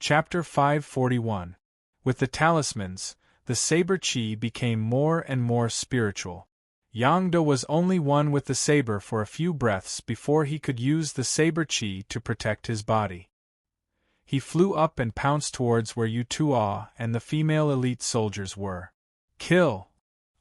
Chapter 541. With the talismans, the saber chi became more and more spiritual. Yangda was only one with the saber for a few breaths before he could use the saber chi to protect his body. He flew up and pounced towards where Yu Tuo and the female elite soldiers were. Kill!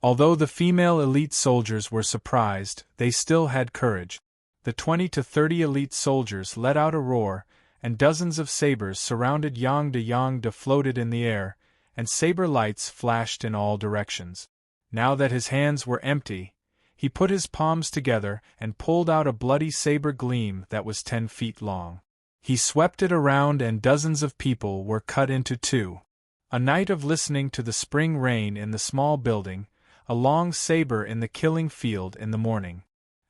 Although the female elite soldiers were surprised, they still had courage. The 20 to 30 elite soldiers let out a roar, and dozens of sabers surrounded Yangda. Yangda floated in the air, and saber lights flashed in all directions. Now that his hands were empty, he put his palms together and pulled out a bloody saber gleam that was 10 feet long. He swept it around and dozens of people were cut into two. A night of listening to the spring rain in the small building, a long saber in the killing field in the morning.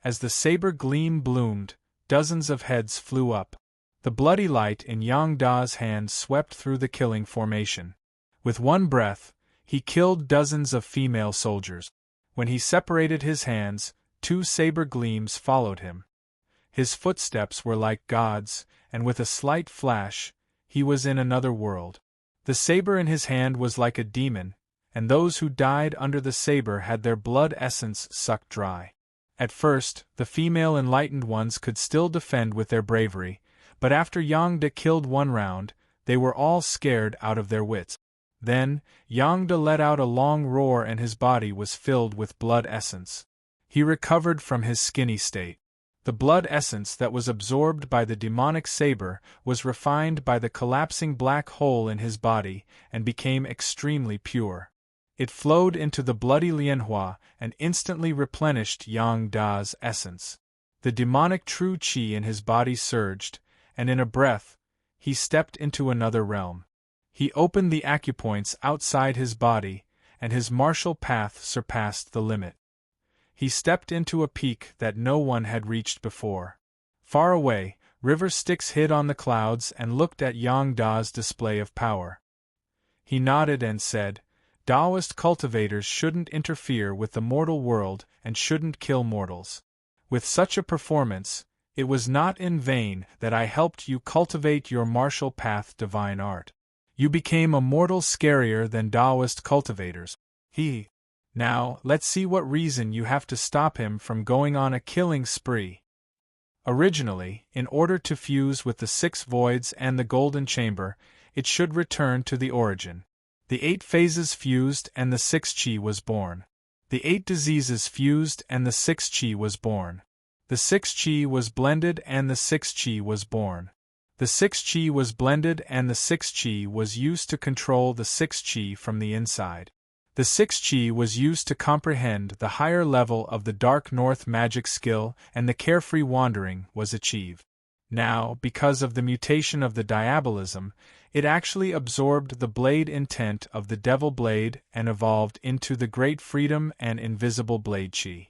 As the saber gleam bloomed, dozens of heads flew up. The bloody light in Yang Da's hand swept through the killing formation. With one breath, he killed dozens of female soldiers. When he separated his hands, 2 saber gleams followed him. His footsteps were like God's, and with a slight flash, he was in another world. The saber in his hand was like a demon, and those who died under the saber had their blood essence sucked dry. At first, the female enlightened ones could still defend with their bravery, but after Yangda killed one round, they were all scared out of their wits. Then, Yangda let out a long roar and his body was filled with blood essence. He recovered from his skinny state. The blood essence that was absorbed by the demonic saber was refined by the collapsing black hole in his body and became extremely pure. It flowed into the bloody Lianhua and instantly replenished Yang Da's essence. The demonic true qi in his body surged, and in a breath, he stepped into another realm. He opened the acupoints outside his body, and his martial path surpassed the limit. He stepped into a peak that no one had reached before. Far away, river Styx hid on the clouds and looked at Yang Da's display of power. He nodded and said, "Taoist cultivators shouldn't interfere with the mortal world and shouldn't kill mortals. With such a performance, it was not in vain that I helped you cultivate your martial path divine art. You became a mortal scarier than Taoist cultivators." Now, let's see what reason you have to stop him from going on a killing spree. Originally, in order to fuse with the 6 voids and the golden chamber, it should return to the origin. The 8 phases fused and the 6 chi was born. The 8 diseases fused and the 6 chi was born. The 6 chi was blended and the 6 chi was born. The 6 chi was blended and the 6 chi was used to control the 6 chi from the inside. The 6 chi was used to comprehend the higher level of the Dark North magic skill, and the carefree wandering was achieved. Now, because of the mutation of the diabolism, it actually absorbed the blade intent of the devil blade and evolved into the great freedom and invisible blade chi.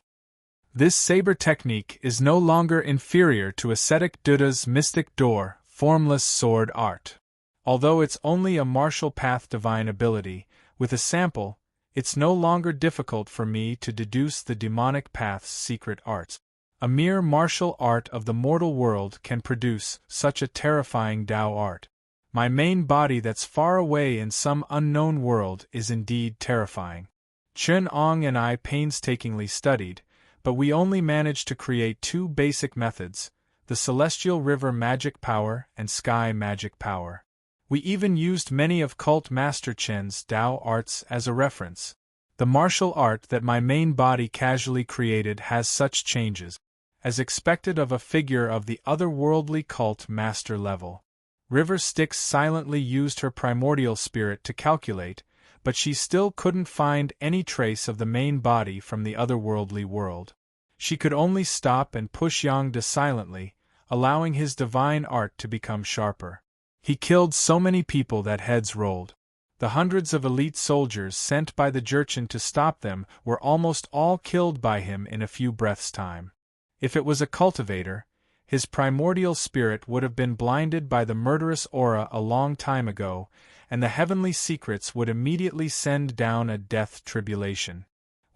This saber technique is no longer inferior to ascetic Buddha's mystic door, formless sword art. Although it's only a martial path divine ability, with a sample, it's no longer difficult for me to deduce the demonic path's secret arts. A mere martial art of the mortal world can produce such a terrifying Tao art. My main body that's far away in some unknown world is indeed terrifying. Chen Ong and I painstakingly studied, but we only managed to create 2 basic methods, the celestial river magic power and sky magic power. We even used many of Cult Master Chen's Tao arts as a reference. The martial art that my main body casually created has such changes, as expected of a figure of the otherworldly cult master level. River Styx silently used her primordial spirit to calculate, but she still couldn't find any trace of the main body from the otherworldly world. She could only stop and push Yangda silently, allowing his divine art to become sharper. He killed so many people that heads rolled. The hundreds of elite soldiers sent by the Jurchen to stop them were almost all killed by him in a few breaths' time. If it was a cultivator, his primordial spirit would have been blinded by the murderous aura a long time ago, and the heavenly secrets would immediately send down a death tribulation.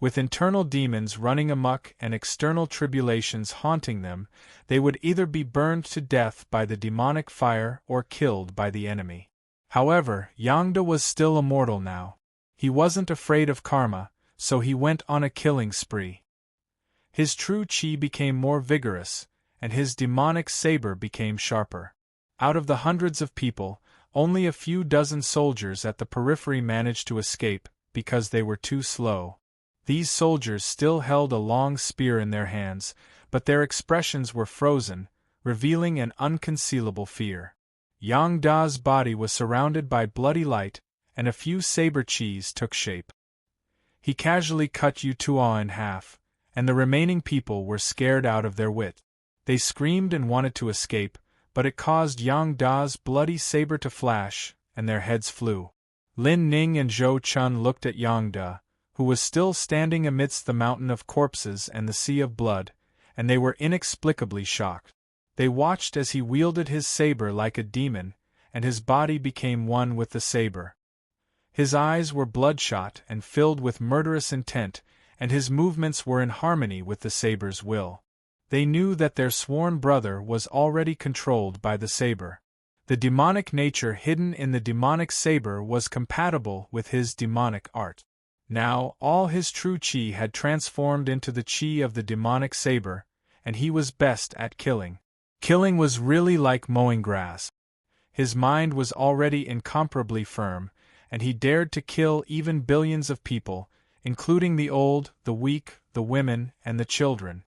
With internal demons running amok and external tribulations haunting them, they would either be burned to death by the demonic fire or killed by the enemy. However, Yangda was still immortal now. He wasn't afraid of karma, so he went on a killing spree. His true chi became more vigorous, and his demonic saber became sharper. Out of the hundreds of people, only a few dozen soldiers at the periphery managed to escape, because they were too slow. These soldiers still held a long spear in their hands, but their expressions were frozen, revealing an unconcealable fear. Yang Da's body was surrounded by bloody light, and a few saber chis took shape. He casually cut Yu Tuo in half, and the remaining people were scared out of their wit. They screamed and wanted to escape, but it caused Yang Da's bloody saber to flash, and their heads flew. Lin Ning and Zhou Chun looked at Yang Da, who was still standing amidst the mountain of corpses and the sea of blood, and they were inexplicably shocked. They watched as he wielded his saber like a demon, and his body became one with the saber. His eyes were bloodshot and filled with murderous intent, and his movements were in harmony with the saber's will. They knew that their sworn brother was already controlled by the saber. The demonic nature hidden in the demonic saber was compatible with his demonic art. Now, all his true chi had transformed into the chi of the demonic saber, and he was best at killing. Killing was really like mowing grass. His mind was already incomparably firm, and he dared to kill even billions of people, including the old, the weak, the women, and the children.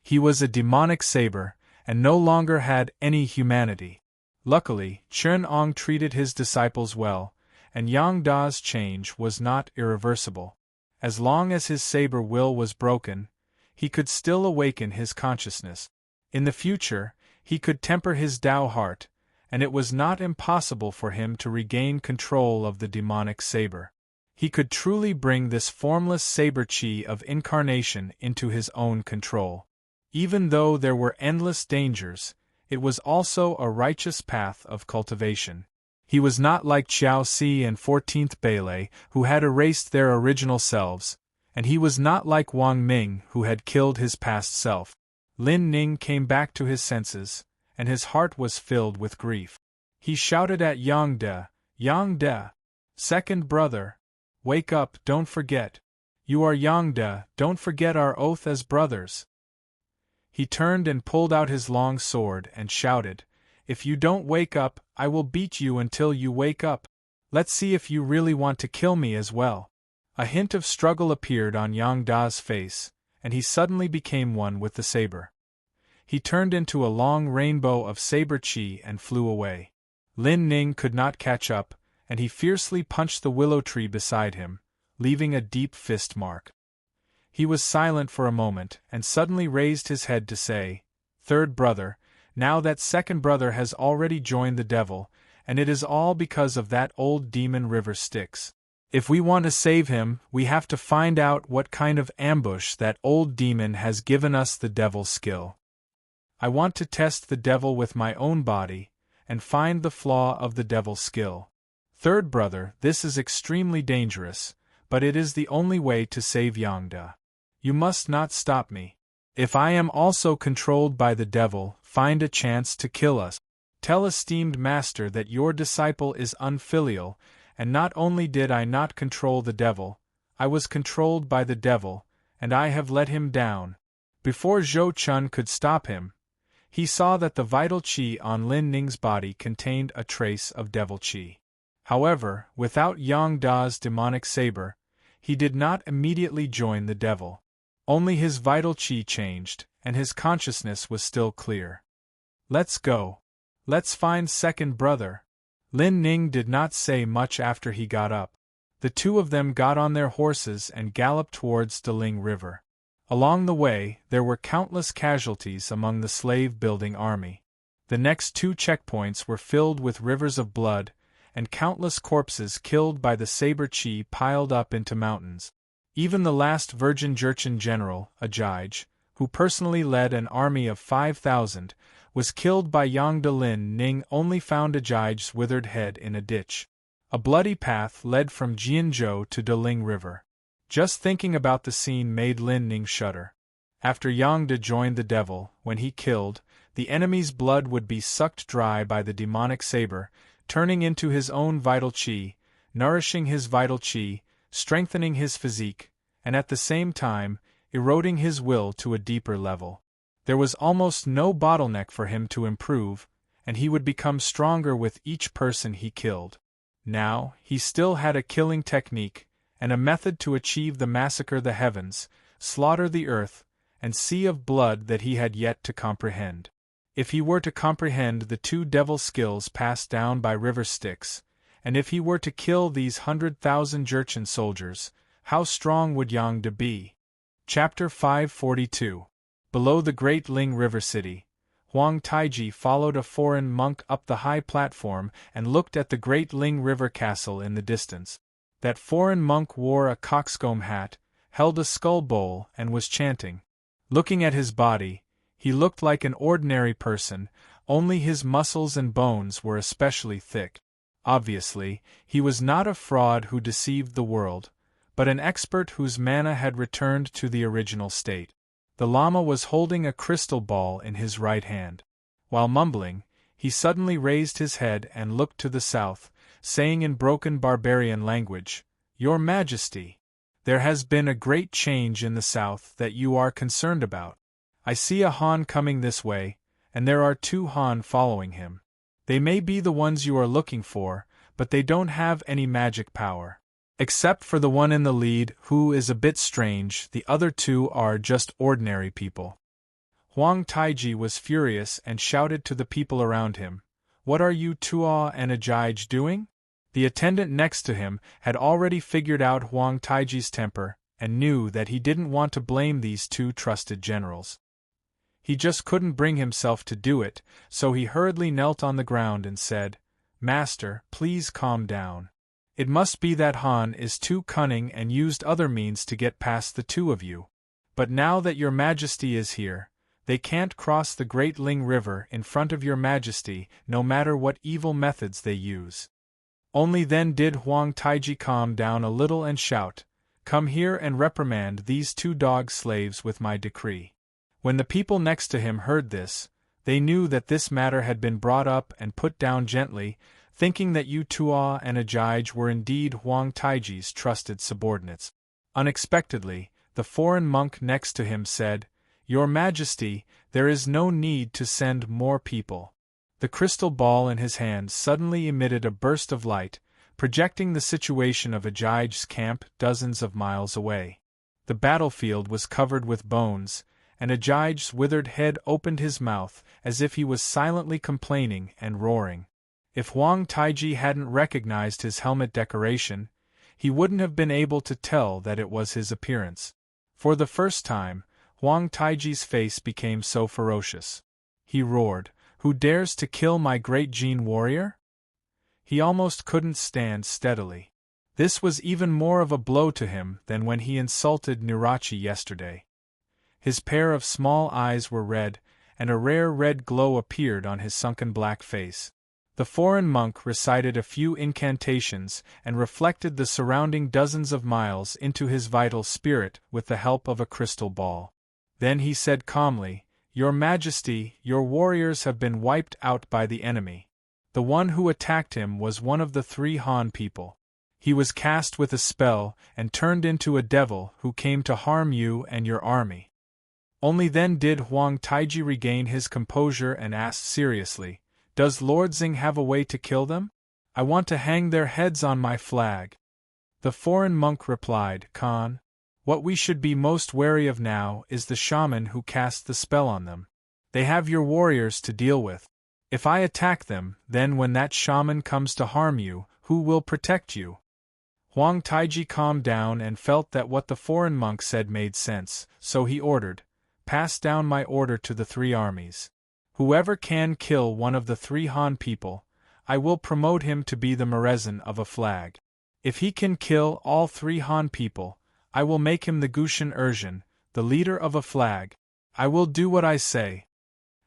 He was a demonic saber, and no longer had any humanity. Luckily, Chen Ong treated his disciples well, and Yang Da's change was not irreversible. As long as his saber will was broken, he could still awaken his consciousness. In the future, he could temper his Tao heart, and it was not impossible for him to regain control of the demonic saber. He could truly bring this formless saber chi of incarnation into his own control. Even though there were endless dangers, it was also a righteous path of cultivation. He was not like Qiao Si and 14th Beilei, who had erased their original selves, and he was not like Wang Ming, who had killed his past self. Lin Ning came back to his senses, and his heart was filled with grief. He shouted at Yang De, "Yang De! Second brother! Wake up, don't forget! You are Yang De, don't forget our oath as brothers!" He turned and pulled out his long sword and shouted, "If you don't wake up, I will beat you until you wake up. Let's see if you really want to kill me as well." A hint of struggle appeared on Yang Da's face, and he suddenly became one with the saber. He turned into a long rainbow of saber chi and flew away. Lin Ning could not catch up, and he fiercely punched the willow tree beside him, leaving a deep fist mark. He was silent for a moment, and suddenly raised his head to say, "Third brother, now that second brother has already joined the devil, and it is all because of that old demon River Styx. If we want to save him, we have to find out what kind of ambush that old demon has given us the devil's skill. I want to test the devil with my own body, and find the flaw of the devil's skill. Third brother, this is extremely dangerous, but it is the only way to save Yangda. You must not stop me. If I am also controlled by the devil, find a chance to kill us. Tell esteemed master that your disciple is unfilial, and not only did I not control the devil, I was controlled by the devil, and I have let him down." Before Zhou Chun could stop him, he saw that the vital chi on Lin Ning's body contained a trace of devil chi. However, without Yang Da's demonic saber, he did not immediately join the devil. Only his vital chi changed, and his consciousness was still clear. "Let's go. Let's find second brother." Lin Ning did not say much after he got up. The two of them got on their horses and galloped towards Deling River. Along the way, there were countless casualties among the slave-building army. The next two checkpoints were filled with rivers of blood, and countless corpses killed by the saber chi piled up into mountains. Even the last Virgin Jurchen general, Ajij, who personally led an army of 5,000, was killed by Yang De. Lin Ning only found Ajij's withered head in a ditch. A bloody path led from Jianzhou to Deling River. Just thinking about the scene made Lin Ning shudder. After Yang De joined the devil, when he killed, the enemy's blood would be sucked dry by the demonic saber, turning into his own vital qi, nourishing his vital qi, strengthening his physique, and at the same time, eroding his will to a deeper level. There was almost no bottleneck for him to improve, and he would become stronger with each person he killed. Now, he still had a killing technique, and a method to achieve the massacre the heavens, slaughter the earth, and sea of blood that he had yet to comprehend. If he were to comprehend the 2 devil skills passed down by river Styx, and if he were to kill these 100,000 Jurchen soldiers, how strong would Yang De be? Chapter 542. Below the great Ling River city, Huang Taiji followed a foreign monk up the high platform and looked at the great Ling River castle in the distance. That foreign monk wore a coxcomb hat, held a skull bowl, and was chanting. Looking at his body, he looked like an ordinary person, only his muscles and bones were especially thick. Obviously, he was not a fraud who deceived the world, but an expert whose mana had returned to the original state. The Lama was holding a crystal ball in his right hand. While mumbling, he suddenly raised his head and looked to the south, saying in broken barbarian language, "Your Majesty, there has been a great change in the south that you are concerned about. I see a Han coming this way, and there are 2 Han following him. They may be the ones you are looking for, but they don't have any magic power. Except for the one in the lead who is a bit strange, the other 2 are just ordinary people." Huang Taiji was furious and shouted to the people around him, "What are you Tuo and Ajij doing?" The attendant next to him had already figured out Huang Taiji's temper and knew that he didn't want to blame these 2 trusted generals. He just couldn't bring himself to do it, so he hurriedly knelt on the ground and said, "Master, please calm down. It must be that Han is too cunning and used other means to get past the 2 of you. But now that your Majesty is here, they can't cross the Great Ling River in front of your Majesty no matter what evil methods they use." Only then did Huang Taiji calm down a little and shout, "Come here and reprimand these 2 dog slaves with my decree." When the people next to him heard this, they knew that this matter had been brought up and put down gently, thinking that Yu Tuo and Ajij were indeed Huang Taiji's trusted subordinates. Unexpectedly, the foreign monk next to him said, "Your Majesty, there is no need to send more people." The crystal ball in his hand suddenly emitted a burst of light, projecting the situation of Ajij's camp dozens of miles away. The battlefield was covered with bones, and Ajij's withered head opened his mouth as if he was silently complaining and roaring. If Huang Taiji hadn't recognized his helmet decoration, he wouldn't have been able to tell that it was his appearance. For the first time, Huang Taiji's face became so ferocious. He roared, "Who dares to kill my great Jin warrior?" He almost couldn't stand steadily. This was even more of a blow to him than when he insulted Nirachi yesterday. His pair of small eyes were red, and a rare red glow appeared on his sunken black face. The foreign monk recited a few incantations and reflected the surrounding dozens of miles into his vital spirit with the help of a crystal ball. Then he said calmly, "Your Majesty, your warriors have been wiped out by the enemy. The one who attacked him was one of the 3 Han people. He was cast with a spell and turned into a devil who came to harm you and your army." Only then did Huang Taiji regain his composure and asked seriously, "Does Lord Xing have a way to kill them? I want to hang their heads on my flag." The foreign monk replied, "Khan, what we should be most wary of now is the shaman who cast the spell on them. They have your warriors to deal with. If I attack them, then when that shaman comes to harm you, who will protect you?" Huang Taiji calmed down and felt that what the foreign monk said made sense, so he ordered, "Pass down my order to the 3 armies. Whoever can kill one of the 3 Han people, I will promote him to be the Merezan of a flag. If he can kill all 3 Han people, I will make him the Gushan Urjan, the leader of a flag. I will do what I say."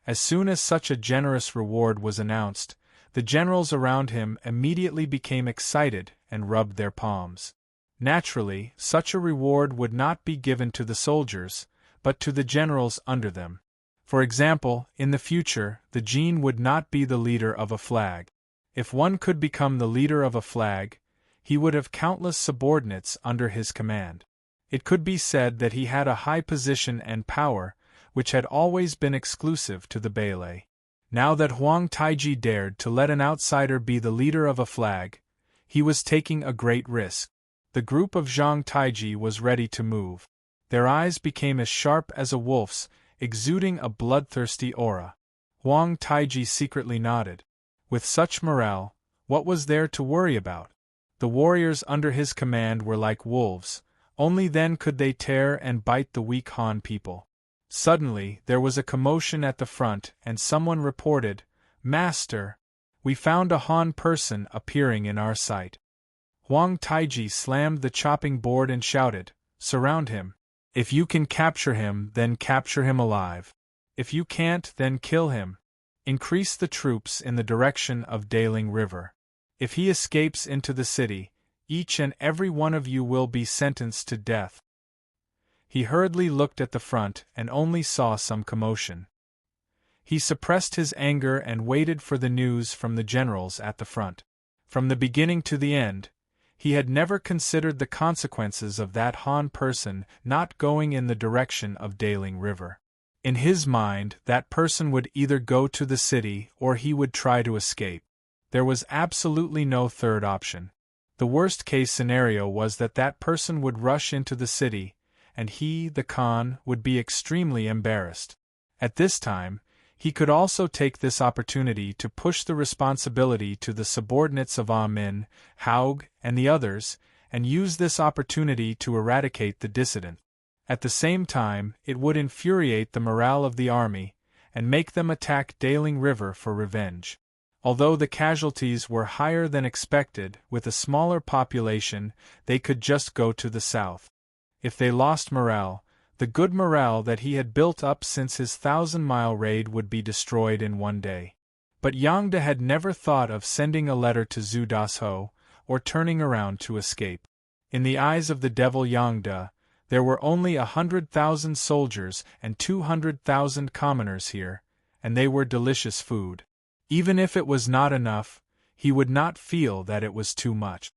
As soon as such a generous reward was announced, the generals around him immediately became excited and rubbed their palms. Naturally, such a reward would not be given to the soldiers, but to the generals under them. For example, in the future, the Jin would not be the leader of a flag. If one could become the leader of a flag, he would have countless subordinates under his command. It could be said that he had a high position and power, which had always been exclusive to the Bele. Now that Huang Taiji dared to let an outsider be the leader of a flag, he was taking a great risk. The group of Zhang Taiji was ready to move. Their eyes became as sharp as a wolf's, exuding a bloodthirsty aura. Huang Taiji secretly nodded. With such morale, what was there to worry about? The warriors under his command were like wolves, only then could they tear and bite the weak Han people. Suddenly, there was a commotion at the front and someone reported, "Master, we found a Han person appearing in our sight." Huang Taiji slammed the chopping board and shouted, "Surround him. If you can capture him, then capture him alive. If you can't, then kill him. Increase the troops in the direction of Daling River. If he escapes into the city, each and every one of you will be sentenced to death." He hurriedly looked at the front and only saw some commotion. He suppressed his anger and waited for the news from the generals at the front. From the beginning to the end, he had never considered the consequences of that Han person not going in the direction of Daling River. In his mind, that person would either go to the city or he would try to escape. There was absolutely no third option. The worst-case scenario was that that person would rush into the city, and he, the Khan, would be extremely embarrassed. At this time, he could also take this opportunity to push the responsibility to the subordinates of Amin, Haug, and the others, and use this opportunity to eradicate the dissident. At the same time, it would infuriate the morale of the army, and make them attack Daling River for revenge. Although the casualties were higher than expected, with a smaller population, they could just go to the south. If they lost morale, the good morale that he had built up since his 1,000-mile raid would be destroyed in one day. But Yangda had never thought of sending a letter to Zhu Dasho, or turning around to escape. In the eyes of the devil Yangda, there were only 100,000 soldiers and 200,000 commoners here, and they were delicious food. Even if it was not enough, he would not feel that it was too much.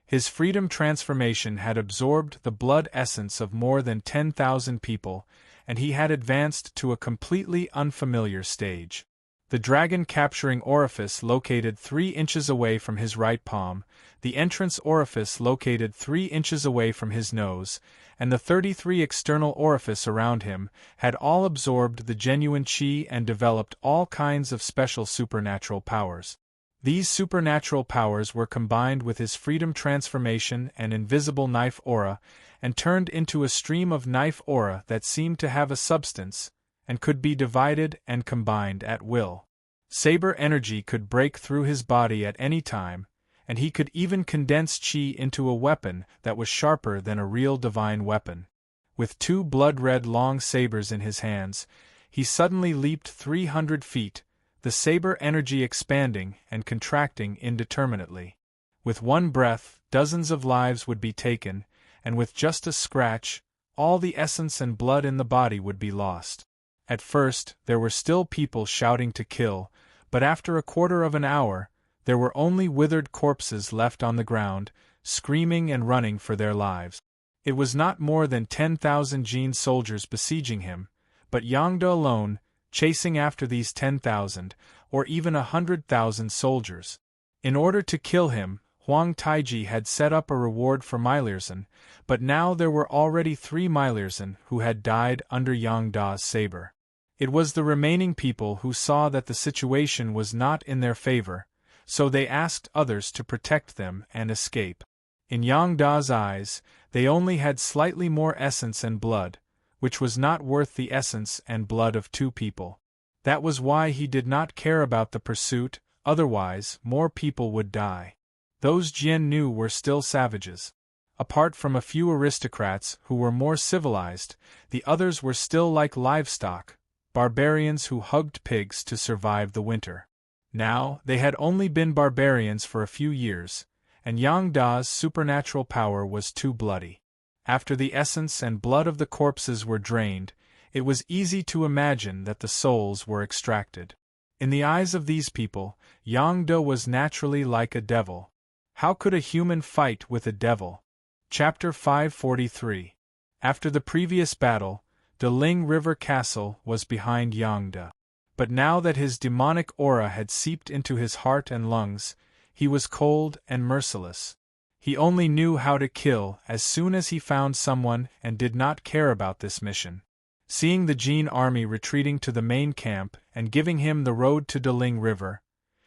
His freedom transformation had absorbed the blood essence of more than 10,000 people, and he had advanced to a completely unfamiliar stage. The dragon-capturing orifice located 3 inches away from his right palm, the entrance orifice located 3 inches away from his nose, and the 33 external orifice around him had all absorbed the genuine qi and developed all kinds of special supernatural powers. These supernatural powers were combined with his freedom transformation and invisible knife aura, and turned into a stream of knife aura that seemed to have a substance, and could be divided and combined at will. Saber energy could break through his body at any time, and he could even condense qi into a weapon that was sharper than a real divine weapon. With 2 blood-red long sabers in his hands, he suddenly leaped 300 feet, the saber energy expanding and contracting indeterminately. With one breath, dozens of lives would be taken, and with just a scratch, all the essence and blood in the body would be lost. At first, there were still people shouting to kill, but after a quarter of an hour, there were only withered corpses left on the ground, screaming and running for their lives. It was not more than 10,000 Jin soldiers besieging him, but Yangda alone, chasing after these 10,000, or even 100,000 soldiers. In order to kill him, Huang Taiji had set up a reward for Milirzen, but now there were already 3 Milirzen who had died under Yangda's saber. It was the remaining people who saw that the situation was not in their favor, so they asked others to protect them and escape. In Yangda's eyes, they only had slightly more essence and blood, which was not worth the essence and blood of 2 people. That was why he did not care about the pursuit, otherwise more people would die. Those Jian knew were still savages. Apart from a few aristocrats who were more civilized, the others were still like livestock, barbarians who hugged pigs to survive the winter. Now, they had only been barbarians for a few years, and Yangda's supernatural power was too bloody. After the essence and blood of the corpses were drained, it was easy to imagine that the souls were extracted. In the eyes of these people, Yang De was naturally like a devil. How could a human fight with a devil? Chapter 543. After the previous battle, De Ling River Castle was behind Yang De. But now that his demonic aura had seeped into his heart and lungs, he was cold and merciless. He only knew how to kill as soon as he found someone and did not care about this mission. Seeing the Jin army retreating to the main camp and giving him the road to De Ling River,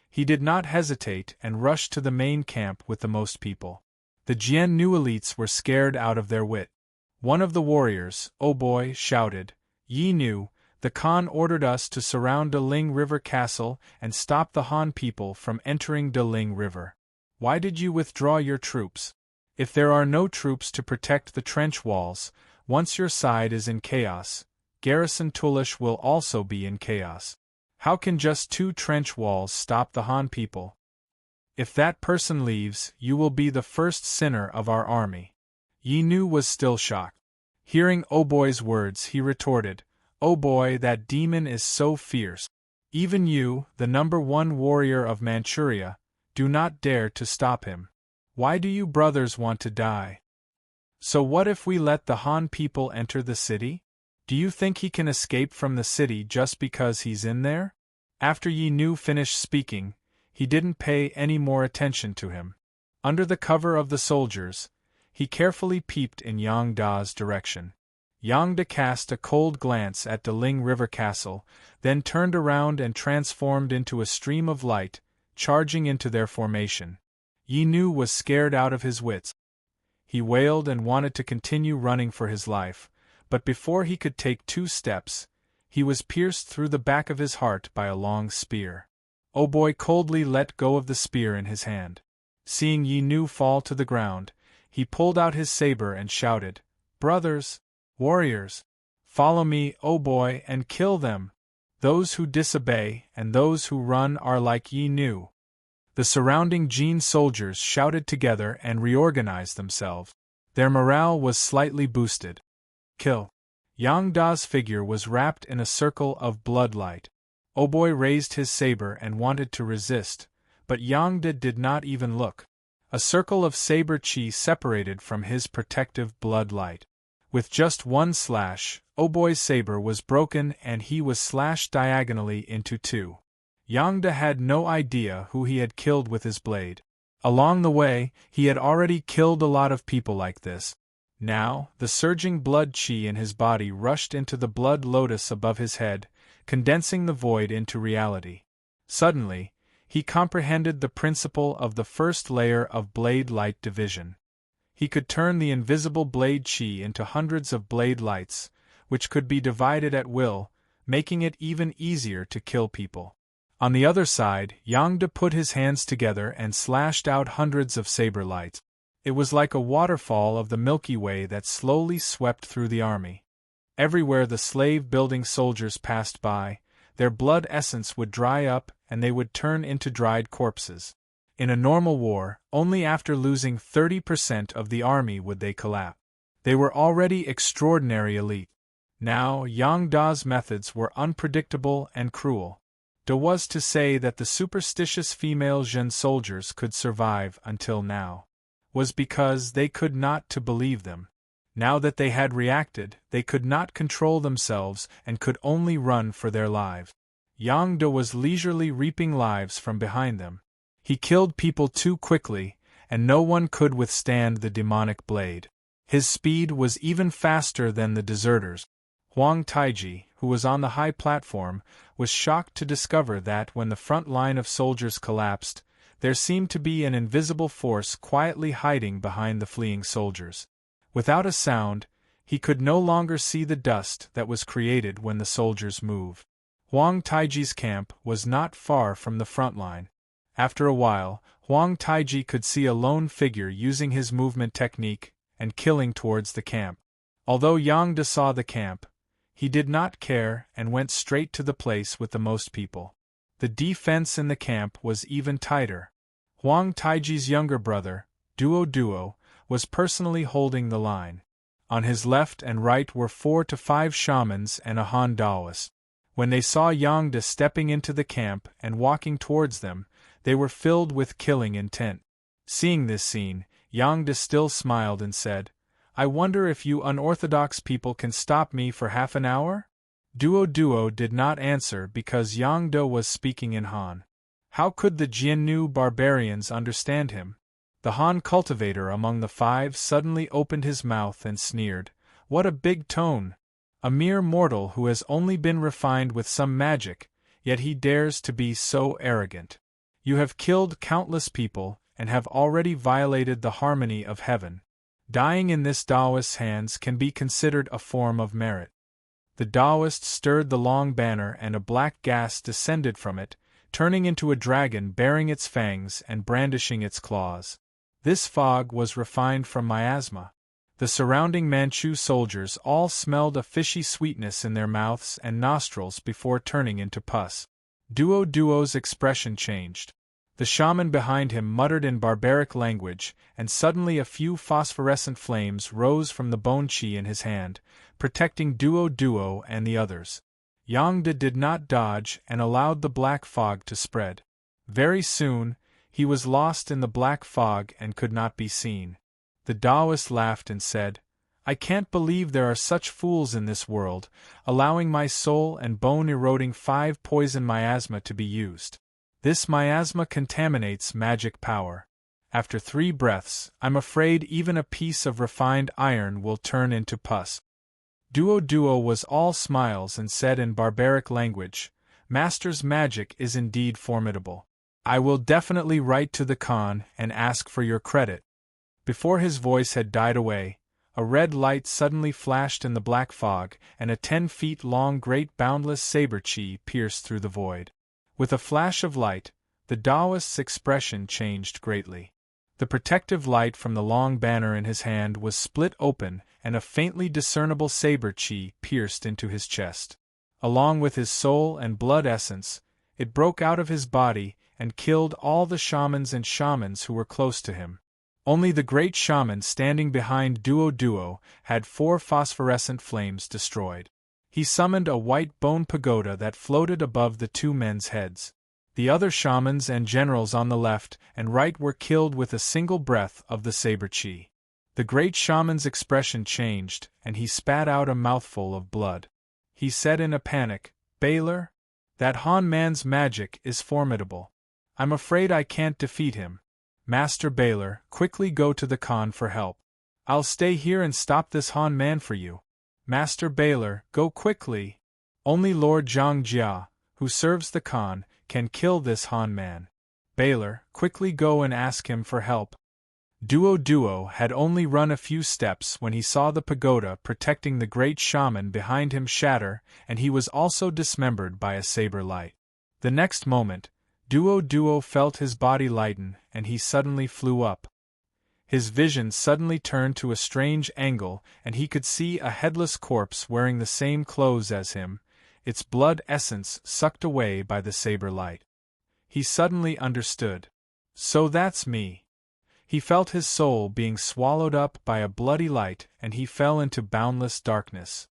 he did not hesitate and rushed to the main camp with the most people. The Jian Nu elites were scared out of their wit. One of the warriors, "Oh boy," shouted, "Yi Nu, the Khan ordered us to surround De Ling River Castle and stop the Han people from entering De Ling River. Why did you withdraw your troops? If there are no troops to protect the trench walls, once your side is in chaos, Garrison Tulish will also be in chaos. How can just 2 trench walls stop the Han people? If that person leaves, you will be the first sinner of our army." Yi Nu was still shocked. Hearing Oh Boy's words, he retorted, "Oh boy, that demon is so fierce. Even you, the #1 warrior of Manchuria, do not dare to stop him. Why do you brothers want to die? So what if we let the Han people enter the city? Do you think he can escape from the city just because he's in there?" After Yi Nu finished speaking, he didn't pay any more attention to him. Under the cover of the soldiers, he carefully peeped in Yang Da's direction. Yang De cast a cold glance at De Ling River Castle, then turned around and transformed into a stream of light, charging into their formation. Yi Nu was scared out of his wits. He wailed and wanted to continue running for his life, but before he could take 2 steps, he was pierced through the back of his heart by a long spear. Oh Boy coldly let go of the spear in his hand. Seeing Yi Nu fall to the ground, he pulled out his saber and shouted, "Brothers, warriors, follow me, Oh Boy, and kill them. Those who disobey and those who run are like Yi Nu." The surrounding Jin soldiers shouted together and reorganized themselves. Their morale was slightly boosted. Kill. Yang Da's figure was wrapped in a circle of bloodlight. Oh Boy raised his saber and wanted to resist, but Yang Da did not even look. A circle of saber chi separated from his protective bloodlight. With just 1 slash, Oh Boy's saber was broken and he was slashed diagonally into 2. Yang Da had no idea who he had killed with his blade. Along the way, he had already killed a lot of people like this. Now, the surging blood chi in his body rushed into the blood lotus above his head, condensing the void into reality. Suddenly, he comprehended the principle of the first layer of blade light division. He could turn the invisible blade chi into hundreds of blade lights, which could be divided at will, making it even easier to kill people. On the other side, Yang De put his hands together and slashed out hundreds of saber lights. It was like a waterfall of the Milky Way that slowly swept through the army. Everywhere the slave-building soldiers passed by, their blood essence would dry up and they would turn into dried corpses. In a normal war, only after losing 30% of the army would they collapse. They were already extraordinary elite. Now, Yang Da's methods were unpredictable and cruel. De was to say that the superstitious female Jin soldiers could survive until now was because they could not to believe them. Now that they had reacted, they could not control themselves and could only run for their lives. Yang De was leisurely reaping lives from behind them. He killed people too quickly, and no one could withstand the demonic blade. His speed was even faster than the deserters. Huang Taiji, who was on the high platform, was shocked to discover that when the front line of soldiers collapsed, there seemed to be an invisible force quietly hiding behind the fleeing soldiers. Without a sound, he could no longer see the dust that was created when the soldiers moved. Huang Taiji's camp was not far from the front line. After a while, Huang Taiji could see a lone figure using his movement technique and killing towards the camp. Although Yang De saw the camp, he did not care and went straight to the place with the most people. The defense in the camp was even tighter. Huang Taiji's younger brother, Duo, was personally holding the line. On his left and right were 4 to 5 shamans and a Han Daoist. When they saw Yang De stepping into the camp and walking towards them, they were filled with killing intent. Seeing this scene, Yang De still smiled and said, "I wonder if you unorthodox people can stop me for half an hour?" Duo did not answer because Yang De was speaking in Han. How could the Jiannu barbarians understand him? The Han cultivator among the five suddenly opened his mouth and sneered, "What a big tone! A mere mortal who has only been refined with some magic, yet he dares to be so arrogant. You have killed countless people, and have already violated the harmony of heaven. Dying in this Taoist's hands can be considered a form of merit." The Taoist stirred the long banner and a black gas descended from it, turning into a dragon bearing its fangs and brandishing its claws. This fog was refined from miasma. The surrounding Manchu soldiers all smelled a fishy sweetness in their mouths and nostrils before turning into pus. Duo's expression changed. The shaman behind him muttered in barbaric language, and suddenly a few phosphorescent flames rose from the bone chi in his hand, protecting Duo and the others. Yang De did not dodge and allowed the black fog to spread. Very soon, he was lost in the black fog and could not be seen. The Taoist laughed and said, "I can't believe there are such fools in this world, allowing my soul and bone-eroding 5 poison miasma to be used. This miasma contaminates magic power. After 3 breaths, I'm afraid even a piece of refined iron will turn into pus." Duo was all smiles and said in barbaric language, "Master's magic is indeed formidable. I will definitely write to the Khan and ask for your credit." Before his voice had died away, a red light suddenly flashed in the black fog, and a 10 feet long great boundless saber chi pierced through the void. With a flash of light, the Taoist's expression changed greatly. The protective light from the long banner in his hand was split open, and a faintly discernible saber chi pierced into his chest. Along with his soul and blood essence, it broke out of his body and killed all the shamans and shamans who were close to him. Only the great shaman standing behind Duo had 4 phosphorescent flames destroyed. He summoned a white bone pagoda that floated above the 2 men's heads. The other shamans and generals on the left and right were killed with a single breath of the saber chi. The great shaman's expression changed, and he spat out a mouthful of blood. He said in a panic, "Baylor? That Han man's magic is formidable. I'm afraid I can't defeat him. Master Baylor, quickly go to the Khan for help. I'll stay here and stop this Han man for you. Master Baylor, go quickly. Only Lord Zhang Jia, who serves the Khan, can kill this Han man. Baylor, quickly go and ask him for help." Duo had only run a few steps when he saw the pagoda protecting the great shaman behind him shatter, and he was also dismembered by a saber light. The next moment, Duo felt his body lighten, and he suddenly flew up. His vision suddenly turned to a strange angle, and he could see a headless corpse wearing the same clothes as him, its blood essence sucked away by the saber light. He suddenly understood. So that's me. He felt his soul being swallowed up by a bloody light, and he fell into boundless darkness.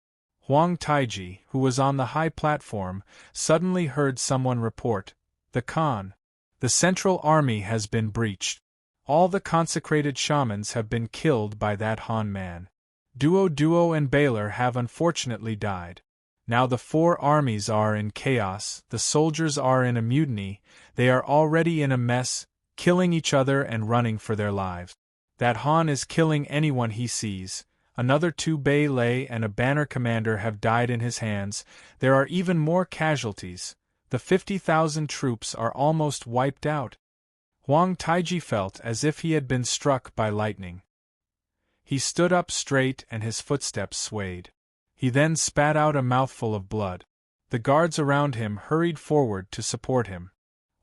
Huang Taiji, who was on the high platform, suddenly heard someone report, "The Khan. The central army has been breached. All the consecrated shamans have been killed by that Han man. Duo and Baylor have unfortunately died. Now the 4 armies are in chaos, the soldiers are in a mutiny, they are already in a mess, killing each other and running for their lives. That Han is killing anyone he sees. Another 2 Baylay and a banner commander have died in his hands. There are even more casualties. The 50,000 troops are almost wiped out." Huang Taiji felt as if he had been struck by lightning. He stood up straight and his footsteps swayed. He then spat out a mouthful of blood. The guards around him hurried forward to support him.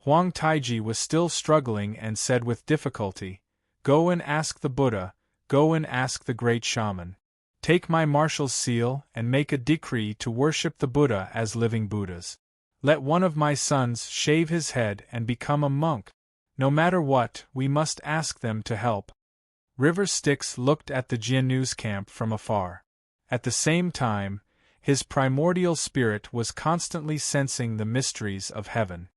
Huang Taiji was still struggling and said with difficulty, "Go and ask the Buddha, go and ask the great shaman. Take my marshal's seal and make a decree to worship the Buddha as living Buddhas. Let one of my sons shave his head and become a monk. No matter what, we must ask them to help." River Styx looked at the Jiannu's camp from afar. At the same time, His primordial spirit was constantly sensing the mysteries of heaven.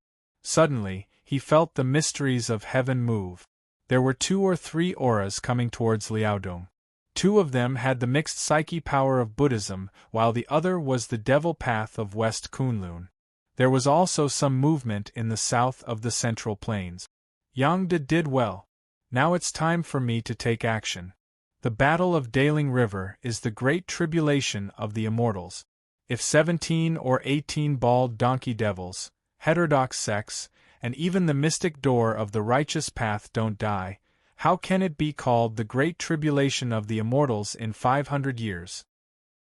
Suddenly, he felt the mysteries of heaven move. There were 2 or 3 auras coming towards Liaodong. 2 of them had the mixed psyche power of Buddhism, while the other was the devil path of West Kunlun. There was also some movement in the south of the Central Plains. Yangda did well. Now it's time for me to take action. The Battle of Daling River is the great tribulation of the immortals. If 17 or 18 bald donkey devils, heterodox sects, and even the mystic door of the righteous path don't die, how can it be called the great tribulation of the immortals in 500 years?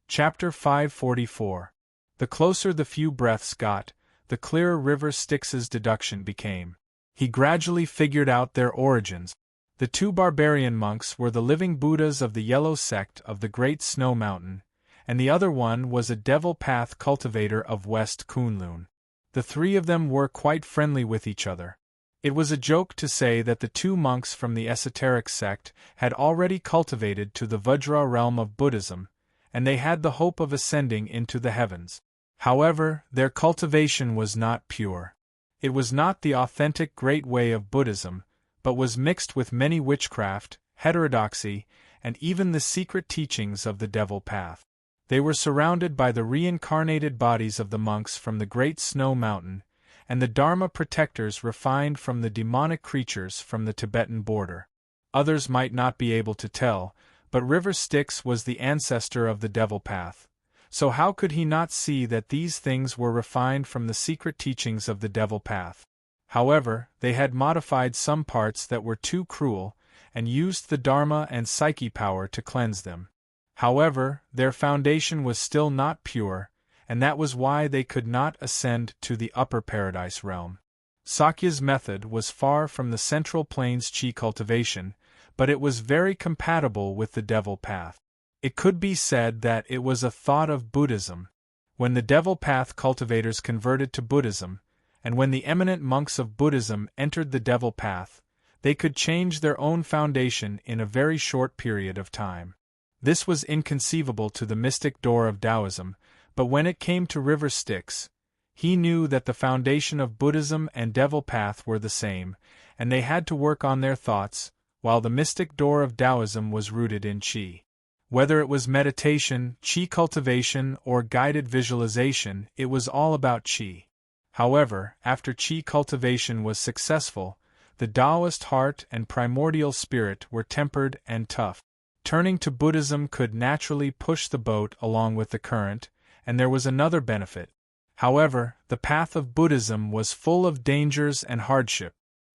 Chapter 544. The closer the few breaths got, the clearer River Styx's deduction became. He gradually figured out their origins. The 2 barbarian monks were the living Buddhas of the Yellow Sect of the Great Snow Mountain, and the other one was a devil path cultivator of West Kunlun. The 3 of them were quite friendly with each other. It was a joke to say that the 2 monks from the esoteric sect had already cultivated to the Vajra realm of Buddhism, and they had the hope of ascending into the heavens. However, their cultivation was not pure. It was not the authentic great way of Buddhism, but was mixed with many witchcraft, heterodoxy, and even the secret teachings of the devil path. They were surrounded by the reincarnated bodies of the monks from the Great Snow Mountain, and the Dharma protectors refined from the demonic creatures from the Tibetan border. Others might not be able to tell, but River Styx was the ancestor of the devil path. So how could he not see that these things were refined from the secret teachings of the devil path? However, they had modified some parts that were too cruel, and used the Dharma and Psyche power to cleanse them. However, their foundation was still not pure, and that was why they could not ascend to the upper paradise realm. Sakya's method was far from the Central Plains Chi cultivation, but it was very compatible with the devil path. It could be said that it was a thought of Buddhism. When the devil path cultivators converted to Buddhism, and when the eminent monks of Buddhism entered the devil path, they could change their own foundation in a very short period of time. This was inconceivable to the mystic door of Taoism, but when it came to River Styx, he knew that the foundation of Buddhism and devil path were the same, and they had to work on their thoughts, while the mystic door of Taoism was rooted in Qi. Whether it was meditation, Qi cultivation, or guided visualization, it was all about Qi. However, after Qi cultivation was successful, the Taoist heart and primordial spirit were tempered and tough. Turning to Buddhism could naturally push the boat along with the current, and there was another benefit. However, the path of Buddhism was full of dangers and hardship.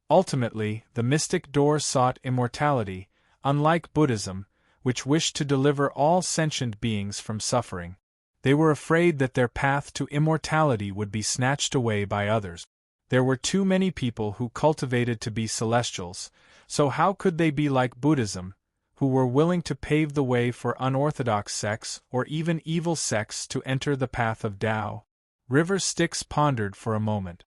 Ultimately, the mystic door sought immortality, unlike Buddhism, which wished to deliver all sentient beings from suffering. They were afraid that their path to immortality would be snatched away by others. There were too many people who cultivated to be celestials, so how could they be like Buddhism, who were willing to pave the way for unorthodox sects or even evil sects to enter the path of Tao? River Styx pondered for a moment.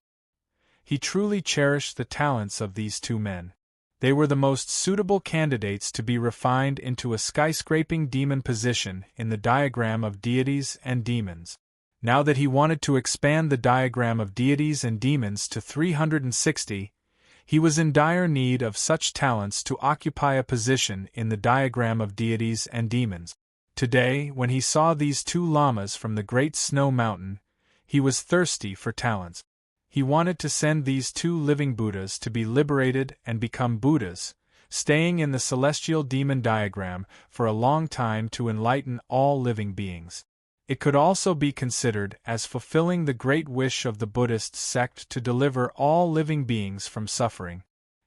He truly cherished the talents of these 2 men. They were the most suitable candidates to be refined into a skyscraping demon position in the diagram of deities and demons. Now that he wanted to expand the diagram of deities and demons to 360, he was in dire need of such talents to occupy a position in the diagram of deities and demons. Today, when he saw these 2 lamas from the Great Snow Mountain, he was thirsty for talents. He wanted to send these 2 living Buddhas to be liberated and become Buddhas, staying in the celestial demon diagram for a long time to enlighten all living beings. It could also be considered as fulfilling the great wish of the Buddhist sect to deliver all living beings from suffering.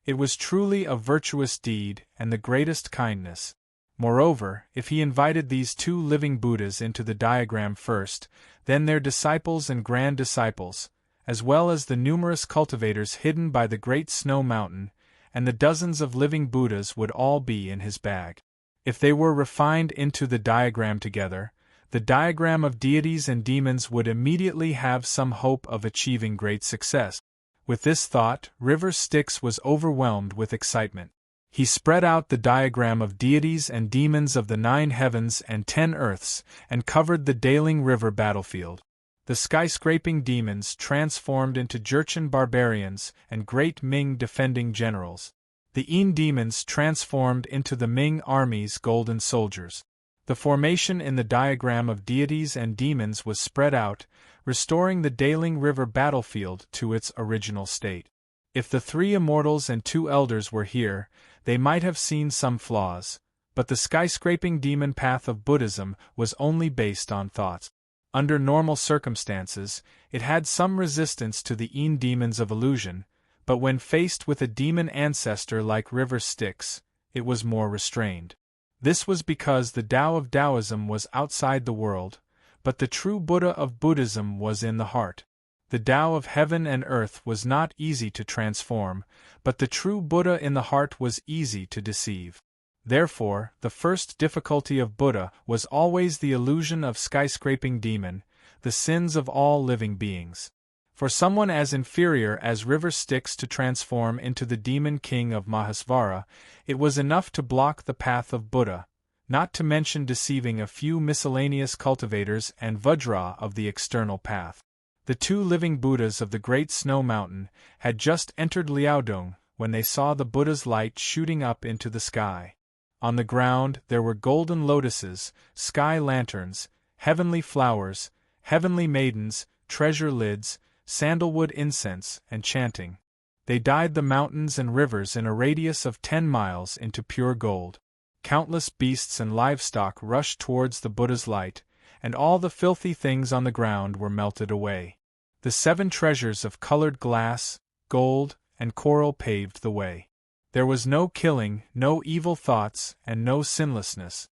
It was truly a virtuous deed and the greatest kindness. Moreover, if he invited these 2 living Buddhas into the diagram first, then their disciples and grand disciples, as well as the numerous cultivators hidden by the Great Snow Mountain, and the dozens of living Buddhas would all be in his bag. If they were refined into the diagram together, the diagram of deities and demons would immediately have some hope of achieving great success. With this thought, River Styx was overwhelmed with excitement. He spread out the diagram of deities and demons of the 9 heavens and 10 earths, and covered the Daling River battlefield. The skyscraping demons transformed into Jurchen barbarians and great Ming defending generals. The Yin demons transformed into the Ming army's golden soldiers. The formation in the diagram of deities and demons was spread out, restoring the Daling River battlefield to its original state. If the 3 immortals and 2 elders were here, they might have seen some flaws, but the skyscraping demon path of Buddhism was only based on thoughts. Under normal circumstances, it had some resistance to the Yin demons of illusion, but when faced with a demon ancestor like River Styx, it was more restrained. This was because the Tao of Taoism was outside the world, but the true Buddha of Buddhism was in the heart. The Tao of heaven and earth was not easy to transform, but the true Buddha in the heart was easy to deceive. Therefore, the first difficulty of Buddha was always the illusion of skyscraping demon, the sins of all living beings. For someone as inferior as River Styx to transform into the demon king of Mahasvara, it was enough to block the path of Buddha, not to mention deceiving a few miscellaneous cultivators and Vajra of the external path. The 2 living Buddhas of the Great Snow Mountain had just entered Liaodong when they saw the Buddha's light shooting up into the sky. On the ground there were golden lotuses, sky lanterns, heavenly flowers, heavenly maidens, treasure lids, sandalwood incense, and chanting. They dyed the mountains and rivers in a radius of 10 miles into pure gold. Countless beasts and livestock rushed towards the Buddha's light, and all the filthy things on the ground were melted away. The 7 treasures of colored glass, gold, and coral paved the way. There was no killing, no evil thoughts, and no sinlessness.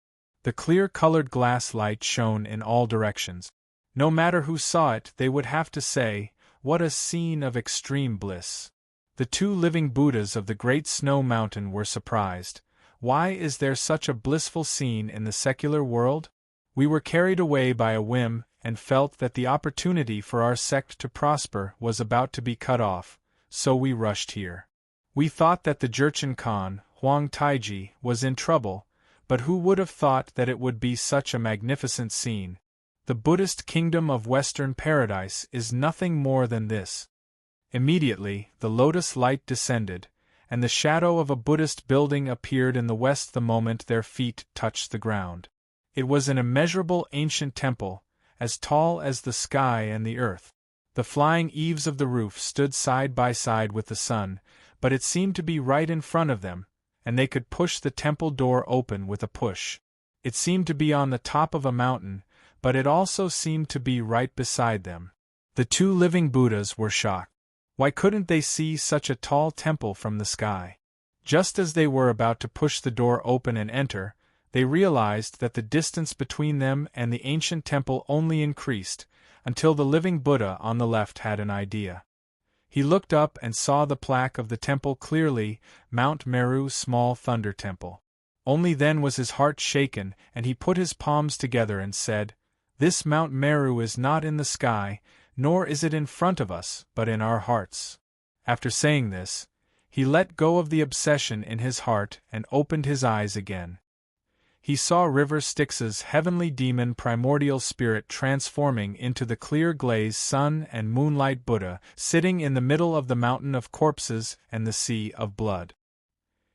The clear-colored glass light shone in all directions. No matter who saw it, they would have to say, "What a scene of extreme bliss!" The 2 living Buddhas of the Great Snow Mountain were surprised. Why is there such a blissful scene in the secular world? We were carried away by a whim, and felt that the opportunity for our sect to prosper was about to be cut off, so we rushed here. We thought that the Jurchen Khan, Huang Taiji, was in trouble, but who would have thought that it would be such a magnificent scene? The Buddhist kingdom of Western Paradise is nothing more than this. Immediately, the lotus light descended, and the shadow of a Buddhist building appeared in the west the moment their feet touched the ground. It was an immeasurable ancient temple, as tall as the sky and the earth. The flying eaves of the roof stood side by side with the sun, but it seemed to be right in front of them, and they could push the temple door open with a push. It seemed to be on the top of a mountain, but it also seemed to be right beside them. The 2 living Buddhas were shocked. Why couldn't they see such a tall temple from the sky? Just as they were about to push the door open and enter, they realized that the distance between them and the ancient temple only increased, until the living Buddha on the left had an idea. He looked up and saw the plaque of the temple clearly, Mount Meru Small Thunder Temple. Only then was his heart shaken, and he put his palms together and said, "This Mount Meru is not in the sky, nor is it in front of us, but in our hearts." After saying this, he let go of the obsession in his heart and opened his eyes again. He saw River Styx's heavenly demon primordial spirit transforming into the clear glaze sun and moonlight Buddha sitting in the middle of the mountain of corpses and the sea of blood.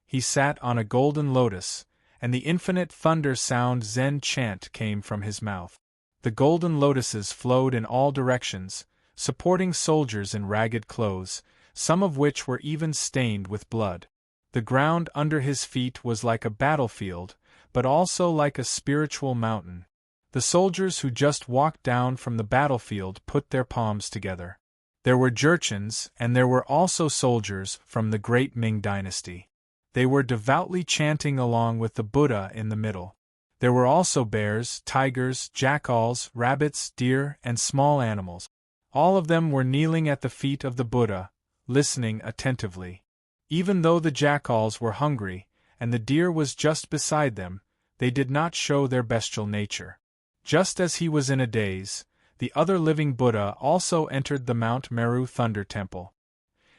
He sat on a golden lotus, and the infinite thunder sound Zen chant came from his mouth. The golden lotuses flowed in all directions, supporting soldiers in ragged clothes, some of which were even stained with blood. The ground under his feet was like a battlefield, but also like a spiritual mountain. The soldiers who just walked down from the battlefield put their palms together. There were Jurchens, and there were also soldiers from the great Ming dynasty. They were devoutly chanting along with the Buddha in the middle. There were also bears, tigers, jackals, rabbits, deer, and small animals. All of them were kneeling at the feet of the Buddha, listening attentively. Even though the jackals were hungry, and the deer was just beside them, they did not show their bestial nature. Just as he was in a daze, the other living Buddha also entered the Mount Meru Thunder Temple.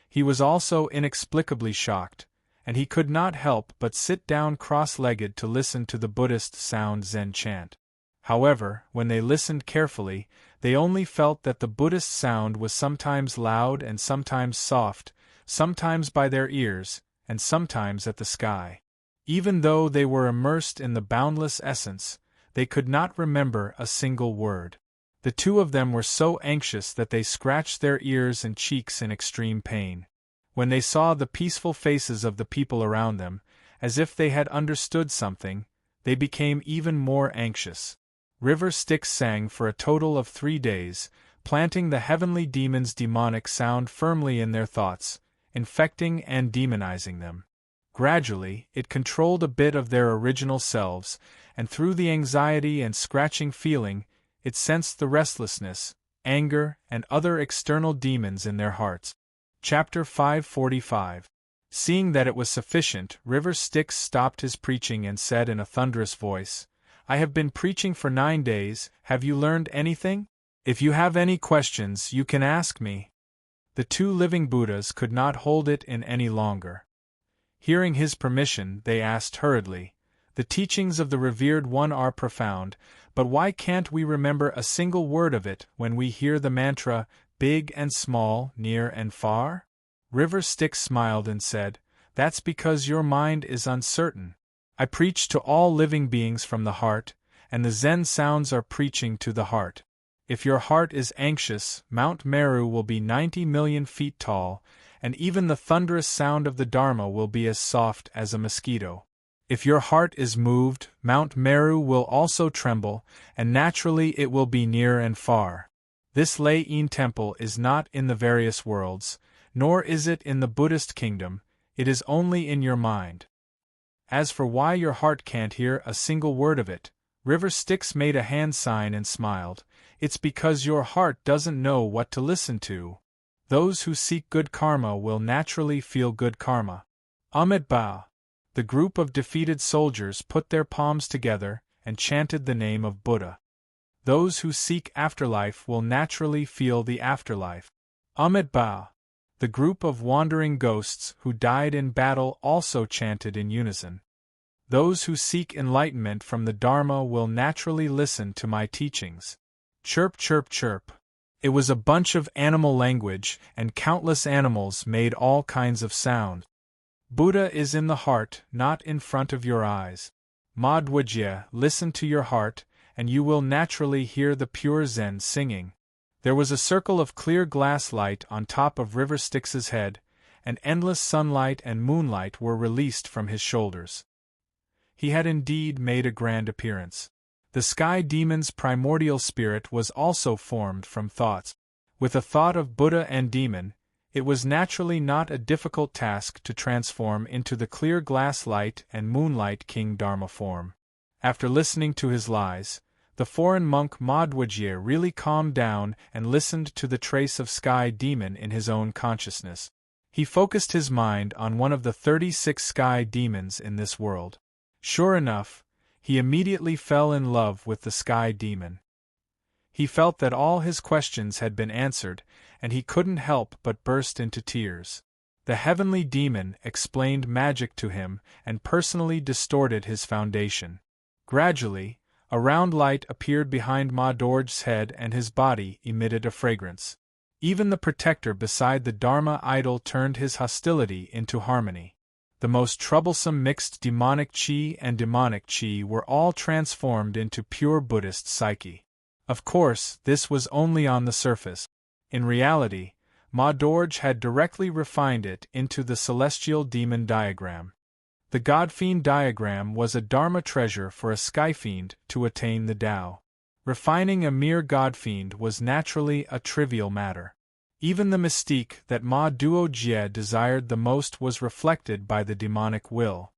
He was also inexplicably shocked, and he could not help but sit down cross-legged to listen to the Buddhist sound Zen chant. However, when they listened carefully, they only felt that the Buddhist sound was sometimes loud and sometimes soft, sometimes by their ears, and sometimes at the sky. Even though they were immersed in the boundless essence, they could not remember a single word. The two of them were so anxious that they scratched their ears and cheeks in extreme pain. When they saw the peaceful faces of the people around them, as if they had understood something, they became even more anxious. River Styx sang for a total of 3 days, planting the heavenly demons' demonic sound firmly in their thoughts, infecting and demonizing them. Gradually, it controlled a bit of their original selves, and through the anxiety and scratching feeling, it sensed the restlessness, anger, and other external demons in their hearts. Chapter 545. Seeing that it was sufficient, River Styx stopped his preaching and said in a thunderous voice, "I have been preaching for 9 days, have you learned anything? If you have any questions, you can ask me." The 2 living Buddhas could not hold it in any longer. Hearing his permission, they asked hurriedly, "The teachings of the revered one are profound, but why can't we remember a single word of it when we hear the mantra, big and small, near and far?" River Styx smiled and said, "That's because your mind is uncertain. I preach to all living beings from the heart, and the Zen sounds are preaching to the heart. If your heart is anxious, Mount Meru will be 90 million feet tall, and even the thunderous sound of the Dharma will be as soft as a mosquito. If your heart is moved, Mount Meru will also tremble, and naturally it will be near and far. This Lei-In temple is not in the various worlds, nor is it in the Buddhist kingdom, it is only in your mind. As for why your heart can't hear a single word of it," River Styx made a hand sign and smiled, "it's because your heart doesn't know what to listen to. Those who seek good karma will naturally feel good karma." Ahmed Ba. The group of defeated soldiers put their palms together and chanted the name of Buddha. Those who seek afterlife will naturally feel the afterlife. Ahmed Ba. The group of wandering ghosts who died in battle also chanted in unison. Those who seek enlightenment from the Dharma will naturally listen to my teachings. Chirp, chirp, chirp. It was a bunch of animal language, and countless animals made all kinds of sound. Buddha is in the heart, not in front of your eyes. Ma Dwajie, listen to your heart, and you will naturally hear the pure Zen singing. There was a circle of clear glass light on top of River Styx's head, and endless sunlight and moonlight were released from his shoulders. He had indeed made a grand appearance. The sky demon's primordial spirit was also formed from thoughts. With a thought of Buddha and demon, it was naturally not a difficult task to transform into the clear glass light and moonlight King Dharma form. After listening to his lies, the foreign monk Ma Dwajie really calmed down and listened to the trace of sky demon in his own consciousness. He focused his mind on one of the 36 sky demons in this world. Sure enough, he immediately fell in love with the sky demon. He felt that all his questions had been answered, and he couldn't help but burst into tears. The heavenly demon explained magic to him and personally distorted his foundation. Gradually, a round light appeared behind Ma Dorj's head and his body emitted a fragrance. Even the protector beside the Dharma idol turned his hostility into harmony. The most troublesome mixed demonic chi and demonic chi were all transformed into pure Buddhist psyche. Of course, this was only on the surface. In reality, Ma Dorj had directly refined it into the celestial demon diagram. The God-fiend diagram was a Dharma treasure for a sky-fiend to attain the Tao. Refining a mere God-fiend was naturally a trivial matter. Even the mystique that Ma Duo-Jie desired the most was reflected by the demonic will.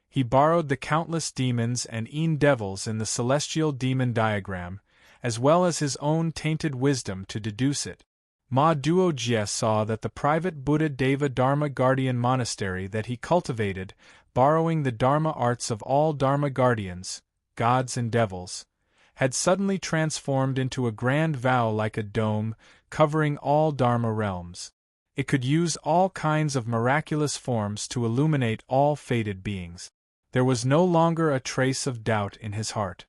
He borrowed the countless demons and e'en devils in the celestial demon diagram, as well as his own tainted wisdom to deduce it. Ma Duo-Jie saw that the private Buddha Deva Dharma Guardian monastery that he cultivated, borrowing the Dharma arts of all Dharma guardians, gods and devils, had suddenly transformed into a grand vow like a dome, covering all Dharma realms. It could use all kinds of miraculous forms to illuminate all fated beings. There was no longer a trace of doubt in his heart.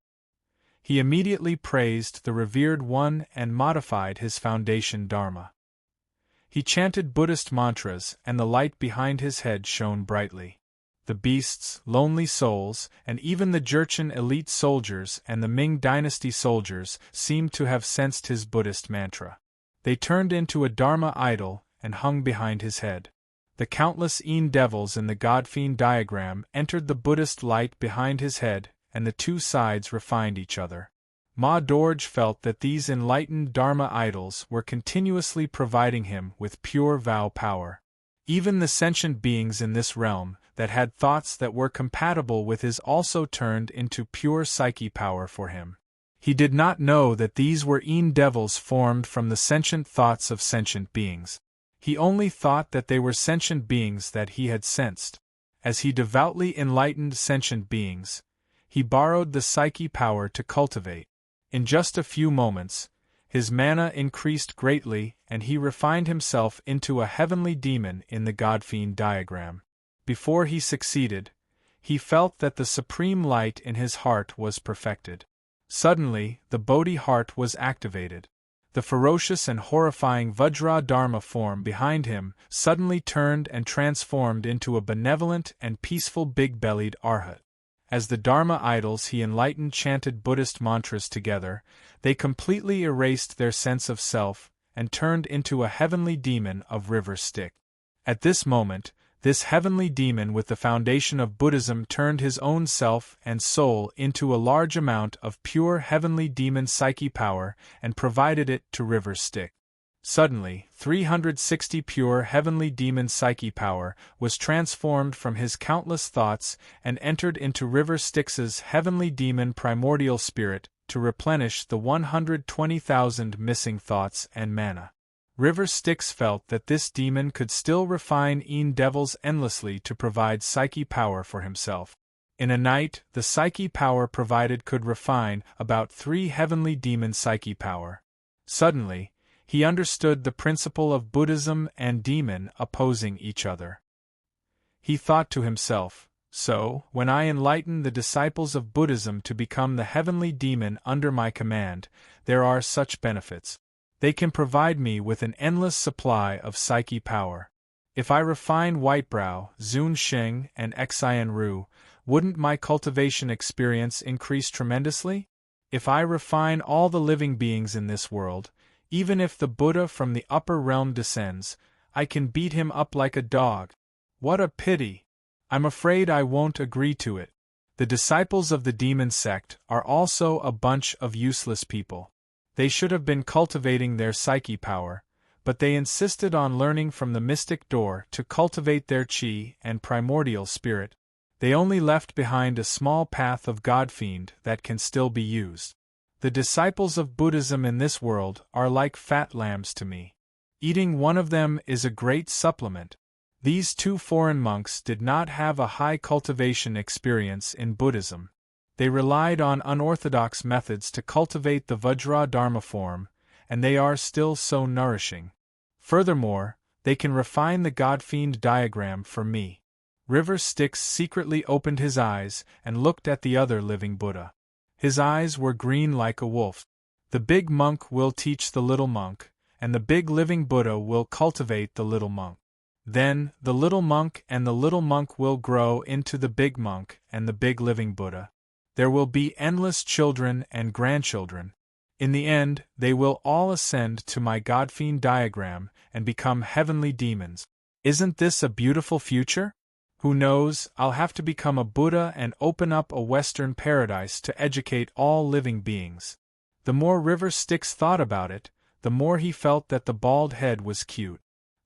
He immediately praised the revered one and modified his foundation dharma. He chanted Buddhist mantras, and the light behind his head shone brightly. The beasts, lonely souls, and even the Jurchen elite soldiers and the Ming dynasty soldiers seemed to have sensed his Buddhist mantra. They turned into a dharma idol and hung behind his head. The countless Een devils in the God-fiend diagram entered the Buddhist light behind his head, and the two sides refined each other. Ma Dorje felt that these enlightened Dharma idols were continuously providing him with pure vow power. Even the sentient beings in this realm that had thoughts that were compatible with his also turned into pure psyche power for him. He did not know that these were Een devils formed from the sentient thoughts of sentient beings. He only thought that they were sentient beings that he had sensed. As he devoutly enlightened sentient beings, he borrowed the psyche power to cultivate. In just a few moments, his mana increased greatly and he refined himself into a heavenly demon in the God-fiend diagram. Before he succeeded, he felt that the supreme light in his heart was perfected. Suddenly, the Bodhi heart was activated. The ferocious and horrifying Vajra Dharma form behind him suddenly turned and transformed into a benevolent and peaceful big-bellied Arhat. As the Dharma idols he enlightened chanted Buddhist mantras together, they completely erased their sense of self and turned into a heavenly demon of river Styx. At this moment, this heavenly demon with the foundation of Buddhism turned his own self and soul into a large amount of pure heavenly demon psyche power and provided it to river Styx. Suddenly, 360 pure heavenly demon psyche power was transformed from his countless thoughts and entered into river Styx's heavenly demon primordial spirit to replenish the 120,000 missing thoughts and mana. River Styx felt that this demon could still refine Een devils endlessly to provide psyche power for himself. In a night, the psyche power provided could refine about 3 heavenly demon psyche power. Suddenly, he understood the principle of Buddhism and demon opposing each other. He thought to himself, so, when I enlighten the disciples of Buddhism to become the heavenly demon under my command, there are such benefits. They can provide me with an endless supply of psyche power. If I refine Whitebrow, Zun Sheng, and Xian Ru, wouldn't my cultivation experience increase tremendously? If I refine all the living beings in this world, even if the Buddha from the upper realm descends, I can beat him up like a dog. What a pity! I'm afraid I won't agree to it. The disciples of the demon sect are also a bunch of useless people. They should have been cultivating their psyche power, but they insisted on learning from the mystic door to cultivate their chi and primordial spirit. They only left behind a small path of God-fiend that can still be used. The disciples of Buddhism in this world are like fat lambs to me. Eating one of them is a great supplement. These 2 foreign monks did not have a high cultivation experience in Buddhism. They relied on unorthodox methods to cultivate the Vajra Dharma form, and they are still so nourishing. Furthermore, they can refine the God-fiend diagram for me. River Styx secretly opened his eyes and looked at the other living Buddha. His eyes were green like a wolf. The big monk will teach the little monk, and the big living Buddha will cultivate the little monk. Then, the little monk and the little monk will grow into the big monk and the big living Buddha. There will be endless children and grandchildren. In the end, they will all ascend to my God-fiend diagram and become heavenly demons. Isn't this a beautiful future? Who knows, I'll have to become a Buddha and open up a Western paradise to educate all living beings. The more River Styx thought about it, the more he felt that the bald head was cute.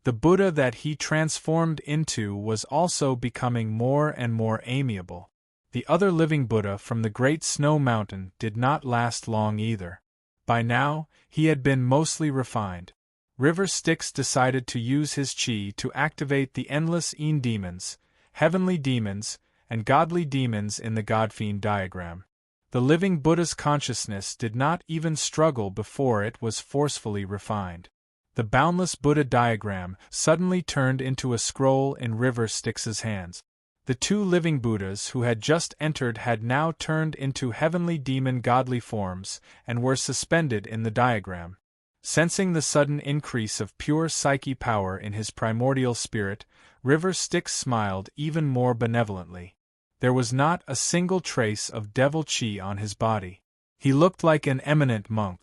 The Buddha that he transformed into was also becoming more and more amiable. The other living Buddha from the Great Snow Mountain did not last long either. By now, he had been mostly refined. River Styx decided to use his chi to activate the endless Een demons, heavenly demons, and godly demons in the God-fiend diagram. The living Buddha's consciousness did not even struggle before it was forcefully refined. The boundless Buddha diagram suddenly turned into a scroll in River Styx's hands. The two living Buddhas who had just entered had now turned into heavenly demon godly forms and were suspended in the diagram. Sensing the sudden increase of pure psyche power in his primordial spirit, River Styx smiled even more benevolently. There was not a single trace of devil chi on his body. He looked like an eminent monk.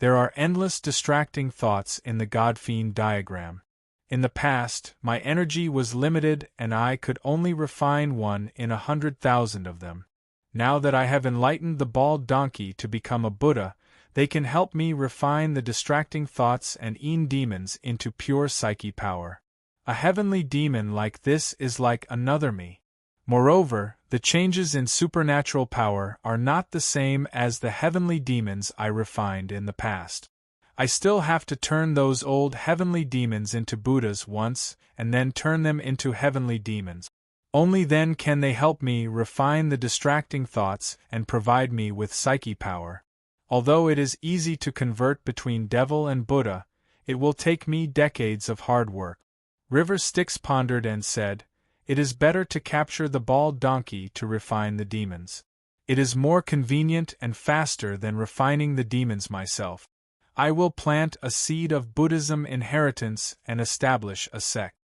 There are endless distracting thoughts in the God-fiend diagram. In the past, my energy was limited and I could only refine 1 in 100,000 of them. Now that I have enlightened the bald donkey to become a Buddha, they can help me refine the distracting thoughts and demons into pure psyche power. A heavenly demon like this is like another me. Moreover, the changes in supernatural power are not the same as the heavenly demons I refined in the past. I still have to turn those old heavenly demons into Buddhas once, and then turn them into heavenly demons. Only then can they help me refine the distracting thoughts and provide me with psyche power. Although it is easy to convert between devil and Buddha, it will take me decades of hard work. River Styx pondered and said, "It is better to capture the bald donkey to refine the demons. It is more convenient and faster than refining the demons myself. I will plant a seed of Buddhism inheritance and establish a sect.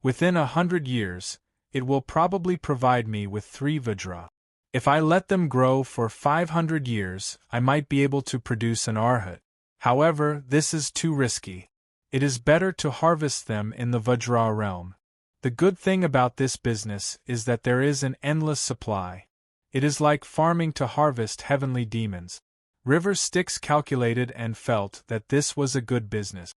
Within 100 years, it will probably provide me with 3 Vajra. If I let them grow for 500 years, I might be able to produce an Arhat. However, this is too risky. It is better to harvest them in the Vajra realm. The good thing about this business is that there is an endless supply. It is like farming to harvest heavenly demons." River Styx calculated and felt that this was a good business.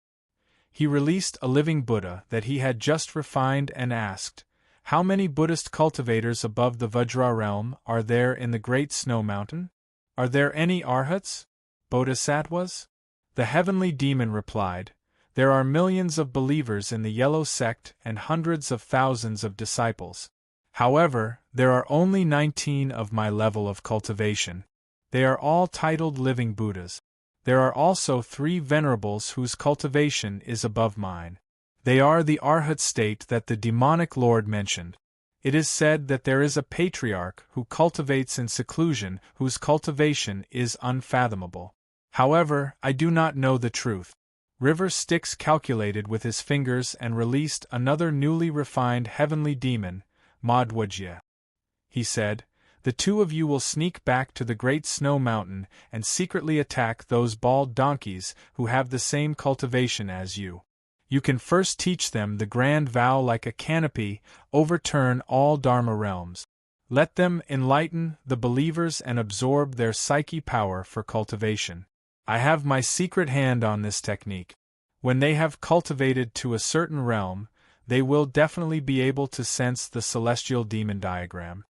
He released a living Buddha that he had just refined and asked, "How many Buddhist cultivators above the Vajra realm are there in the Great Snow Mountain? Are there any Arhats? Bodhisattvas?" The heavenly demon replied, "There are millions of believers in the Yellow Sect and hundreds of thousands of disciples. However, there are only 19 of my level of cultivation. They are all titled living Buddhas. There are also 3 venerables whose cultivation is above mine. They are the Arhat state that the demonic lord mentioned. It is said that there is a patriarch who cultivates in seclusion whose cultivation is unfathomable. However, I do not know the truth." River Styx calculated with his fingers and released another newly refined heavenly demon, Madhwajya. He said, "The 2 of you will sneak back to the Great Snow Mountain and secretly attack those bald donkeys who have the same cultivation as you. You can first teach them the grand vow like a canopy, overturn all Dharma realms. Let them enlighten the believers and absorb their psyche power for cultivation. I have my secret hand on this technique. When they have cultivated to a certain realm, they will definitely be able to sense the celestial demon diagram.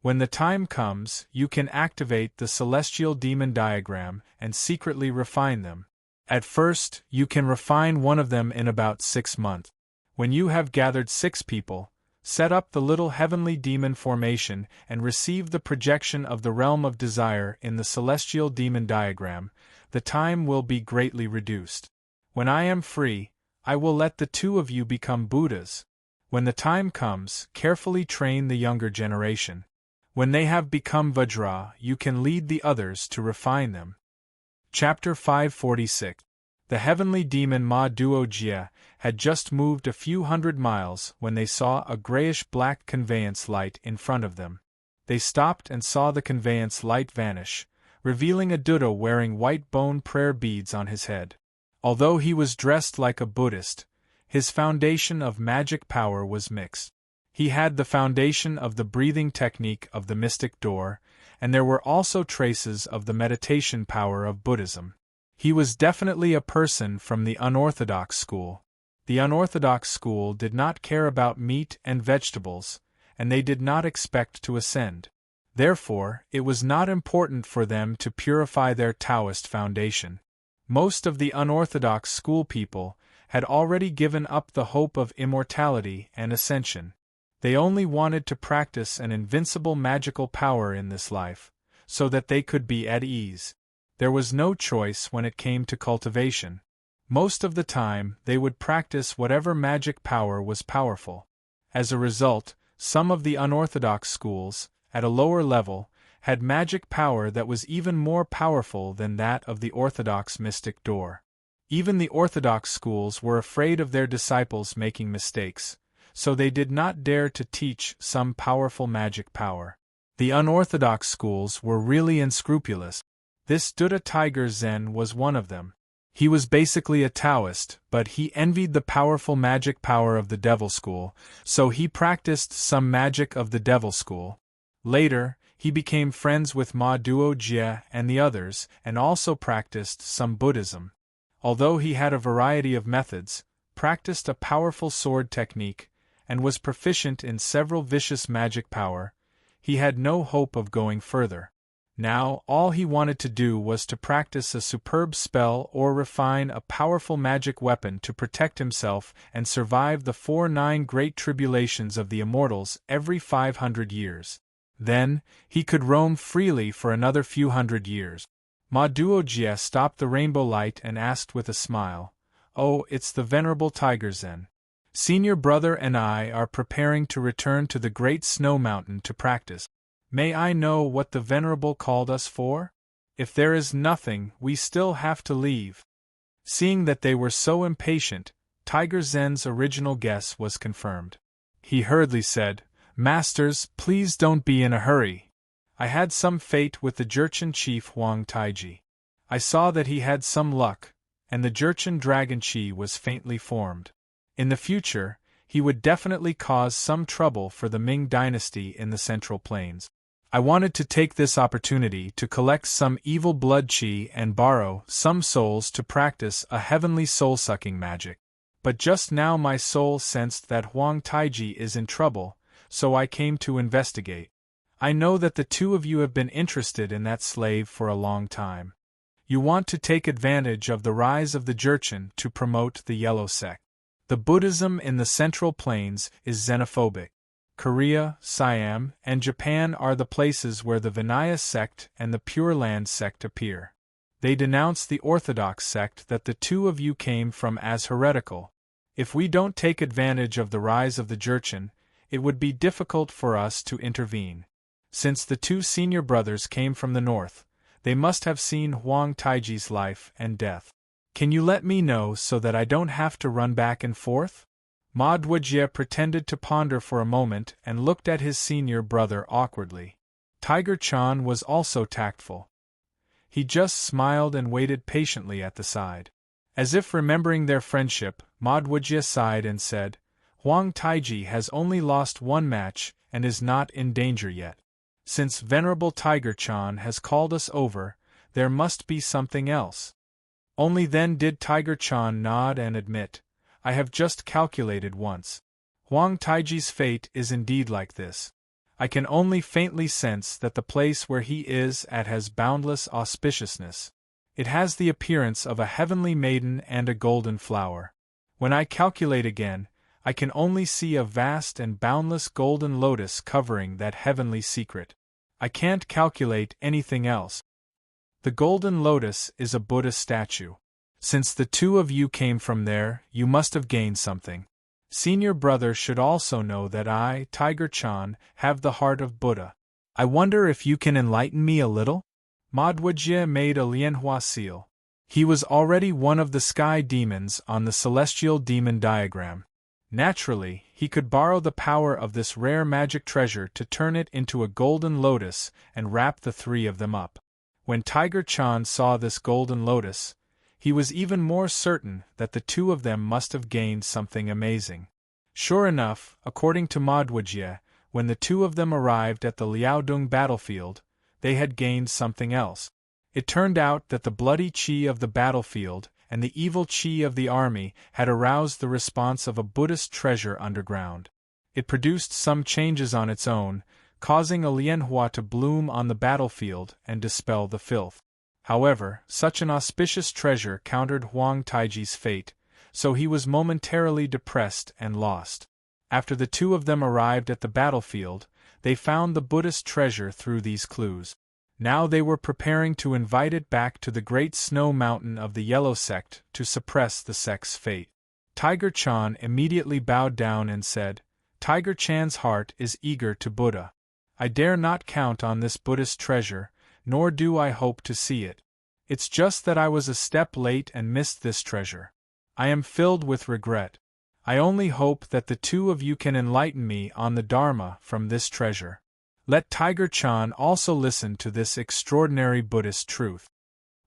When the time comes, you can activate the celestial demon diagram and secretly refine them. At first, you can refine one of them in about 6 months. When you have gathered 6 people, set up the little heavenly demon formation and receive the projection of the realm of desire in the celestial demon diagram. The time will be greatly reduced. When I am free, I will let the 2 of you become Buddhas. When the time comes, carefully train the younger generation. When they have become Vajra, you can lead the others to refine them." Chapter 546. The heavenly demon Madhwajya had just moved a few hundred miles when they saw a grayish-black conveyance light in front of them. They stopped and saw the conveyance light vanish, revealing a Buddha wearing white bone prayer beads on his head. Although he was dressed like a Buddhist, his foundation of magic power was mixed. He had the foundation of the breathing technique of the mystic door, and there were also traces of the meditation power of Buddhism. He was definitely a person from the unorthodox school. The unorthodox school did not care about meat and vegetables, and they did not expect to ascend. Therefore, it was not important for them to purify their Taoist foundation. Most of the unorthodox school people had already given up the hope of immortality and ascension. They only wanted to practice an invincible magical power in this life, so that they could be at ease. There was no choice when it came to cultivation. Most of the time, they would practice whatever magic power was powerful. As a result, some of the unorthodox schools, at a lower level, had magic power that was even more powerful than that of the orthodox mystic door. Even the orthodox schools were afraid of their disciples making mistakes, so they did not dare to teach some powerful magic power. The unorthodox schools were really unscrupulous. This Buddha Tiger Zen was one of them. He was basically a Taoist, but he envied the powerful magic power of the Devil School, so he practiced some magic of the Devil School. Later, he became friends with Ma Duo Jie and the others, and also practiced some Buddhism. Although he had a variety of methods, practiced a powerful sword technique, and was proficient in several vicious magic power, he had no hope of going further. Now, all he wanted to do was to practice a superb spell or refine a powerful magic weapon to protect himself and survive the 49 great tribulations of the immortals every 500 years. Then, he could roam freely for another few hundred years. Ma Duojie stopped the rainbow light and asked with a smile, "Oh, it's the Venerable Tiger Zen. Senior brother and I are preparing to return to the Great Snow Mountain to practice. May I know what the Venerable called us for? If there is nothing, we still have to leave." Seeing that they were so impatient, Tiger Zen's original guess was confirmed. He hurriedly said, "Masters, please don't be in a hurry. I had some fate with the Jurchen chief Huang Taiji. I saw that he had some luck, and the Jurchen dragon chi was faintly formed. In the future, he would definitely cause some trouble for the Ming dynasty in the Central Plains. I wanted to take this opportunity to collect some evil blood chi and borrow some souls to practice a heavenly soul-sucking magic. But just now my soul sensed that Huang Taiji is in trouble, so I came to investigate. I know that the two of you have been interested in that slave for a long time. You want to take advantage of the rise of the Jurchen to promote the Yellow Sect. The Buddhism in the Central Plains is xenophobic. Korea, Siam, and Japan are the places where the Vinaya sect and the Pure Land sect appear. They denounce the Orthodox sect that the two of you came from as heretical. If we don't take advantage of the rise of the Jurchen, it would be difficult for us to intervene. Since the two senior brothers came from the north, they must have seen Huang Taiji's life and death. Can you let me know so that I don't have to run back and forth?" Ma Duojie pretended to ponder for a moment and looked at his senior brother awkwardly. Tiger Chan was also tactful. He just smiled and waited patiently at the side. As if remembering their friendship, Ma Duojie sighed and said, "Huang Taiji has only lost one match and is not in danger yet. Since Venerable Tiger Chan has called us over, there must be something else." Only then did Tiger Chan nod and admit, "I have just calculated once. Huang Taiji's fate is indeed like this. I can only faintly sense that the place where he is at has boundless auspiciousness. It has the appearance of a heavenly maiden and a golden flower. When I calculate again, I can only see a vast and boundless golden lotus covering that heavenly secret. I can't calculate anything else. The golden lotus is a Buddha statue. Since the two of you came from there, you must have gained something. Senior brother should also know that I, Tiger Chan, have the heart of Buddha. I wonder if you can enlighten me a little?" Ma Duojie made a Lianhua seal. He was already one of the sky demons on the celestial demon diagram. Naturally, he could borrow the power of this rare magic treasure to turn it into a golden lotus and wrap the three of them up. When Tiger Chan saw this golden lotus, he was even more certain that the two of them must have gained something amazing. Sure enough, according to Ma Duojie, when the two of them arrived at the Liaodong battlefield, they had gained something else. It turned out that the bloody chi of the battlefield and the evil chi of the army had aroused the response of a Buddhist treasure underground. It produced some changes on its own, causing a Lianhua to bloom on the battlefield and dispel the filth. However, such an auspicious treasure countered Huang Taiji's fate, so he was momentarily depressed and lost. After the two of them arrived at the battlefield, they found the Buddhist treasure through these clues. Now they were preparing to invite it back to the great snow mountain of the Yellow Sect to suppress the sect's fate. Tiger Chan immediately bowed down and said, Tiger Chan's heart is eager to Buddha. I dare not count on this Buddhist treasure, nor do I hope to see it. It's just that I was a step late and missed this treasure. I am filled with regret. I only hope that the two of you can enlighten me on the Dharma from this treasure. Let Tiger Chan also listen to this extraordinary Buddhist truth.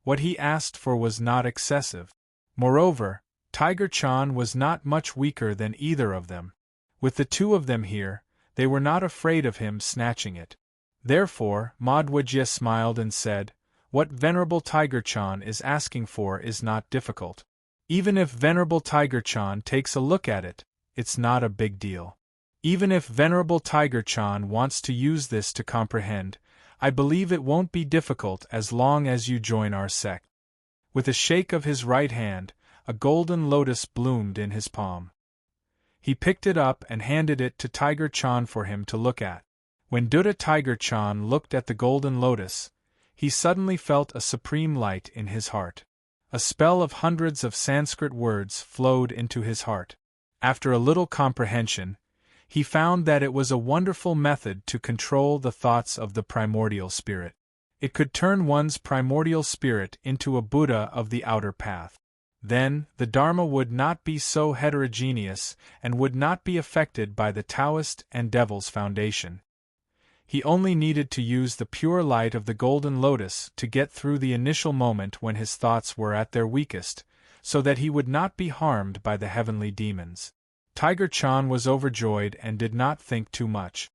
What he asked for was not excessive. Moreover, Tiger Chan was not much weaker than either of them. With the two of them here, they were not afraid of him snatching it. Therefore, Madhwajya smiled and said, What Venerable Tiger Chan is asking for is not difficult. Even if Venerable Tiger Chan takes a look at it, it's not a big deal. Even if Venerable Tiger Chan wants to use this to comprehend, I believe it won't be difficult as long as you join our sect. With a shake of his right hand, a golden lotus bloomed in his palm. He picked it up and handed it to Tiger Chan for him to look at. When Dutta Tiger Chan looked at the golden lotus, he suddenly felt a supreme light in his heart. A spell of hundreds of Sanskrit words flowed into his heart. After a little comprehension, he found that it was a wonderful method to control the thoughts of the primordial spirit. It could turn one's primordial spirit into a Buddha of the outer path. Then, the Dharma would not be so heterogeneous and would not be affected by the Taoist and Devil's foundation. He only needed to use the pure light of the golden lotus to get through the initial moment when his thoughts were at their weakest, so that he would not be harmed by the heavenly demons. Tiger Chan was overjoyed and did not think too much.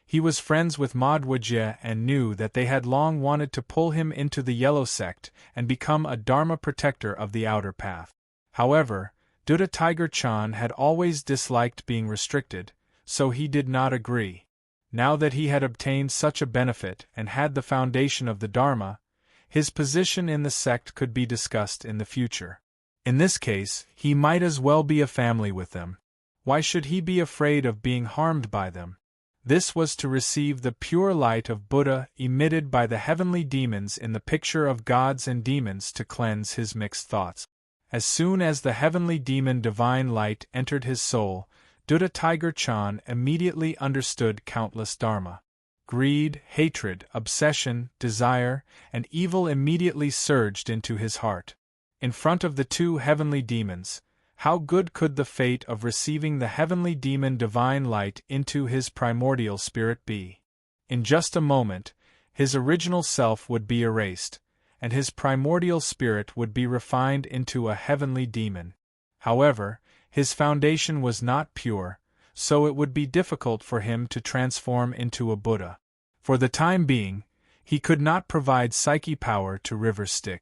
He was friends with Madhwajya and knew that they had long wanted to pull him into the Yellow Sect and become a Dharma protector of the outer path. However, Dutta Tiger Chan had always disliked being restricted, so he did not agree. Now that he had obtained such a benefit and had the foundation of the Dharma, his position in the sect could be discussed in the future. In this case, he might as well be a family with them. Why should he be afraid of being harmed by them? This was to receive the pure light of Buddha emitted by the heavenly demons in the picture of gods and demons to cleanse his mixed thoughts. As soon as the heavenly demon divine light entered his soul, Dutta Tiger Chan immediately understood countless dharma. Greed, hatred, obsession, desire, and evil immediately surged into his heart. In front of the two heavenly demons, how good could the fate of receiving the heavenly demon divine light into his primordial spirit be? In just a moment, his original self would be erased, and his primordial spirit would be refined into a heavenly demon. However, his foundation was not pure, so it would be difficult for him to transform into a Buddha. For the time being, he could not provide psyche power to River Styx.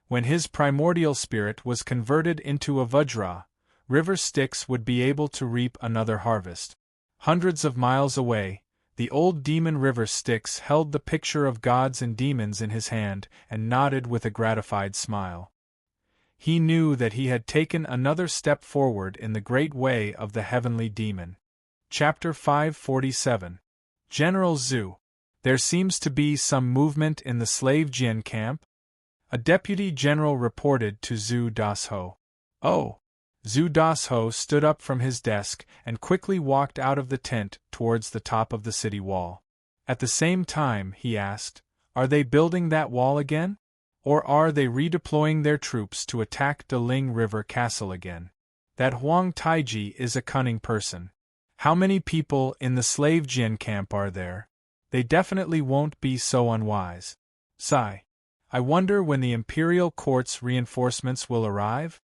When his primordial spirit was converted into a Vajra, River Styx would be able to reap another harvest. Hundreds of miles away, the old demon River Styx held the picture of gods and demons in his hand and nodded with a gratified smile. He knew that he had taken another step forward in the great way of the heavenly demon. Chapter 547. General Zhu. There seems to be some movement in the slave Jian camp? A deputy general reported to Zhu Dasho. Oh! Zhu Dasho stood up from his desk and quickly walked out of the tent towards the top of the city wall. At the same time, he asked, Are they building that wall again? Or are they redeploying their troops to attack Deling River Castle again? That Huang Taiji is a cunning person. How many people in the slave Jian camp are there? They definitely won't be so unwise. Sigh. I wonder when the imperial court's reinforcements will arrive?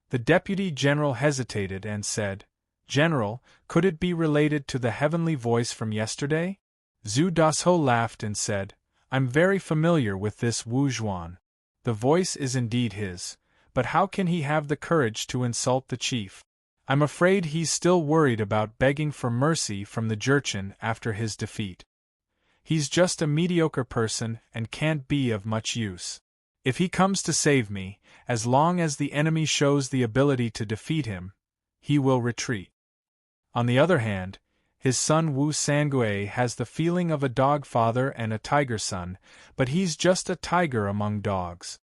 The deputy general hesitated and said, General, could it be related to the heavenly voice from yesterday? Zhu Dasho laughed and said, I'm very familiar with this Wu Zhuan. The voice is indeed his, but how can he have the courage to insult the chief? I'm afraid he's still worried about begging for mercy from the Jurchen after his defeat. He's just a mediocre person and can't be of much use. If he comes to save me, as long as the enemy shows the ability to defeat him, he will retreat. On the other hand, His son Wu Sangui has the feeling of a dog father and a tiger son, but he's just a tiger among dogs.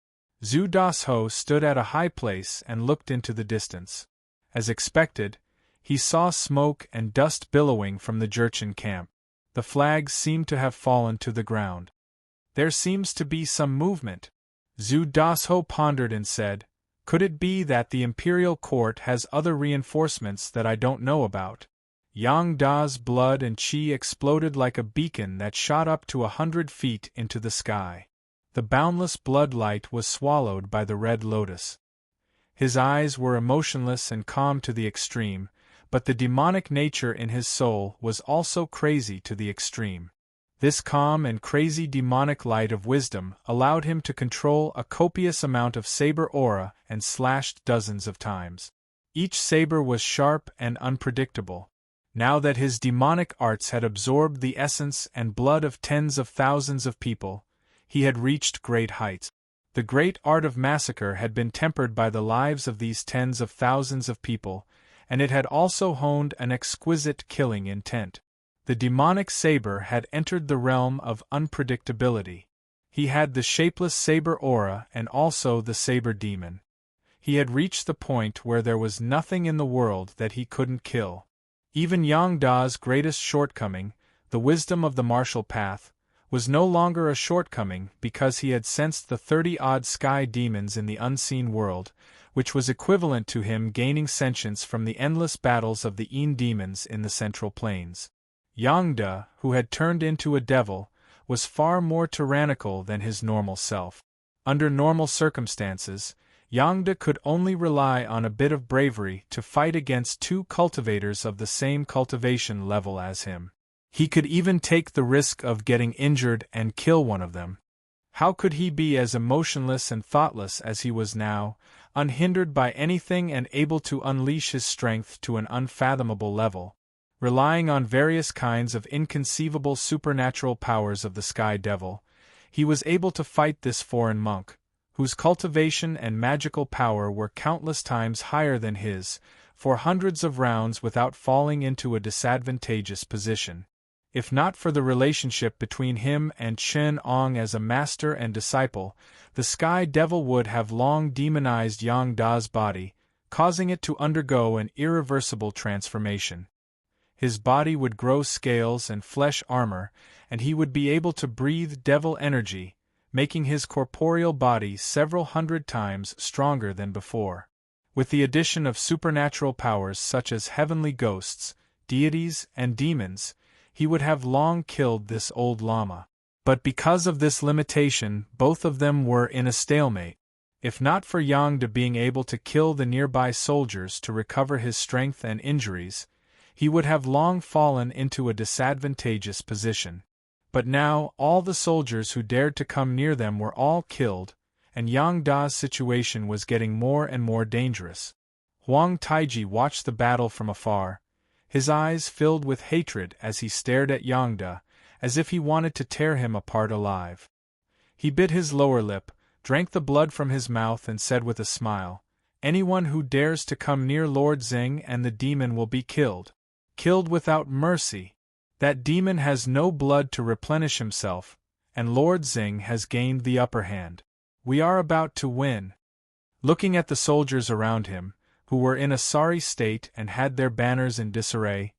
Zhu Dasho stood at a high place and looked into the distance. As expected, he saw smoke and dust billowing from the Jurchen camp. The flags seemed to have fallen to the ground. There seems to be some movement. Zhu Dasho pondered and said, "Could it be that the imperial court has other reinforcements that I don't know about?" Yang Da's blood and qi exploded like a beacon that shot up to 100 feet into the sky. The boundless blood light was swallowed by the red lotus. His eyes were emotionless and calm to the extreme, but the demonic nature in his soul was also crazy to the extreme. This calm and crazy demonic light of wisdom allowed him to control a copious amount of saber aura and slashed dozens of times. Each saber was sharp and unpredictable. Now that his demonic arts had absorbed the essence and blood of tens of thousands of people, he had reached great heights. The great art of massacre had been tempered by the lives of these tens of thousands of people, and it had also honed an exquisite killing intent. The demonic saber had entered the realm of unpredictability. He had the shapeless saber aura and also the saber demon. He had reached the point where there was nothing in the world that he couldn't kill. Even Yang Da's greatest shortcoming, the wisdom of the martial path, was no longer a shortcoming because he had sensed the 30-odd sky demons in the unseen world, which was equivalent to him gaining sentience from the endless battles of the Yin demons in the Central Plains. Yang Da, who had turned into a devil, was far more tyrannical than his normal self. Under normal circumstances, Yang Da could only rely on a bit of bravery to fight against two cultivators of the same cultivation level as him. He could even take the risk of getting injured and kill one of them. How could he be as emotionless and thoughtless as he was now, unhindered by anything and able to unleash his strength to an unfathomable level? Relying on various kinds of inconceivable supernatural powers of the Sky Devil, he was able to fight this foreign monk, whose cultivation and magical power were countless times higher than his, for hundreds of rounds without falling into a disadvantageous position. If not for the relationship between him and Chen Ong as a master and disciple, the Sky Devil would have long demonized Yang Da's body, causing it to undergo an irreversible transformation. His body would grow scales and flesh armor, and he would be able to breathe devil energy, making his corporeal body several hundred times stronger than before. With the addition of supernatural powers such as heavenly ghosts, deities, and demons, he would have long killed this old lama. But because of this limitation, both of them were in a stalemate. If not for Yang Da being able to kill the nearby soldiers to recover his strength and injuries, he would have long fallen into a disadvantageous position. But now all the soldiers who dared to come near them were all killed, and Yang Da's situation was getting more and more dangerous. Huang Taiji watched the battle from afar, his eyes filled with hatred as he stared at Yang Da, as if he wanted to tear him apart alive. He bit his lower lip, drank the blood from his mouth and said with a smile, "Anyone who dares to come near Lord Xing and the demon will be killed. Killed without mercy. That demon has no blood to replenish himself, and Lord Xing has gained the upper hand. We are about to win." Looking at the soldiers around him, who were in a sorry state and had their banners in disarray,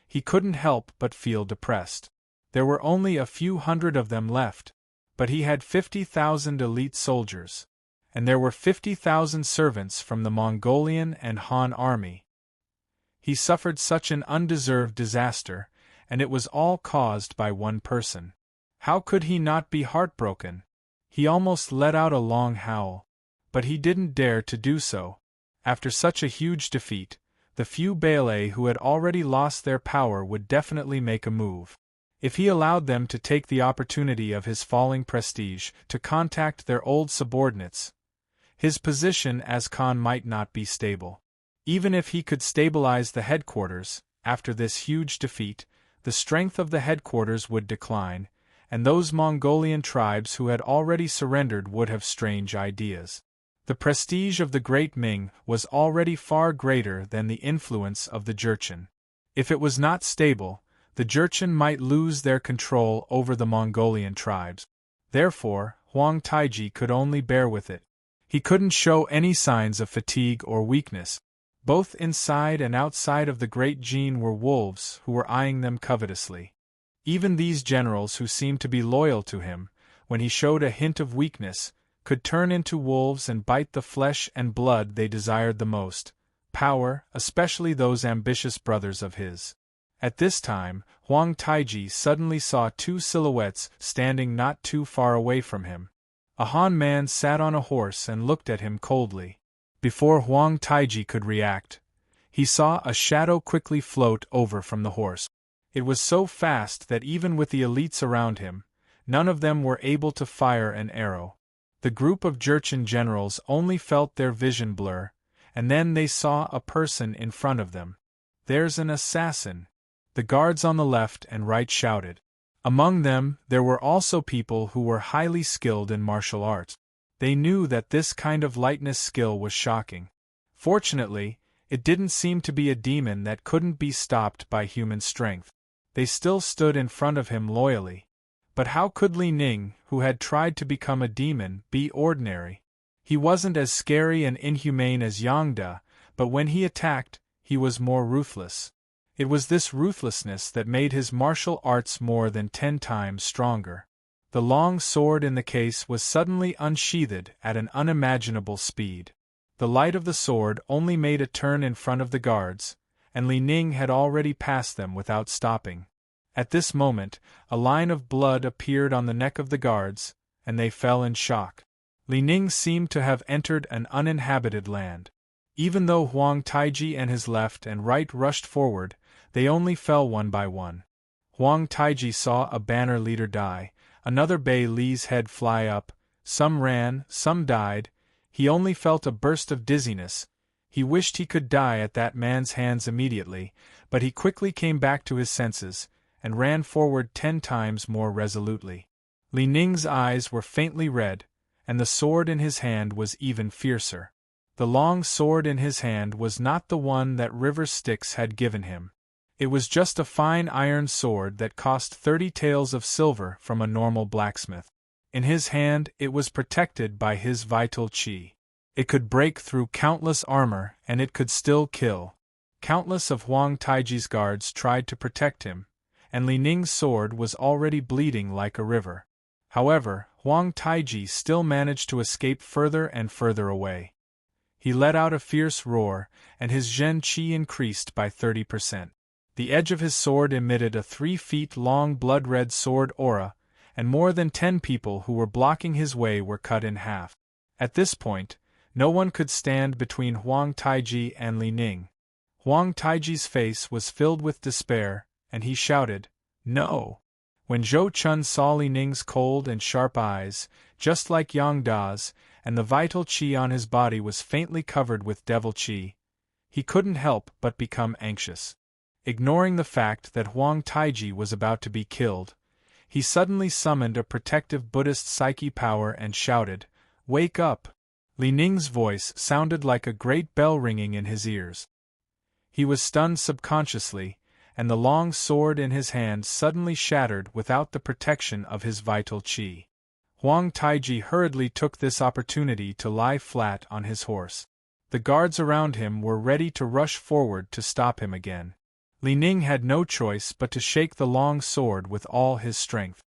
he couldn't help but feel depressed. There were only a few hundred of them left, but he had 50,000 elite soldiers, and there were 50,000 servants from the Mongolian and Han army. He suffered such an undeserved disaster, and it was all caused by one person. How could he not be heartbroken? He almost let out a long howl, but he didn't dare to do so. After such a huge defeat, the few Bailey who had already lost their power would definitely make a move. If he allowed them to take the opportunity of his falling prestige to contact their old subordinates, his position as Khan might not be stable. Even if he could stabilize the headquarters, after this huge defeat, the strength of the headquarters would decline, and those Mongolian tribes who had already surrendered would have strange ideas. The prestige of the Great Ming was already far greater than the influence of the Jurchen. If it was not stable, the Jurchen might lose their control over the Mongolian tribes. Therefore, Huang Taiji could only bear with it. He couldn't show any signs of fatigue or weakness. Both inside and outside of the Great Jin were wolves who were eyeing them covetously. Even these generals who seemed to be loyal to him, when he showed a hint of weakness, could turn into wolves and bite the flesh and blood they desired the most, power, especially those ambitious brothers of his. At this time, Huang Taiji suddenly saw two silhouettes standing not too far away from him. A Han man sat on a horse and looked at him coldly. Before Huang Taiji could react, he saw a shadow quickly float over from the horse. It was so fast that even with the elites around him, none of them were able to fire an arrow. The group of Jurchen generals only felt their vision blur, and then they saw a person in front of them. "There's an assassin!" The guards on the left and right shouted. Among them, there were also people who were highly skilled in martial arts. They knew that this kind of lightness skill was shocking. Fortunately, it didn't seem to be a demon that couldn't be stopped by human strength. They still stood in front of him loyally. But how could Li Ning, who had tried to become a demon, be ordinary? He wasn't as scary and inhumane as Yang Da, but when he attacked, he was more ruthless. It was this ruthlessness that made his martial arts more than 10 times stronger. The long sword in the case was suddenly unsheathed at an unimaginable speed. The light of the sword only made a turn in front of the guards, and Li Ning had already passed them without stopping. At this moment, a line of blood appeared on the neck of the guards, and they fell in shock. Li Ning seemed to have entered an uninhabited land. Even though Huang Taiji and his left and right rushed forward, they only fell one by one. Huang Taiji saw a banner leader die, another Bei Li's head fly up, some ran, some died. He only felt a burst of dizziness. He wished he could die at that man's hands immediately, but he quickly came back to his senses, and ran forward 10 times more resolutely. Li Ning's eyes were faintly red, and the sword in his hand was even fiercer. The long sword in his hand was not the one that River Styx had given him. It was just a fine iron sword that cost 30 taels of silver from a normal blacksmith. In his hand it was protected by his vital qi. It could break through countless armor and it could still kill. Countless of Huang Taiji's guards tried to protect him, and Li Ning's sword was already bleeding like a river. However, Huang Taiji still managed to escape further and further away. He let out a fierce roar, and his Zhen Qi increased by 30%. The edge of his sword emitted a 3 feet long blood-red sword aura, and more than 10 people who were blocking his way were cut in half. At this point, no one could stand between Huang Taiji and Li Ning. Huang Taiji's face was filled with despair, and he shouted, "No!" When Zhou Chun saw Li Ning's cold and sharp eyes, just like Yang Da's, and the vital qi on his body was faintly covered with devil qi, he couldn't help but become anxious. Ignoring the fact that Huang Taiji was about to be killed, he suddenly summoned a protective Buddhist psyche power and shouted, "Wake up!" Li Ning's voice sounded like a great bell ringing in his ears. He was stunned subconsciously, and the long sword in his hand suddenly shattered without the protection of his vital qi. Huang Taiji hurriedly took this opportunity to lie flat on his horse. The guards around him were ready to rush forward to stop him again. Li Ning had no choice but to shake the long sword with all his strength.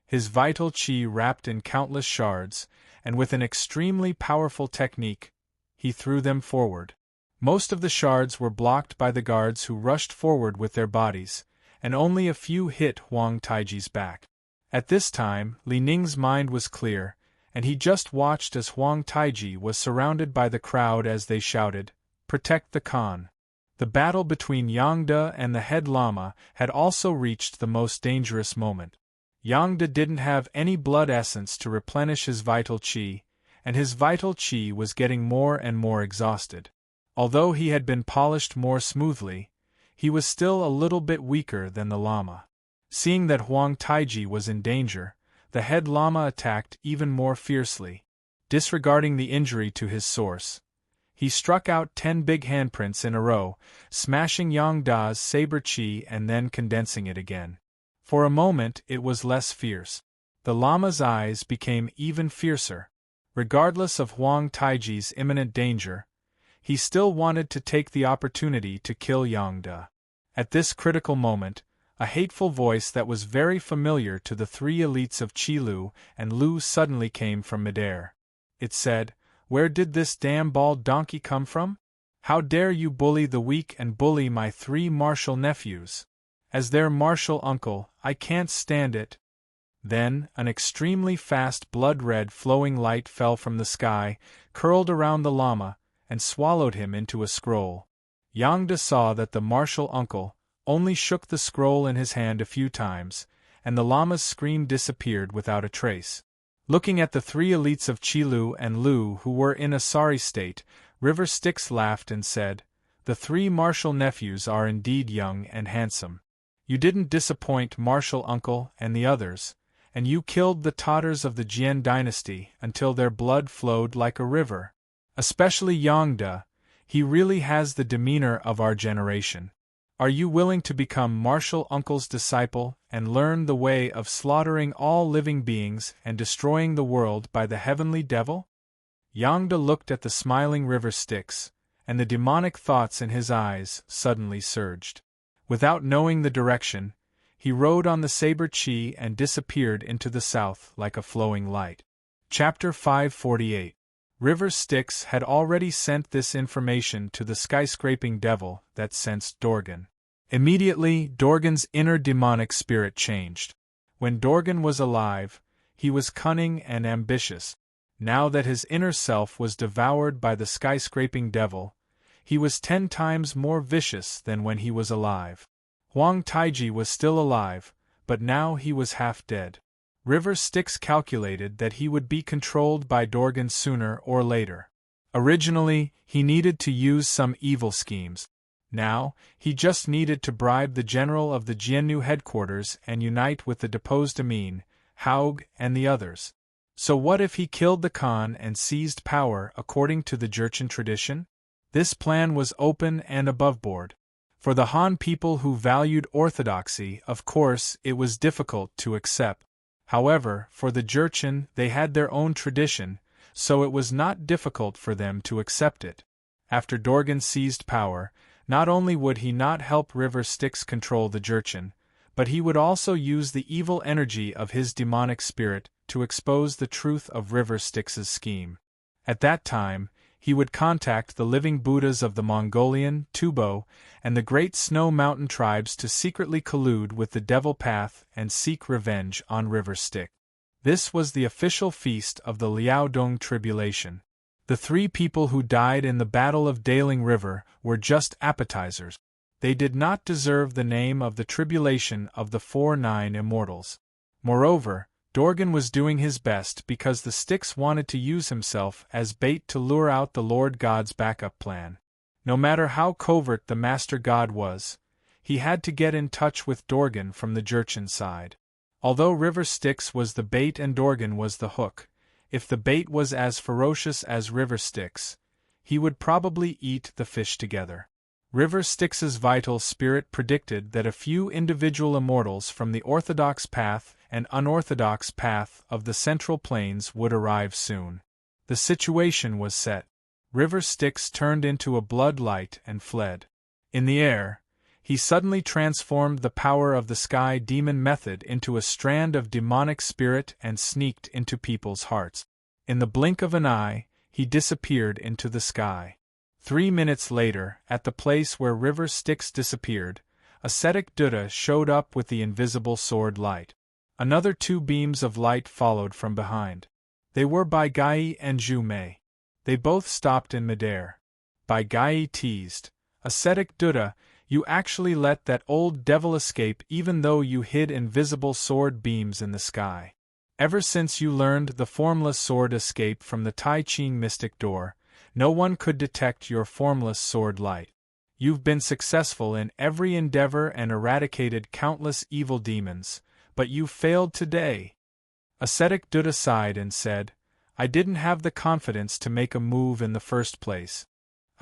His vital qi wrapped in countless shards, and with an extremely powerful technique, he threw them forward. Most of the shards were blocked by the guards who rushed forward with their bodies, and only a few hit Huang Taiji's back. At this time, Li Ning's mind was clear, and he just watched as Huang Taiji was surrounded by the crowd as they shouted, "Protect the Khan." The battle between Yang Da and the head lama had also reached the most dangerous moment. Yang Da didn't have any blood essence to replenish his vital qi, and his vital qi was getting more and more exhausted. Although he had been polished more smoothly, he was still a little bit weaker than the lama. Seeing that Huang Taiji was in danger, the head lama attacked even more fiercely. Disregarding the injury to his source, He struck out 10 big handprints in a row, smashing Yang Da's saber chi and then condensing it again. For a moment it was less fierce. The Lama's eyes became even fiercer. Regardless of Huang Taiji's imminent danger, he still wanted to take the opportunity to kill Yang Da. At this critical moment, a hateful voice that was very familiar to the 3 elites of Qilu and Lu suddenly came from midair. It said, "Where did this damn bald donkey come from? How dare you bully the weak and bully my 3 martial nephews? As their martial uncle, I can't stand it." Then, an extremely fast blood-red flowing light fell from the sky, curled around the Lama, and swallowed him into a scroll. Yang Da saw that the martial uncle only shook the scroll in his hand a few times, and the Lama's scream disappeared without a trace. Looking at the 3 elites of Qilu and Lu who were in a sorry state, River Styx laughed and said, "The 3 martial nephews are indeed young and handsome. You didn't disappoint martial uncle and the others, and you killed the Tatars of the Jian dynasty until their blood flowed like a river. Especially Yang Da, he really has the demeanor of our generation. Are you willing to become martial uncle's disciple and learn the way of slaughtering all living beings and destroying the world by the heavenly devil?" Yang Da looked at the smiling River Styx, and the demonic thoughts in his eyes suddenly surged. Without knowing the direction, he rode on the saber chi and disappeared into the south like a flowing light. Chapter 548. River Styx had already sent this information to the skyscraping devil that sensed Dorgan. Immediately, Dorgan's inner demonic spirit changed. When Dorgan was alive, he was cunning and ambitious. Now that his inner self was devoured by the skyscraping devil, he was 10 times more vicious than when he was alive. Huang Taiji was still alive, but now he was half dead. River Styx calculated that he would be controlled by Dorgan sooner or later. Originally, he needed to use some evil schemes. Now, he just needed to bribe the general of the Jiannu headquarters and unite with the deposed Amin, Haug, and the others. So what if he killed the Khan and seized power according to the Jurchen tradition? This plan was open and aboveboard. For the Han people who valued orthodoxy, of course, it was difficult to accept. However, for the Jurchen, they had their own tradition, so it was not difficult for them to accept it. After Dorgan seized power, not only would he not help River Styx control the Jurchen, but he would also use the evil energy of his demonic spirit to expose the truth of River Styx's scheme. At that time, he would contact the living Buddhas of the Mongolian, Tubo, and the great snow mountain tribes to secretly collude with the Devil Path and seek revenge on River Styx. This was the official feast of the Liaodong tribulation. The 3 people who died in the Battle of Daling River were just appetizers. They did not deserve the name of the tribulation of the 49 immortals. Moreover, Dorgan was doing his best because the Styx wanted to use himself as bait to lure out the Lord God's backup plan. No matter how covert the Master God was, he had to get in touch with Dorgan from the Jurchen side. Although River Styx was the bait and Dorgan was the hook, if the bait was as ferocious as River Styx, he would probably eat the fish together. River Styx's vital spirit predicted that a few individual immortals from the orthodox path and unorthodox path of the Central Plains would arrive soon. The situation was set. River Styx turned into a blood light and fled. In the air, he suddenly transformed the power of the sky demon method into a strand of demonic spirit and sneaked into people's hearts. In the blink of an eye, he disappeared into the sky. 3 minutes later, at the place where River Styx disappeared, ascetic Buddha showed up with the invisible sword light. Another 2 beams of light followed from behind. They were Bai Gai and Zhu Mei. They both stopped in midair. Bai Gai teased, "Ascetic Buddha, you actually let that old devil escape even though you hid invisible sword beams in the sky. Ever since you learned the formless sword escape from the Tai Ching mystic door, no one could detect your formless sword light. You've been successful in every endeavor and eradicated countless evil demons, but you failed today." Ascetic Buddha sighed and said, "I didn't have the confidence to make a move in the first place.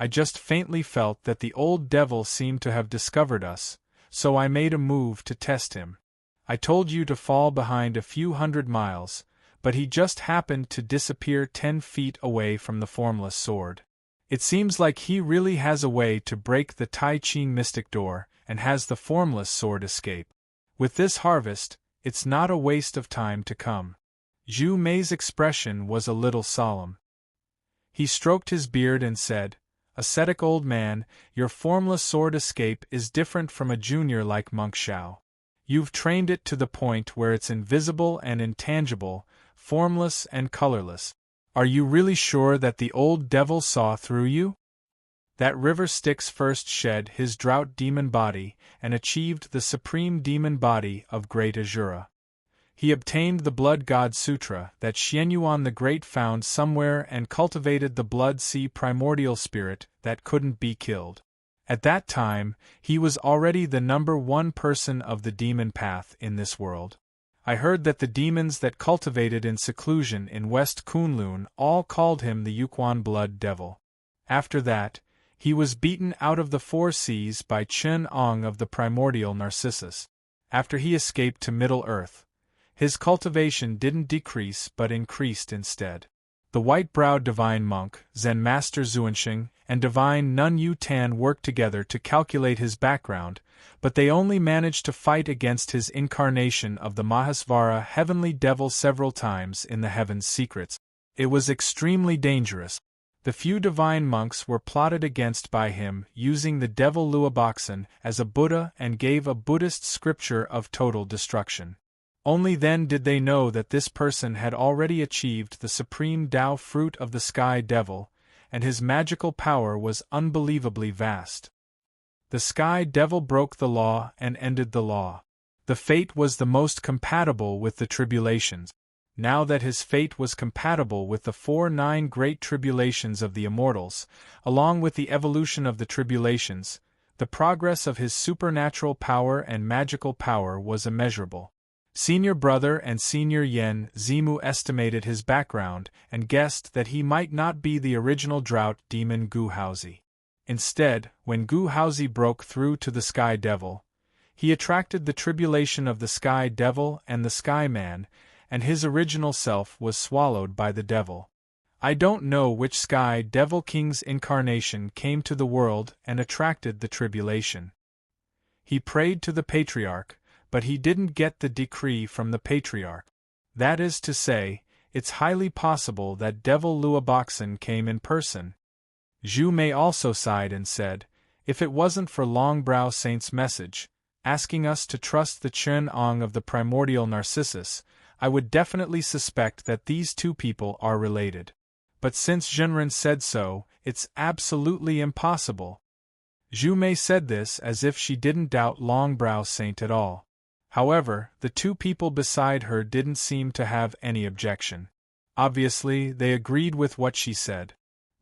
I just faintly felt that the old devil seemed to have discovered us, so I made a move to test him. I told you to fall behind a few 100 miles, but he just happened to disappear 10 feet away from the formless sword. It seems like he really has a way to break the Tai Ching mystic door, and has the formless sword escape. With this harvest, it's not a waste of time to come. Zhu Mei's expression was a little solemn. He stroked his beard and said, "Ascetic old man, your formless sword escape is different from a junior like Monk Shao. You've trained it to the point where it's invisible and intangible, formless and colorless. Are you really sure that the old devil saw through you?" That river Styx first shed his drought demon body and achieved the supreme demon body of Great Azura. He obtained the Blood God Sutra that Xianyuan the Great found somewhere and cultivated the Blood Sea primordial spirit that couldn't be killed. At that time, he was already the #1 person of the demon path in this world. I heard that the demons that cultivated in seclusion in West Kunlun all called him the Yuquan Blood Devil. After that, he was beaten out of the 4 seas by Chen Ong of the primordial Narcissus. After he escaped to Middle-earth, his cultivation didn't decrease but increased instead. The white-browed divine monk, Zen Master Zuanxing, and divine Nun Yu Tan worked together to calculate his background, but they only managed to fight against his incarnation of the Mahasvara heavenly devil several times in the Heaven's Secrets. It was extremely dangerous. The few divine monks were plotted against by him using the devil Luoboxen as a Buddha and gave a Buddhist scripture of total destruction. Only then did they know that this person had already achieved the supreme Tao fruit of the Sky Devil, and his magical power was unbelievably vast. The Sky Devil broke the law and ended the law. The fate was the most compatible with the tribulations. Now that his fate was compatible with the 9 great tribulations of the immortals, along with the evolution of the tribulations, the progress of his supernatural power and magical power was immeasurable. Senior Brother and Senior Yen Zimu estimated his background and guessed that he might not be the original drought demon Gu Haozi. Instead, when Gu Haozi broke through to the Sky Devil, he attracted the tribulation of the Sky Devil and the Sky Man, and his original self was swallowed by the devil. I don't know which Sky Devil King's incarnation came to the world and attracted the tribulation. He prayed to the Patriarch, but he didn't get the decree from the Patriarch. That is to say, it's highly possible that Devil Luoboxen came in person. Zhu Mei also sighed and said, "If it wasn't for Longbrow Saint's message, asking us to trust the Chen Ong of the primordial Narcissus, I would definitely suspect that these two people are related. But since Zhenren said so, it's absolutely impossible." Zhu Mei said this as if she didn't doubt Longbrow Saint at all. However, the two people beside her didn't seem to have any objection. Obviously, they agreed with what she said.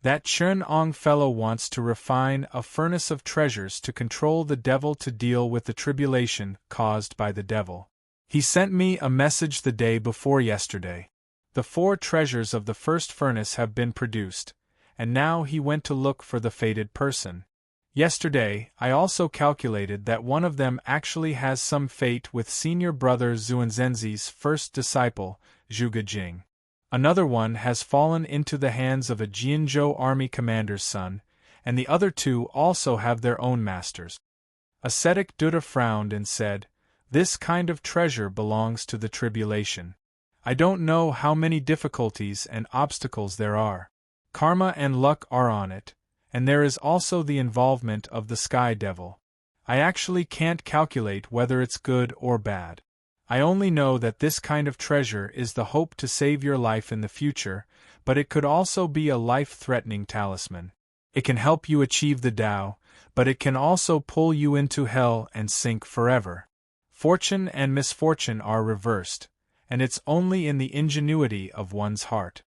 That Chen Ong fellow wants to refine a furnace of treasures to control the devil to deal with the tribulation caused by the devil. He sent me a message the day before yesterday. The 4 treasures of the first furnace have been produced, and now he went to look for the fated person. Yesterday, I also calculated that one of them actually has some fate with Senior Brother Zuanzenzi's first disciple, Zhuge Jing. Another one has fallen into the hands of a Jianzhou army commander's son, and the other 2 also have their own masters. Ascetic Buddha frowned and said, "This kind of treasure belongs to the tribulation. I don't know how many difficulties and obstacles there are. Karma and luck are on it, and there is also the involvement of the Sky Devil. I actually can't calculate whether it's good or bad. I only know that this kind of treasure is the hope to save your life in the future, but it could also be a life-threatening talisman. It can help you achieve the Tao, but it can also pull you into hell and sink forever. Fortune and misfortune are reversed, and it's only in the ingenuity of one's heart.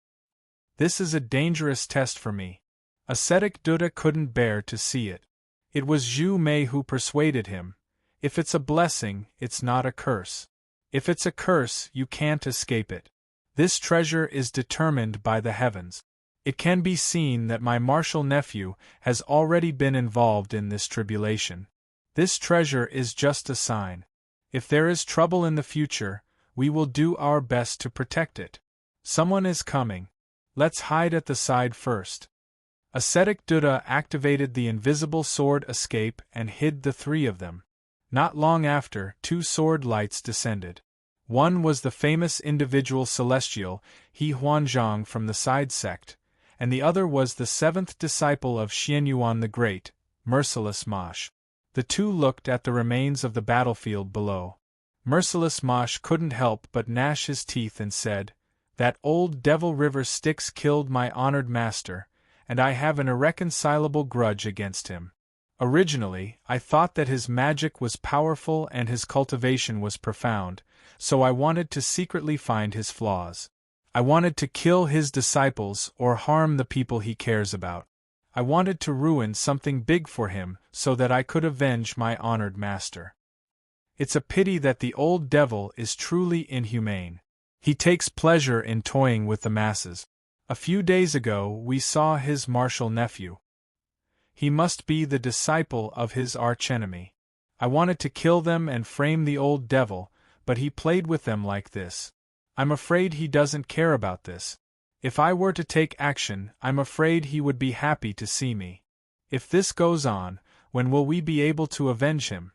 This is a dangerous test for me." Ascetic Buddha couldn't bear to see it. It was Zhu Mei who persuaded him. If it's a blessing, it's not a curse. If it's a curse, you can't escape it. This treasure is determined by the heavens. It can be seen that my martial nephew has already been involved in this tribulation. This treasure is just a sign. If there is trouble in the future, we will do our best to protect it. Someone is coming. Let's hide at the side first. Ascetic Buddha activated the invisible sword escape and hid the three of them. Not long after, two sword lights descended. One was the famous individual celestial, He Huanzhang from the side sect, and the other was the seventh disciple of Xianyuan the Great, Merciless Mosh. The two looked at the remains of the battlefield below. Merciless Mosh couldn't help but gnash his teeth and said, "That old devil River Styx killed my honored master, and I have an irreconcilable grudge against him. Originally, I thought that his magic was powerful and his cultivation was profound, so I wanted to secretly find his flaws. I wanted to kill his disciples or harm the people he cares about. I wanted to ruin something big for him so that I could avenge my honored master. It's a pity that the old devil is truly inhumane. He takes pleasure in toying with the masses. A few days ago we saw his martial nephew. He must be the disciple of his archenemy. I wanted to kill them and frame the old devil, but he played with them like this. I'm afraid he doesn't care about this. If I were to take action, I'm afraid he would be happy to see me. If this goes on, when will we be able to avenge him?"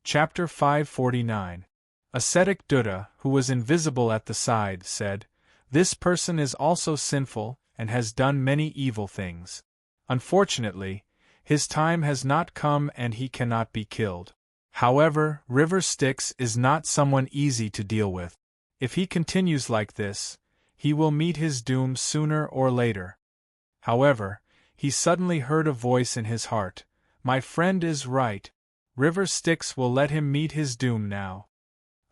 Chapter 549. Ascetic Buddha, who was invisible at the side, said, "This person is also sinful and has done many evil things. Unfortunately, his time has not come and he cannot be killed. However, River Styx is not someone easy to deal with. If he continues like this, he will meet his doom sooner or later." However, he suddenly heard a voice in his heart, "My friend is right. River Styx will let him meet his doom now."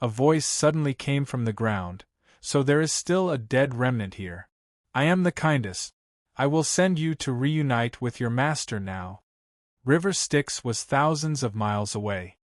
A voice suddenly came from the ground, "So there is still a dead remnant here. I am the kindest. I will send you to reunite with your master now." River Styx was thousands of miles away.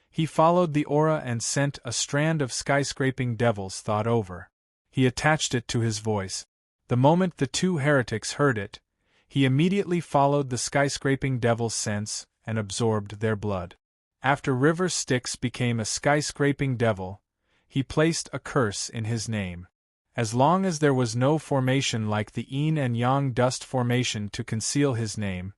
He followed the aura and sent a strand of skyscraping devil's thought over. He attached it to his voice. The moment the two heretics heard it, he immediately followed the skyscraping devil's sense and absorbed their blood. After River Styx became a skyscraping devil, he placed a curse in his name. As long as there was no formation like the yin and yang dust formation to conceal his name,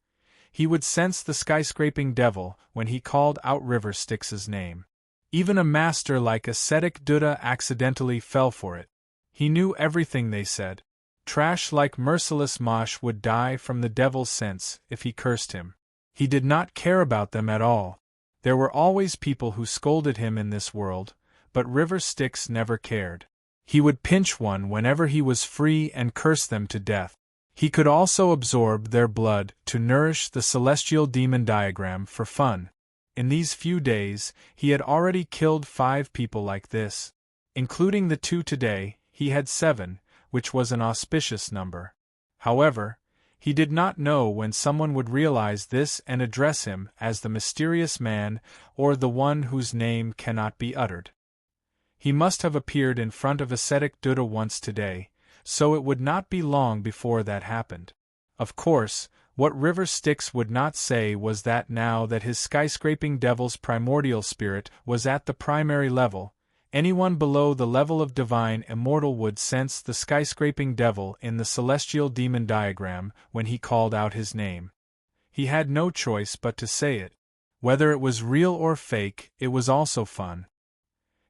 he would sense the skyscraping devil when he called out River Styx's name. Even a master like Ascetic Buddha accidentally fell for it. He knew everything they said. Trash like Merciless Mosh would die from the devil's sense if he cursed him. He did not care about them at all. There were always people who scolded him in this world, but River Styx never cared. He would pinch one whenever he was free and curse them to death. He could also absorb their blood to nourish the celestial demon diagram for fun. In these few days, he had already killed 5 people like this. Including the 2 today, he had 7, which was an auspicious number. However, he did not know when someone would realize this and address him as the mysterious man or the one whose name cannot be uttered. He must have appeared in front of Ascetic Buddha once today, so it would not be long before that happened. Of course, what River Styx would not say was that now that his skyscraping devil's primordial spirit was at the primary level, anyone below the level of divine immortal would sense the skyscraping devil in the celestial demon diagram when he called out his name. He had no choice but to say it. Whether it was real or fake, it was also fun.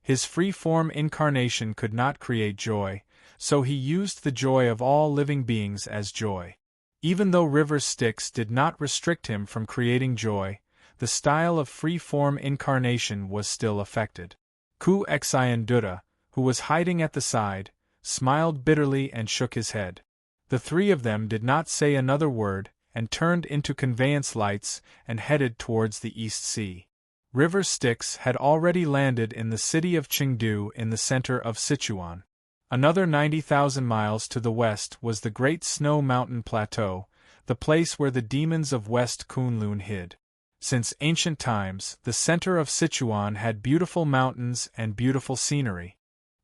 His free-form incarnation could not create joy, so he used the joy of all living beings as joy. Even though River Styx did not restrict him from creating joy, the style of free-form incarnation was still affected. Ku Xian Buddha, who was hiding at the side, smiled bitterly and shook his head. The 3 of them did not say another word and turned into conveyance lights and headed towards the East Sea. River Styx had already landed in the city of Chengdu in the center of Sichuan. Another 90,000 miles to the west was the Great Snow Mountain Plateau, the place where the demons of West Kunlun hid. Since ancient times, the center of Sichuan had beautiful mountains and beautiful scenery.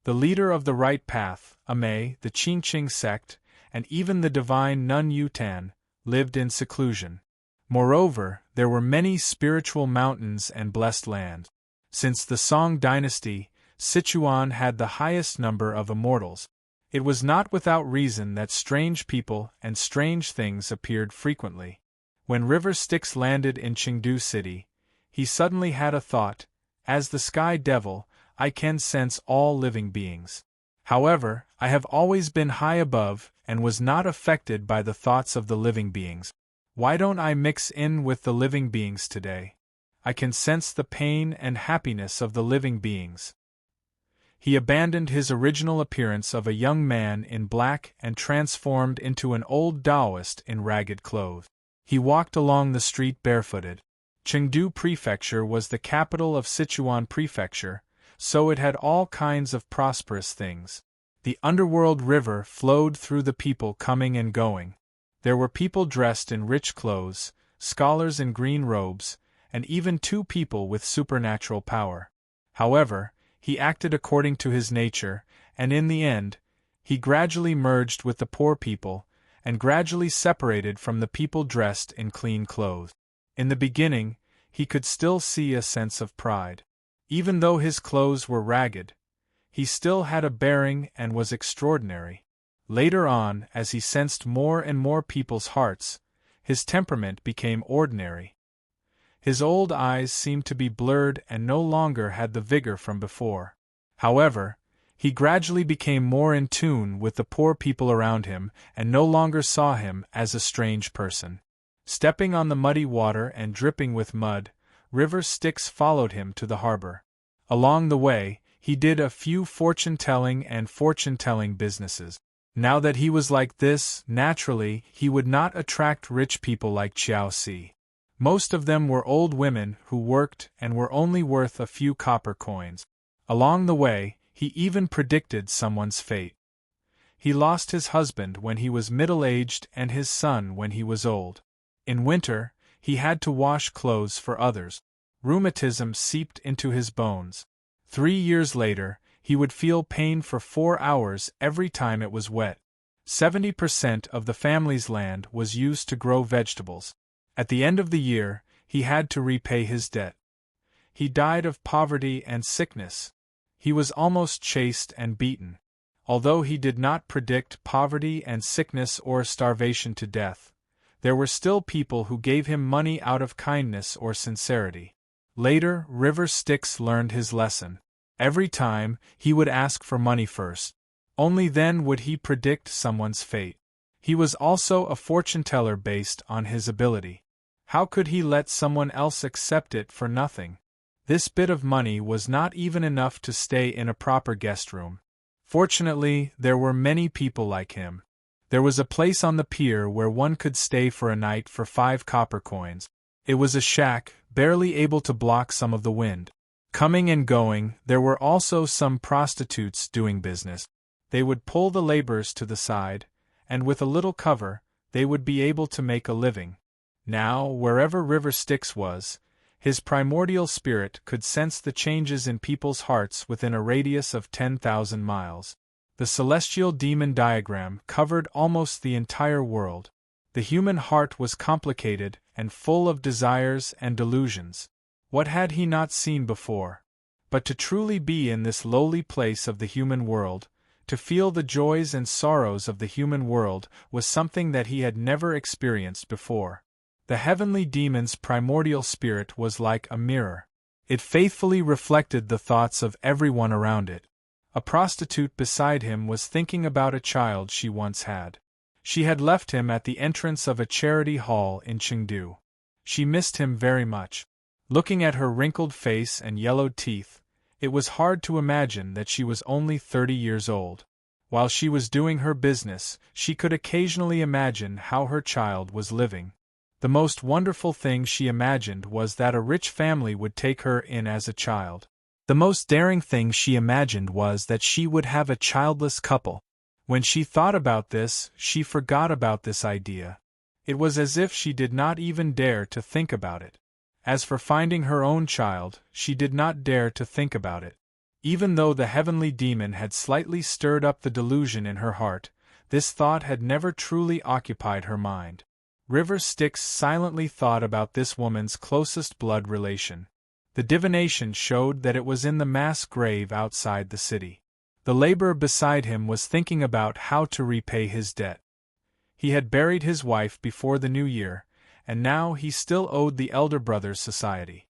The leader of the right path, Amei, the Qingqing sect, and even the divine Nun Yutan lived in seclusion. Moreover, there were many spiritual mountains and blessed lands. Since the Song dynasty, Sichuan had the highest number of immortals. It was not without reason that strange people and strange things appeared frequently. When River Styx landed in Chengdu City, he suddenly had a thought: as the Sky Devil, I can sense all living beings. However, I have always been high above and was not affected by the thoughts of the living beings. Why don't I mix in with the living beings today? I can sense the pain and happiness of the living beings. He abandoned his original appearance of a young man in black and transformed into an old Taoist in ragged clothes. He walked along the street barefooted. Chengdu Prefecture was the capital of Sichuan Prefecture, so it had all kinds of prosperous things. The underworld river flowed through the people coming and going. There were people dressed in rich clothes, scholars in green robes, and even 2 people with supernatural power. However, he acted according to his nature, and in the end, he gradually merged with the poor people, and gradually separated from the people dressed in clean clothes. In the beginning, he could still see a sense of pride. Even though his clothes were ragged, he still had a bearing and was extraordinary. Later on, as he sensed more and more people's hearts, his temperament became ordinary. His old eyes seemed to be blurred and no longer had the vigor from before. However, he gradually became more in tune with the poor people around him and no longer saw him as a strange person. Stepping on the muddy water and dripping with mud, River Styx followed him to the harbor. Along the way, he did a few fortune-telling businesses. Now that he was like this, naturally, he would not attract rich people like Qiao Si. Most of them were old women who worked and were only worth a few copper coins. Along the way, he even predicted someone's fate. He lost his husband when he was middle-aged and his son when he was old. In winter, he had to wash clothes for others. Rheumatism seeped into his bones. 3 years later, he would feel pain for 4 hours every time it was wet. 70% of the family's land was used to grow vegetables. At the end of the year, he had to repay his debt. He died of poverty and sickness. He was almost chased and beaten. Although he did not predict poverty and sickness or starvation to death, there were still people who gave him money out of kindness or sincerity. Later, River Styx learned his lesson. Every time, he would ask for money first. Only then would he predict someone's fate. He was also a fortune-teller based on his ability. How could he let someone else accept it for nothing? This bit of money was not even enough to stay in a proper guest room. Fortunately, there were many people like him. There was a place on the pier where one could stay for a night for 5 copper coins. It was a shack, barely able to block some of the wind. Coming and going, there were also some prostitutes doing business. They would pull the laborers to the side, and with a little cover, they would be able to make a living. Now, wherever River Styx was, his primordial spirit could sense the changes in people's hearts within a radius of 10,000 miles. The celestial demon diagram covered almost the entire world. The human heart was complicated and full of desires and delusions. What had he not seen before? But to truly be in this lowly place of the human world, to feel the joys and sorrows of the human world, was something that he had never experienced before. The heavenly demon's primordial spirit was like a mirror. It faithfully reflected the thoughts of everyone around it. A prostitute beside him was thinking about a child she once had. She had left him at the entrance of a charity hall in Chengdu. She missed him very much. Looking at her wrinkled face and yellowed teeth, it was hard to imagine that she was only 30 years old. While she was doing her business, she could occasionally imagine how her child was living. The most wonderful thing she imagined was that a rich family would take her in as a child. The most daring thing she imagined was that she would have a childless couple. When she thought about this, she forgot about this idea. It was as if she did not even dare to think about it. As for finding her own child, she did not dare to think about it. Even though the heavenly demon had slightly stirred up the delusion in her heart, This thought had never truly occupied her mind. River Styx silently thought about this woman's closest blood relation. The divination showed that it was in the mass grave outside the city. The laborer beside him was thinking about how to repay his debt. He had buried his wife before the new year, and now he still owed the elder brother's society.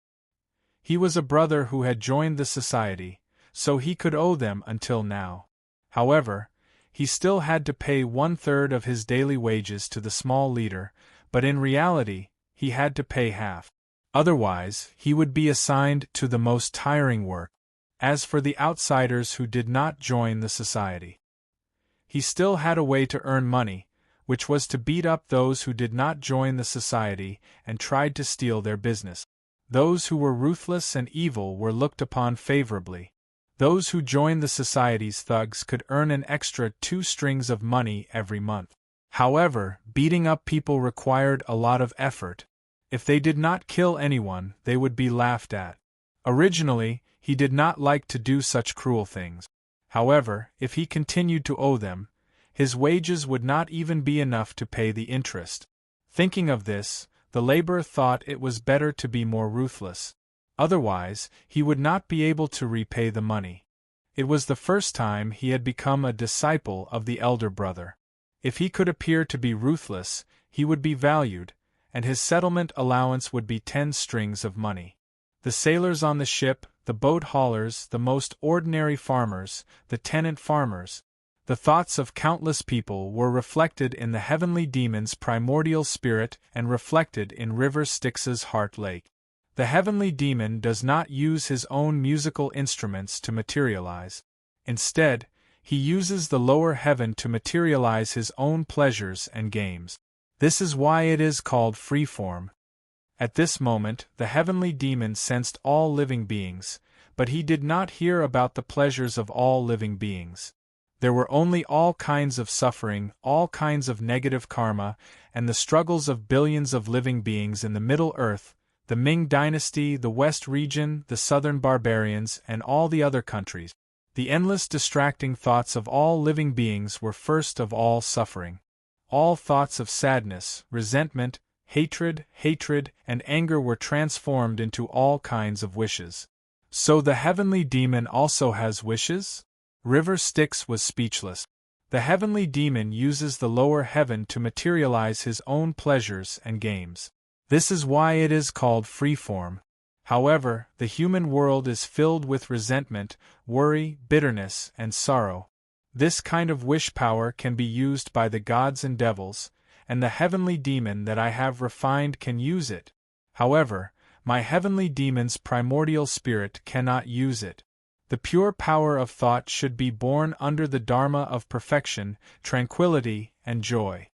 He was a brother who had joined the society, so he could owe them until now. However, he still had to pay 1/3 of his daily wages to the small leader, but in reality, he had to pay half. Otherwise, he would be assigned to the most tiring work. As for the outsiders who did not join the society, he still had a way to earn money, which was to beat up those who did not join the society and tried to steal their business. Those who were ruthless and evil were looked upon favorably. Those who joined the society's thugs could earn an extra 2 strings of money every month. However, beating up people required a lot of effort. If they did not kill anyone, they would be laughed at. Originally, he did not like to do such cruel things. However, if he continued to owe them, his wages would not even be enough to pay the interest. Thinking of this, the laborer thought it was better to be more ruthless. Otherwise, he would not be able to repay the money. It was the first time he had become a disciple of the elder brother. If he could appear to be ruthless, he would be valued, and his settlement allowance would be 10 strings of money. The sailors on the ship, the boat haulers, the most ordinary farmers, the tenant farmers, the thoughts of countless people were reflected in the heavenly demon's primordial spirit and reflected in River Styx's heart lake. The heavenly demon does not use his own musical instruments to materialize. Instead, he uses the lower heaven to materialize his own pleasures and games. This is why it is called freeform. At this moment, the heavenly demon sensed all living beings, but he did not hear about the pleasures of all living beings. There were only all kinds of suffering, all kinds of negative karma, and the struggles of billions of living beings in the Middle Earth, the Ming dynasty, the West region, the southern barbarians, and all the other countries. The endless distracting thoughts of all living beings were first of all suffering. All thoughts of sadness, resentment, hatred, and anger were transformed into all kinds of wishes. So the heavenly demon also has wishes? River Styx was speechless. The heavenly demon uses the lower heaven to materialize his own pleasures and games. This is why it is called freeform. However, the human world is filled with resentment, worry, bitterness, and sorrow. This kind of wish power can be used by the gods and devils, and the heavenly demon that I have refined can use it. However, my heavenly demon's primordial spirit cannot use it. The pure power of thought should be born under the Dharma of perfection, tranquility, and joy.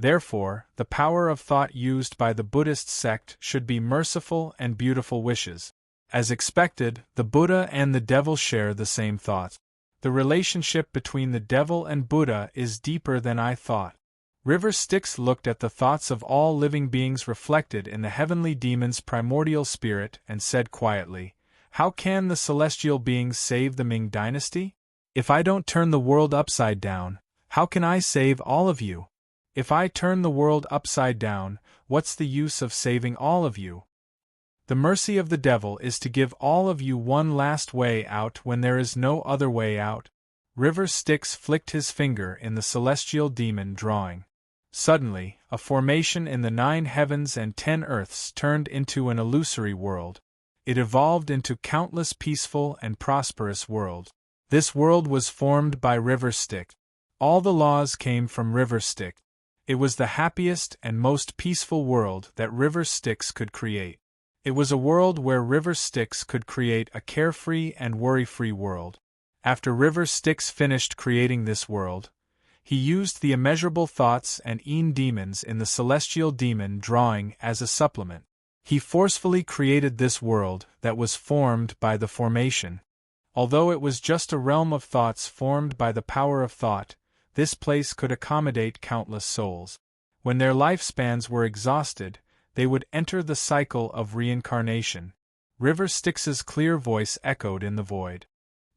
Therefore, the power of thought used by the Buddhist sect should be merciful and beautiful wishes. As expected, the Buddha and the devil share the same thoughts. The relationship between the devil and Buddha is deeper than I thought. River Styx looked at the thoughts of all living beings reflected in the heavenly demon's primordial spirit and said quietly, "How can the celestial beings save the Ming dynasty? If I don't turn the world upside down, how can I save all of you? If I turn the world upside down, what's the use of saving all of you? The mercy of the devil is to give all of you one last way out when there is no other way out." River Styx flicked his finger in the celestial demon drawing. Suddenly, a formation in the 9 heavens and 10 earths turned into an illusory world. It evolved into countless peaceful and prosperous worlds. This world was formed by River Styx. All the laws came from River Styx. It was the happiest and most peaceful world that River Styx could create. It was a world where River Styx could create a carefree and worry-free world. After River Styx finished creating this world, he used the immeasurable thoughts and demons in the celestial demon drawing as a supplement. He forcefully created this world that was formed by the formation. Although it was just a realm of thoughts formed by the power of thought, this place could accommodate countless souls. When their lifespans were exhausted, they would enter the cycle of reincarnation. River Styx's clear voice echoed in the void.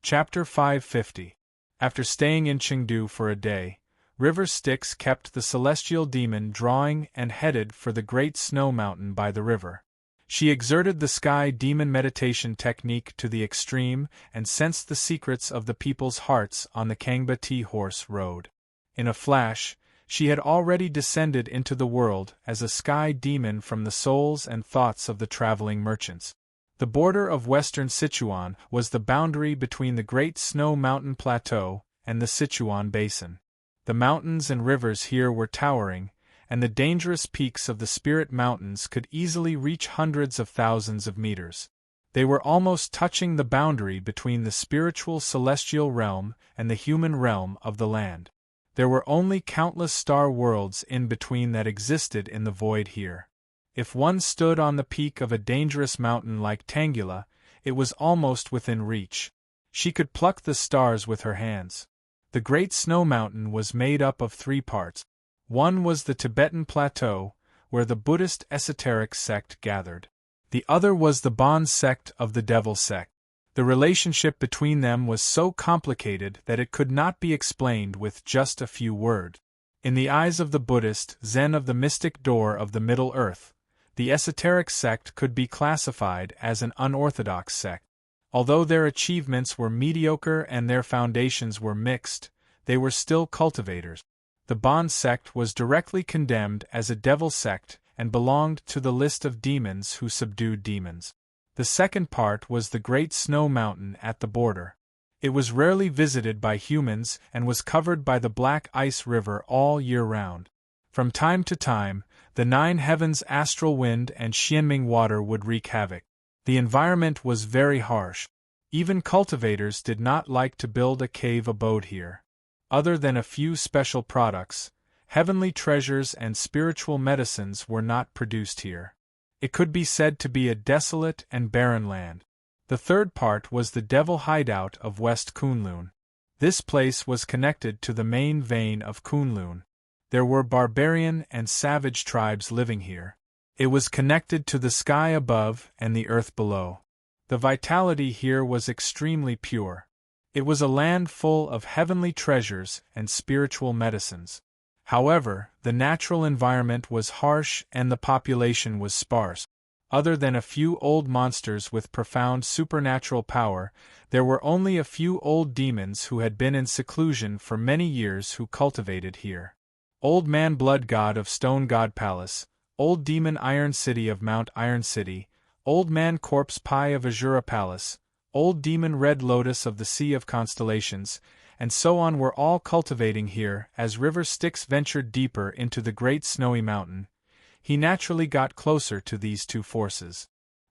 Chapter 550. After staying in Chengdu for a day, River Styx kept the celestial demon drawing and headed for the great snow mountain by the river. She exerted the sky demon meditation technique to the extreme and sensed the secrets of the people's hearts on the Kangba Tea Horse Road. In a flash, she had already descended into the world as a sky demon from the souls and thoughts of the traveling merchants. The border of western Sichuan was the boundary between the Great Snow Mountain Plateau and the Sichuan Basin. The mountains and rivers here were towering, and the dangerous peaks of the Spirit Mountains could easily reach hundreds of thousands of meters. They were almost touching the boundary between the spiritual celestial realm and the human realm of the land. There were only countless star worlds in between that existed in the void here. If one stood on the peak of a dangerous mountain like Tangula, it was almost within reach. She could pluck the stars with her hands. The Great Snow Mountain was made up of 3 parts. One was the Tibetan Plateau, where the Buddhist esoteric sect gathered. The other was the Bon sect of the Devil sect. The relationship between them was so complicated that it could not be explained with just a few words. In the eyes of the Buddhist Zen of the mystic door of the Middle Earth, the esoteric sect could be classified as an unorthodox sect. Although their achievements were mediocre and their foundations were mixed, they were still cultivators. The Bon sect was directly condemned as a devil sect and belonged to the list of demons who subdued demons. The second part was the Great Snow Mountain at the border. It was rarely visited by humans and was covered by the Black Ice River all year round. From time to time, the 9 heavens astral wind and Xianming water would wreak havoc. The environment was very harsh. Even cultivators did not like to build a cave abode here. Other than a few special products, heavenly treasures and spiritual medicines were not produced here. It could be said to be a desolate and barren land. The third part was the devil hideout of West Kunlun. This place was connected to the main vein of Kunlun. There were barbarian and savage tribes living here. It was connected to the sky above and the earth below. The vitality here was extremely pure. It was a land full of heavenly treasures and spiritual medicines. However, the natural environment was harsh and the population was sparse. Other than a few old monsters with profound supernatural power, there were only a few old demons who had been in seclusion for many years who cultivated here. Old Man Blood God of Stone God Palace, Old Demon Iron City of Mount Iron City, Old Man Corpse Pie of Azura Palace, Old Demon Red Lotus of the Sea of Constellations, and so on were all cultivating here. As River Styx ventured deeper into the Great Snowy Mountain, he naturally got closer to these 2 forces.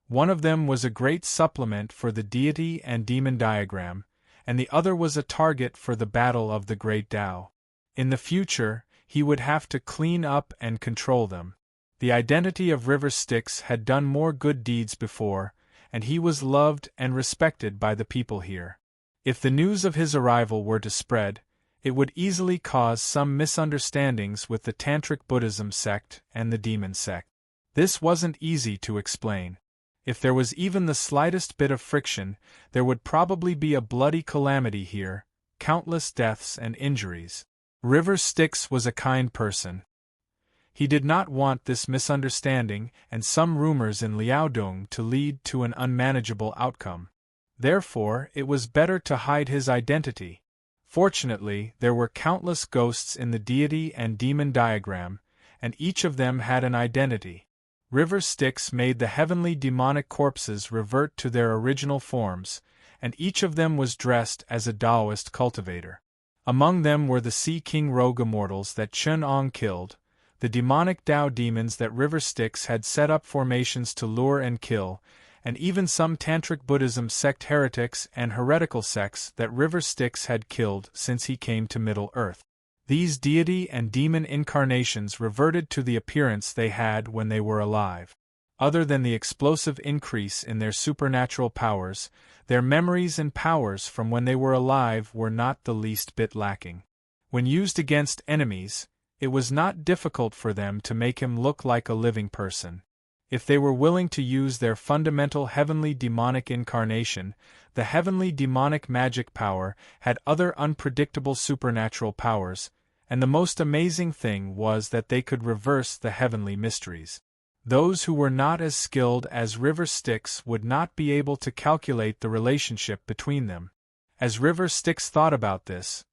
One of them was a great supplement for the deity and demon diagram, and the other was a target for the battle of the Great Tao. In the future, he would have to clean up and control them. The identity of River Styx had done more good deeds before, and he was loved and respected by the people here. If the news of his arrival were to spread, it would easily cause some misunderstandings with the Tantric Buddhism sect and the Demon sect. This wasn't easy to explain. If there was even the slightest bit of friction, there would probably be a bloody calamity here, countless deaths and injuries. River Styx was a kind person. He did not want this misunderstanding and some rumors in Liaodong to lead to an unmanageable outcome. Therefore, it was better to hide his identity. Fortunately, there were countless ghosts in the deity and demon diagram, and each of them had an identity. River Styx made the heavenly demonic corpses revert to their original forms, and each of them was dressed as a Taoist cultivator. Among them were the Sea King Rogue immortals that Chun Ong killed, the demonic Tao demons that River Styx had set up formations to lure and kill, and even some Tantric Buddhism sect heretics and heretical sects that River Styx had killed since he came to Middle-earth. These deity and demon incarnations reverted to the appearance they had when they were alive. Other than the explosive increase in their supernatural powers, their memories and powers from when they were alive were not the least bit lacking. When used against enemies, it was not difficult for them to make him look like a living person. If they were willing to use their fundamental heavenly demonic incarnation, the heavenly demonic magic power had other unpredictable supernatural powers, and the most amazing thing was that they could reverse the heavenly mysteries. Those who were not as skilled as River Styx would not be able to calculate the relationship between them. As River Styx thought about this,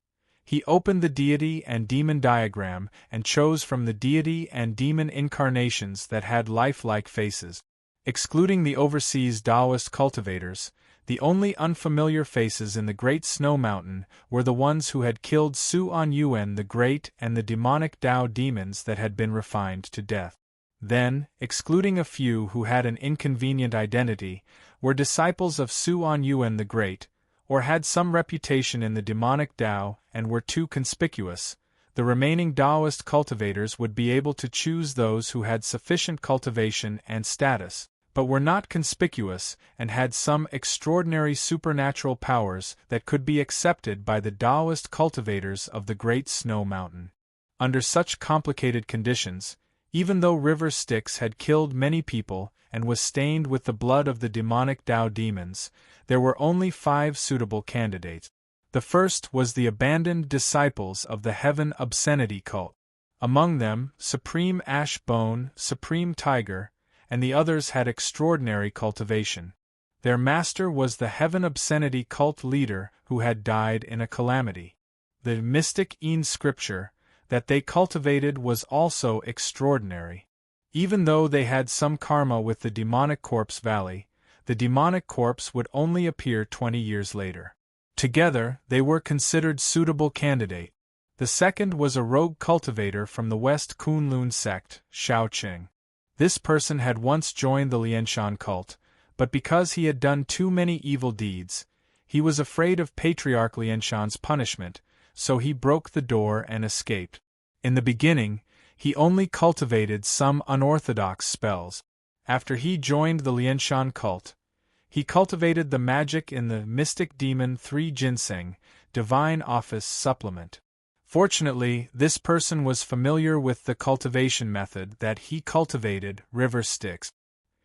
he opened the deity and demon diagram and chose from the deity and demon incarnations that had lifelike faces. Excluding the overseas Taoist cultivators, the only unfamiliar faces in the Great Snow Mountain were the ones who had killed Su On Yuan the Great and the demonic Tao demons that had been refined to death. Then, excluding a few who had an inconvenient identity, were disciples of Su On Yuan the Great, or had some reputation in the demonic Tao and were too conspicuous, the remaining Taoist cultivators would be able to choose those who had sufficient cultivation and status, but were not conspicuous and had some extraordinary supernatural powers that could be accepted by the Taoist cultivators of the Great Snow Mountain. Under such complicated conditions, even though River Styx had killed many people and was stained with the blood of the demonic Tao demons, there were only 5 suitable candidates. The first was the abandoned disciples of the Heaven Obscenity cult. Among them, Supreme Ash Bone, Supreme Tiger, and the others had extraordinary cultivation. Their master was the Heaven Obscenity cult leader who had died in a calamity. The mystic Een scripture that they cultivated was also extraordinary. Even though they had some karma with the demonic corpse valley, the demonic corpse would only appear 20 years later. Together, they were considered suitable candidate. The second was a rogue cultivator from the West Kunlun sect, Shao Qing. This person had once joined the Lianshan cult, but because he had done too many evil deeds, he was afraid of Patriarch Lianshan's punishment, so he broke the door and escaped. In the beginning, he only cultivated some unorthodox spells. After he joined the Lianshan cult, he cultivated the magic in the Mystic Demon 3 Ginseng, Divine Office Supplement. Fortunately, this person was familiar with the cultivation method that he cultivated, River Styx.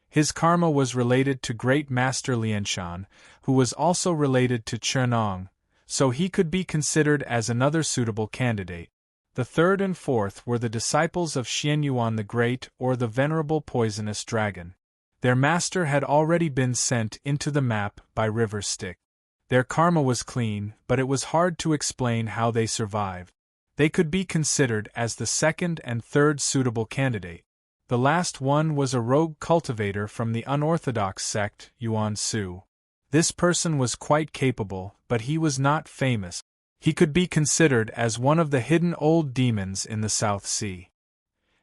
His karma was related to Great Master Lianshan, who was also related to Chernong, so he could be considered as another suitable candidate. The third and fourth were the disciples of Xianyuan the Great or the Venerable Poisonous Dragon. Their master had already been sent into the map by River Styx. Their karma was clean, but it was hard to explain how they survived. They could be considered as the second and third suitable candidate. The last one was a rogue cultivator from the unorthodox sect, Yuan Su. This person was quite capable, but he was not famous. He could be considered as one of the hidden old demons in the South Sea.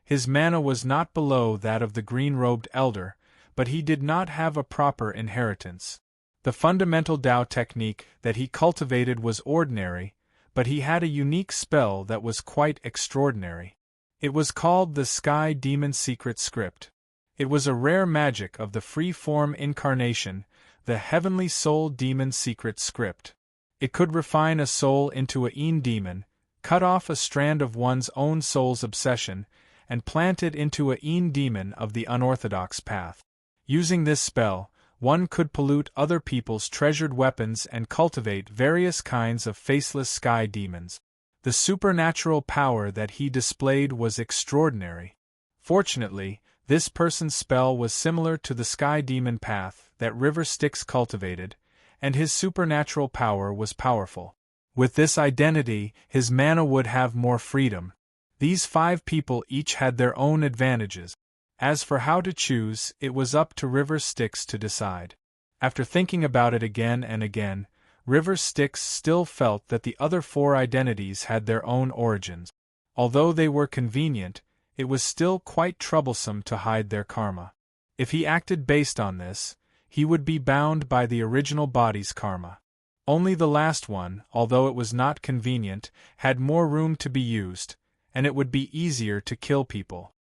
His mana was not below that of the green-robed elder, but he did not have a proper inheritance. The fundamental Tao technique that he cultivated was ordinary, but he had a unique spell that was quite extraordinary. It was called the Sky Demon Secret Script. It was a rare magic of the free-form incarnation, the Heavenly Soul Demon Secret Script. It could refine a soul into a Een demon, cut off a strand of one's own soul's obsession, and plant it into a Een demon of the unorthodox path. Using this spell, one could pollute other people's treasured weapons and cultivate various kinds of faceless sky demons. The supernatural power that he displayed was extraordinary. Fortunately, this person's spell was similar to the sky demon path that River Styx cultivated, and his supernatural power was powerful. With this identity, his mana would have more freedom. These 5 people each had their own advantages. As for how to choose, it was up to River Styx to decide. After thinking about it again and again, River Styx still felt that the other 4 identities had their own origins. Although they were convenient, it was still quite troublesome to hide their karma. If he acted based on this, he would be bound by the original body's karma. Only the last one, although it was not convenient, had more room to be used, and it would be easier to kill people.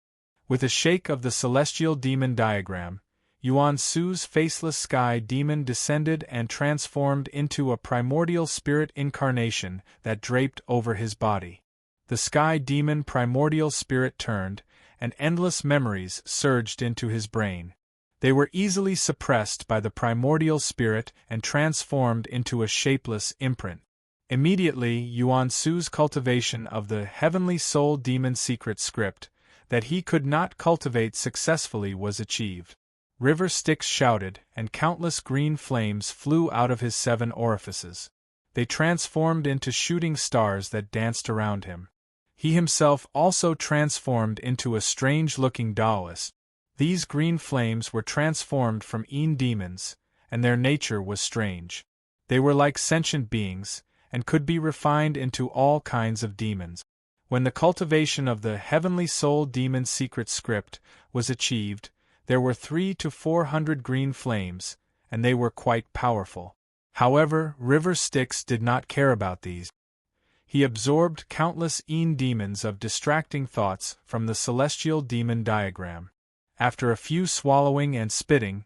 With a shake of the celestial demon diagram, Yuan Su's faceless sky demon descended and transformed into a primordial spirit incarnation that draped over his body. The sky demon primordial spirit turned, and endless memories surged into his brain. They were easily suppressed by the primordial spirit and transformed into a shapeless imprint. Immediately, Yuan Su's cultivation of the heavenly soul demon secret script that he could not cultivate successfully was achieved. River Styx shouted, and countless green flames flew out of his 7 orifices. They transformed into shooting stars that danced around him. He himself also transformed into a strange-looking Taoist. These green flames were transformed from demons, and their nature was strange. They were like sentient beings, and could be refined into all kinds of demons. When the cultivation of the heavenly soul demon secret script was achieved, there were 300 to 400 green flames, and they were quite powerful. However, River Styx did not care about these. He absorbed countless demons of distracting thoughts from the celestial demon diagram. After a few swallowing and spitting,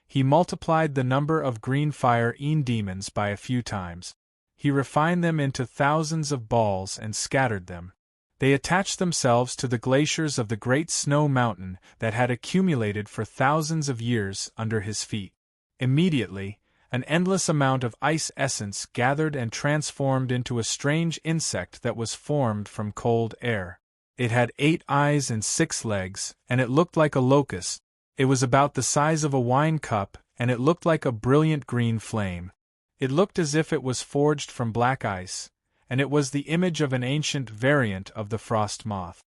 he multiplied the number of green fire demons by a few times. He refined them into thousands of balls and scattered them. They attached themselves to the glaciers of the great snow mountain that had accumulated for thousands of years under his feet. Immediately, an endless amount of ice essence gathered and transformed into a strange insect that was formed from cold air. It had 8 eyes and 6 legs, and it looked like a locust. It was about the size of a wine cup, and it looked like a brilliant green flame. It looked as if it was forged from black ice, and it was the image of an ancient variant of the frost moth.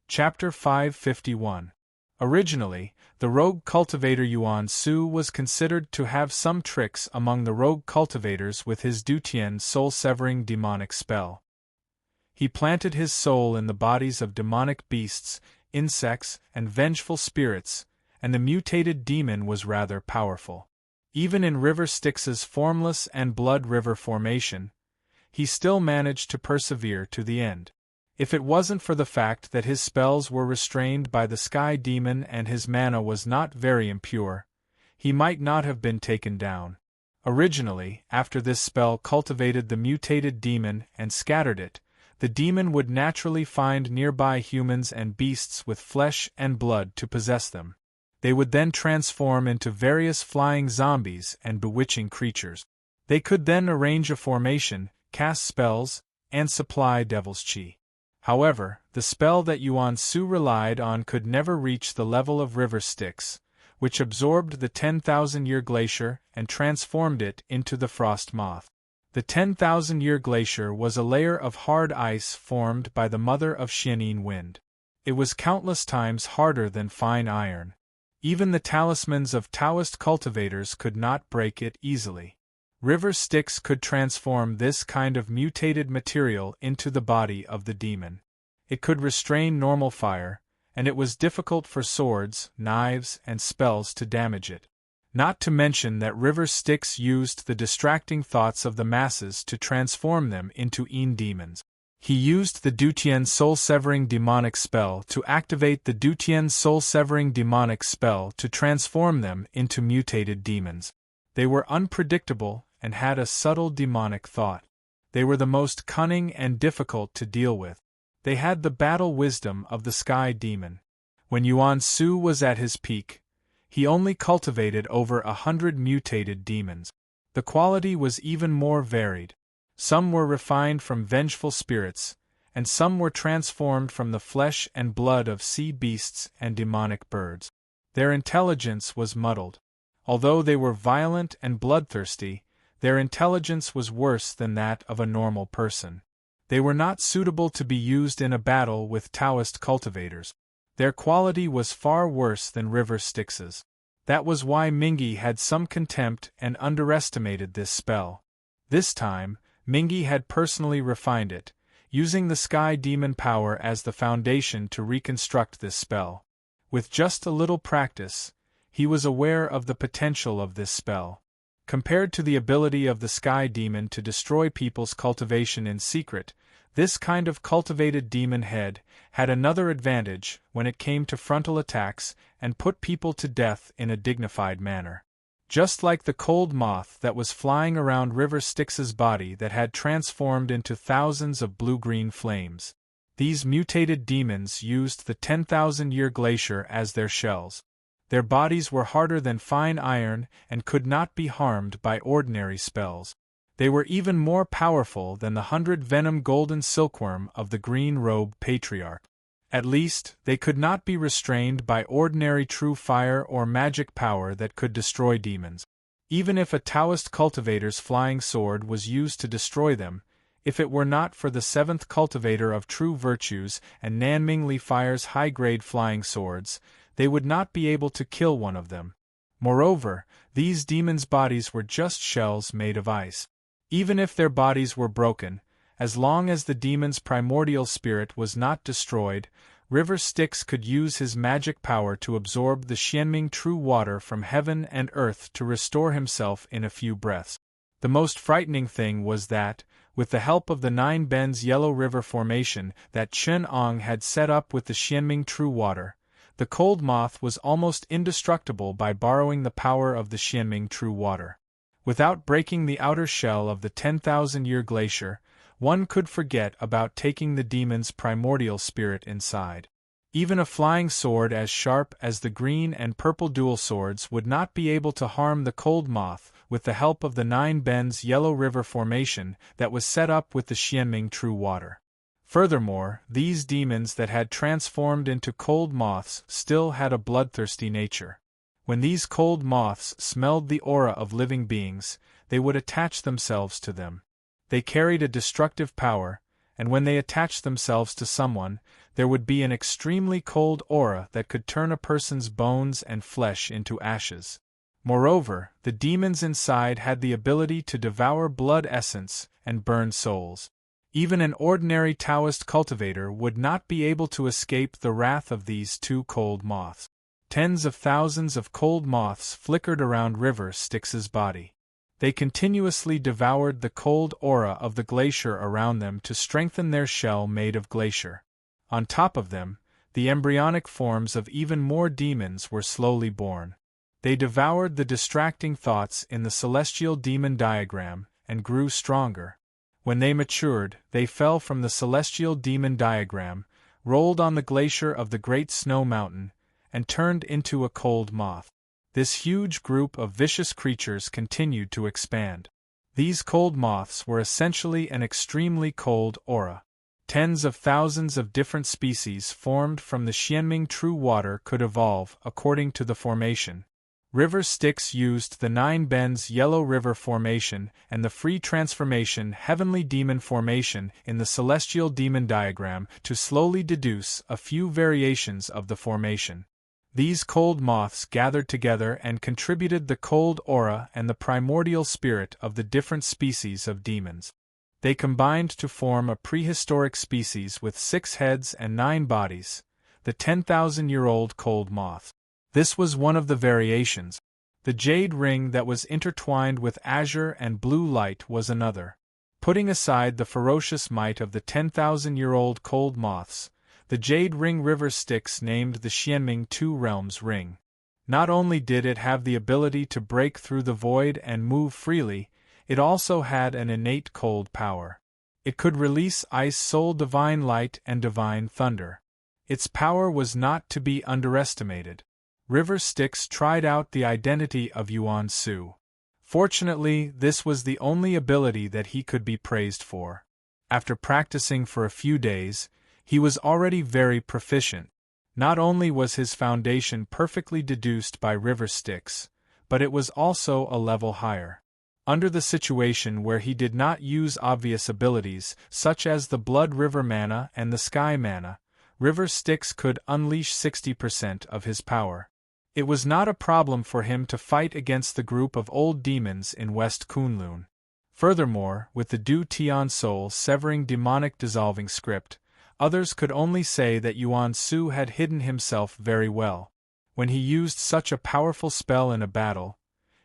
Chapter 551. Originally, the rogue cultivator Yuan Su was considered to have some tricks among the rogue cultivators with his Dutian soul-severing demonic spell. He planted his soul in the bodies of demonic beasts, insects, and vengeful spirits, and the mutated demon was rather powerful. Even in River Styx's formless and blood river formation, he still managed to persevere to the end. If it wasn't for the fact that his spells were restrained by the sky demon and his mana was not very impure, he might not have been taken down. Originally, after this spell cultivated the mutated demon and scattered it, the demon would naturally find nearby humans and beasts with flesh and blood to possess them. They would then transform into various flying zombies and bewitching creatures. They could then arrange a formation, cast spells, and supply devil's chi. However, the spell that Yuan Su relied on could never reach the level of River Styx, which absorbed the 10,000-year glacier and transformed it into the frost moth. The 10,000-year glacier was a layer of hard ice formed by the mother of Xianin wind. It was countless times harder than fine iron. Even the talismans of Taoist cultivators could not break it easily. River Styx could transform this kind of mutated material into the body of the demon. It could restrain normal fire, and it was difficult for swords, knives, and spells to damage it. Not to mention that River Styx used the distracting thoughts of the masses to transform them into demons. He used the Dutian soul-severing demonic spell to activate the Dutian soul-severing demonic spell to transform them into mutated demons. They were unpredictable and had a subtle demonic thought. They were the most cunning and difficult to deal with. They had the battle wisdom of the sky demon. When Yuan Su was at his peak, he only cultivated over 100 mutated demons. The quality was even more varied. Some were refined from vengeful spirits, and some were transformed from the flesh and blood of sea beasts and demonic birds. Their intelligence was muddled. Although they were violent and bloodthirsty, their intelligence was worse than that of a normal person. They were not suitable to be used in a battle with Taoist cultivators. Their quality was far worse than River Styx's. That was why Mingi had some contempt and underestimated this spell. This time, Mingi had personally refined it, using the sky demon power as the foundation to reconstruct this spell. With just a little practice, he was aware of the potential of this spell. Compared to the ability of the sky demon to destroy people's cultivation in secret, this kind of cultivated demon head had another advantage when it came to frontal attacks and put people to death in a dignified manner. Just like the cold moth that was flying around River Styx's body that had transformed into thousands of blue-green flames, these mutated demons used the 10,000-year glacier as their shells. Their bodies were harder than fine iron and could not be harmed by ordinary spells. They were even more powerful than the 100-venom golden silkworm of the green-robed patriarch. At least, they could not be restrained by ordinary true fire or magic power that could destroy demons. Even if a Taoist cultivator's flying sword was used to destroy them, if it were not for the seventh cultivator of true virtues and Nanming Li Fire's high-grade flying swords, they would not be able to kill one of them. Moreover, these demons' bodies were just shells made of ice. Even if their bodies were broken, as long as the demon's primordial spirit was not destroyed, River Styx could use his magic power to absorb the Xianming true water from heaven and earth to restore himself in a few breaths. The most frightening thing was that, with the help of the 9 Bends Yellow River formation that Chen Ong had set up with the Xianming true water, the cold moth was almost indestructible by borrowing the power of the Xianming true water. Without breaking the outer shell of the 10,000-year glacier, one could forget about taking the demon's primordial spirit inside. Even a flying sword as sharp as the green and purple dual swords would not be able to harm the cold moth with the help of the 9 Bends Yellow River formation that was set up with the Xianming true water. Furthermore, these demons that had transformed into cold moths still had a bloodthirsty nature. When these cold moths smelled the aura of living beings, they would attach themselves to them. They carried a destructive power, and when they attached themselves to someone, there would be an extremely cold aura that could turn a person's bones and flesh into ashes. Moreover, the demons inside had the ability to devour blood essence and burn souls. Even an ordinary Taoist cultivator would not be able to escape the wrath of these 2 cold moths. Tens of thousands of cold moths flickered around River Styx's body. They continuously devoured the cold aura of the glacier around them to strengthen their shell made of glacier. On top of them, the embryonic forms of even more demons were slowly born. They devoured the distracting thoughts in the celestial demon diagram and grew stronger. When they matured, they fell from the celestial demon diagram, rolled on the glacier of the Great Snow Mountain, and turned into a cold moth. This huge group of vicious creatures continued to expand. These cold moths were essentially an extremely cold aura. Tens of thousands of different species formed from the Xianming true water could evolve according to the formation. River Styx used the 9 Bends Yellow River formation and the free transformation Heavenly Demon formation in the celestial demon diagram to slowly deduce a few variations of the formation. These cold moths gathered together and contributed the cold aura and the primordial spirit of the different species of demons. They combined to form a prehistoric species with 6 heads and 9 bodies, the 10,000-year-old cold moth. This was one of the variations. The jade ring that was intertwined with azure and blue light was another. Putting aside the ferocious might of the 10,000-year-old cold moths, the jade ring River Styx named the Xianming Two Realms Ring. Not only did it have the ability to break through the void and move freely, it also had an innate cold power. It could release ice soul divine light and divine thunder. Its power was not to be underestimated. River Styx tried out the identity of Yuan Su. Fortunately, this was the only ability that he could be praised for. After practicing for a few days, he was already very proficient. Not only was his foundation perfectly deduced by River Styx, but it was also a level higher. Under the situation where he did not use obvious abilities, such as the Blood River Mana and the Sky Mana, River Styx could unleash 60% of his power. It was not a problem for him to fight against the group of old demons in West Kunlun. Furthermore, with the Du Tian Soul severing demonic dissolving script, others could only say that Yuan Su had hidden himself very well. When he used such a powerful spell in a battle,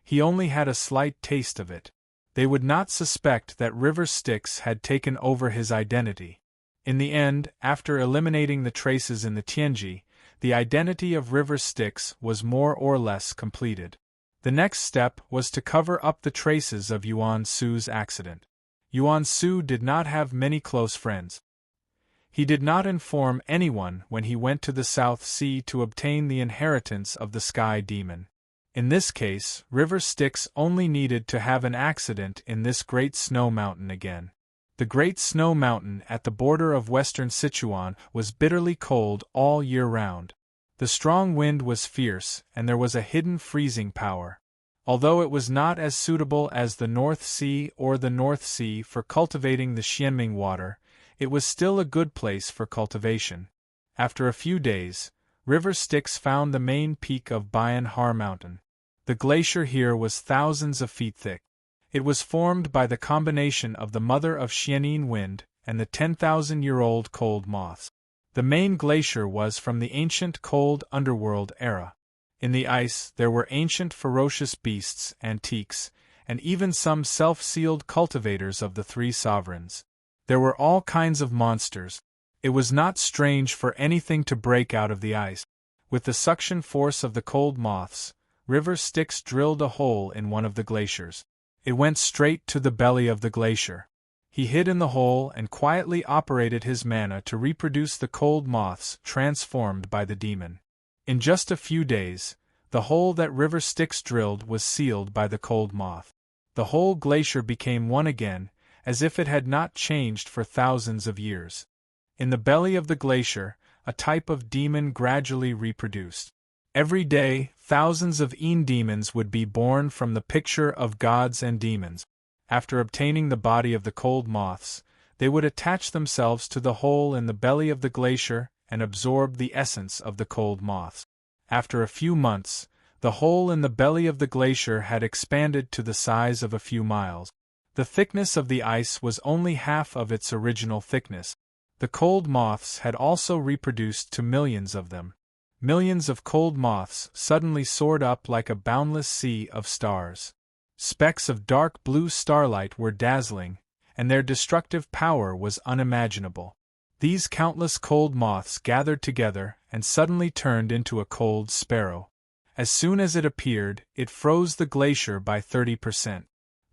he only had a slight taste of it. They would not suspect that River Styx had taken over his identity. In the end, after eliminating the traces in the Tianji, the identity of River Styx was more or less completed. The next step was to cover up the traces of Yuan Su's accident. Yuan Su did not have many close friends. He did not inform anyone when he went to the South Sea to obtain the inheritance of the Sky Demon. In this case, River Styx only needed to have an accident in this great snow mountain again. The great snow mountain at the border of western Sichuan was bitterly cold all year round. The strong wind was fierce, and there was a hidden freezing power. Although it was not as suitable as the North Sea or the North Sea for cultivating the Xianming water, it was still a good place for cultivation. After a few days, River Styx found the main peak of Bayan Har Mountain. The glacier here was thousands of feet thick. It was formed by the combination of the mother of Xianyin wind and the 10,000-year-old cold moths. The main glacier was from the ancient cold underworld era. In the ice there were ancient ferocious beasts, antiques, and even some self-sealed cultivators of the three sovereigns. There were all kinds of monsters. It was not strange for anything to break out of the ice. With the suction force of the cold moths, River Styx drilled a hole in one of the glaciers. It went straight to the belly of the glacier. He hid in the hole and quietly operated his mana to reproduce the cold moths transformed by the demon. In just a few days, the hole that River Styx drilled was sealed by the cold moth. The whole glacier became one again, as if it had not changed for thousands of years. In the belly of the glacier, a type of demon gradually reproduced. Every day, thousands of demons would be born from the picture of gods and demons. After obtaining the body of the cold moths, they would attach themselves to the hole in the belly of the glacier and absorb the essence of the cold moths. After a few months, the hole in the belly of the glacier had expanded to the size of a few miles. The thickness of the ice was only half of its original thickness. The cold moths had also reproduced to millions of them. Millions of cold moths suddenly soared up like a boundless sea of stars. Specks of dark blue starlight were dazzling, and their destructive power was unimaginable. These countless cold moths gathered together and suddenly turned into a cold sparrow. As soon as it appeared, it froze the glacier by 30%.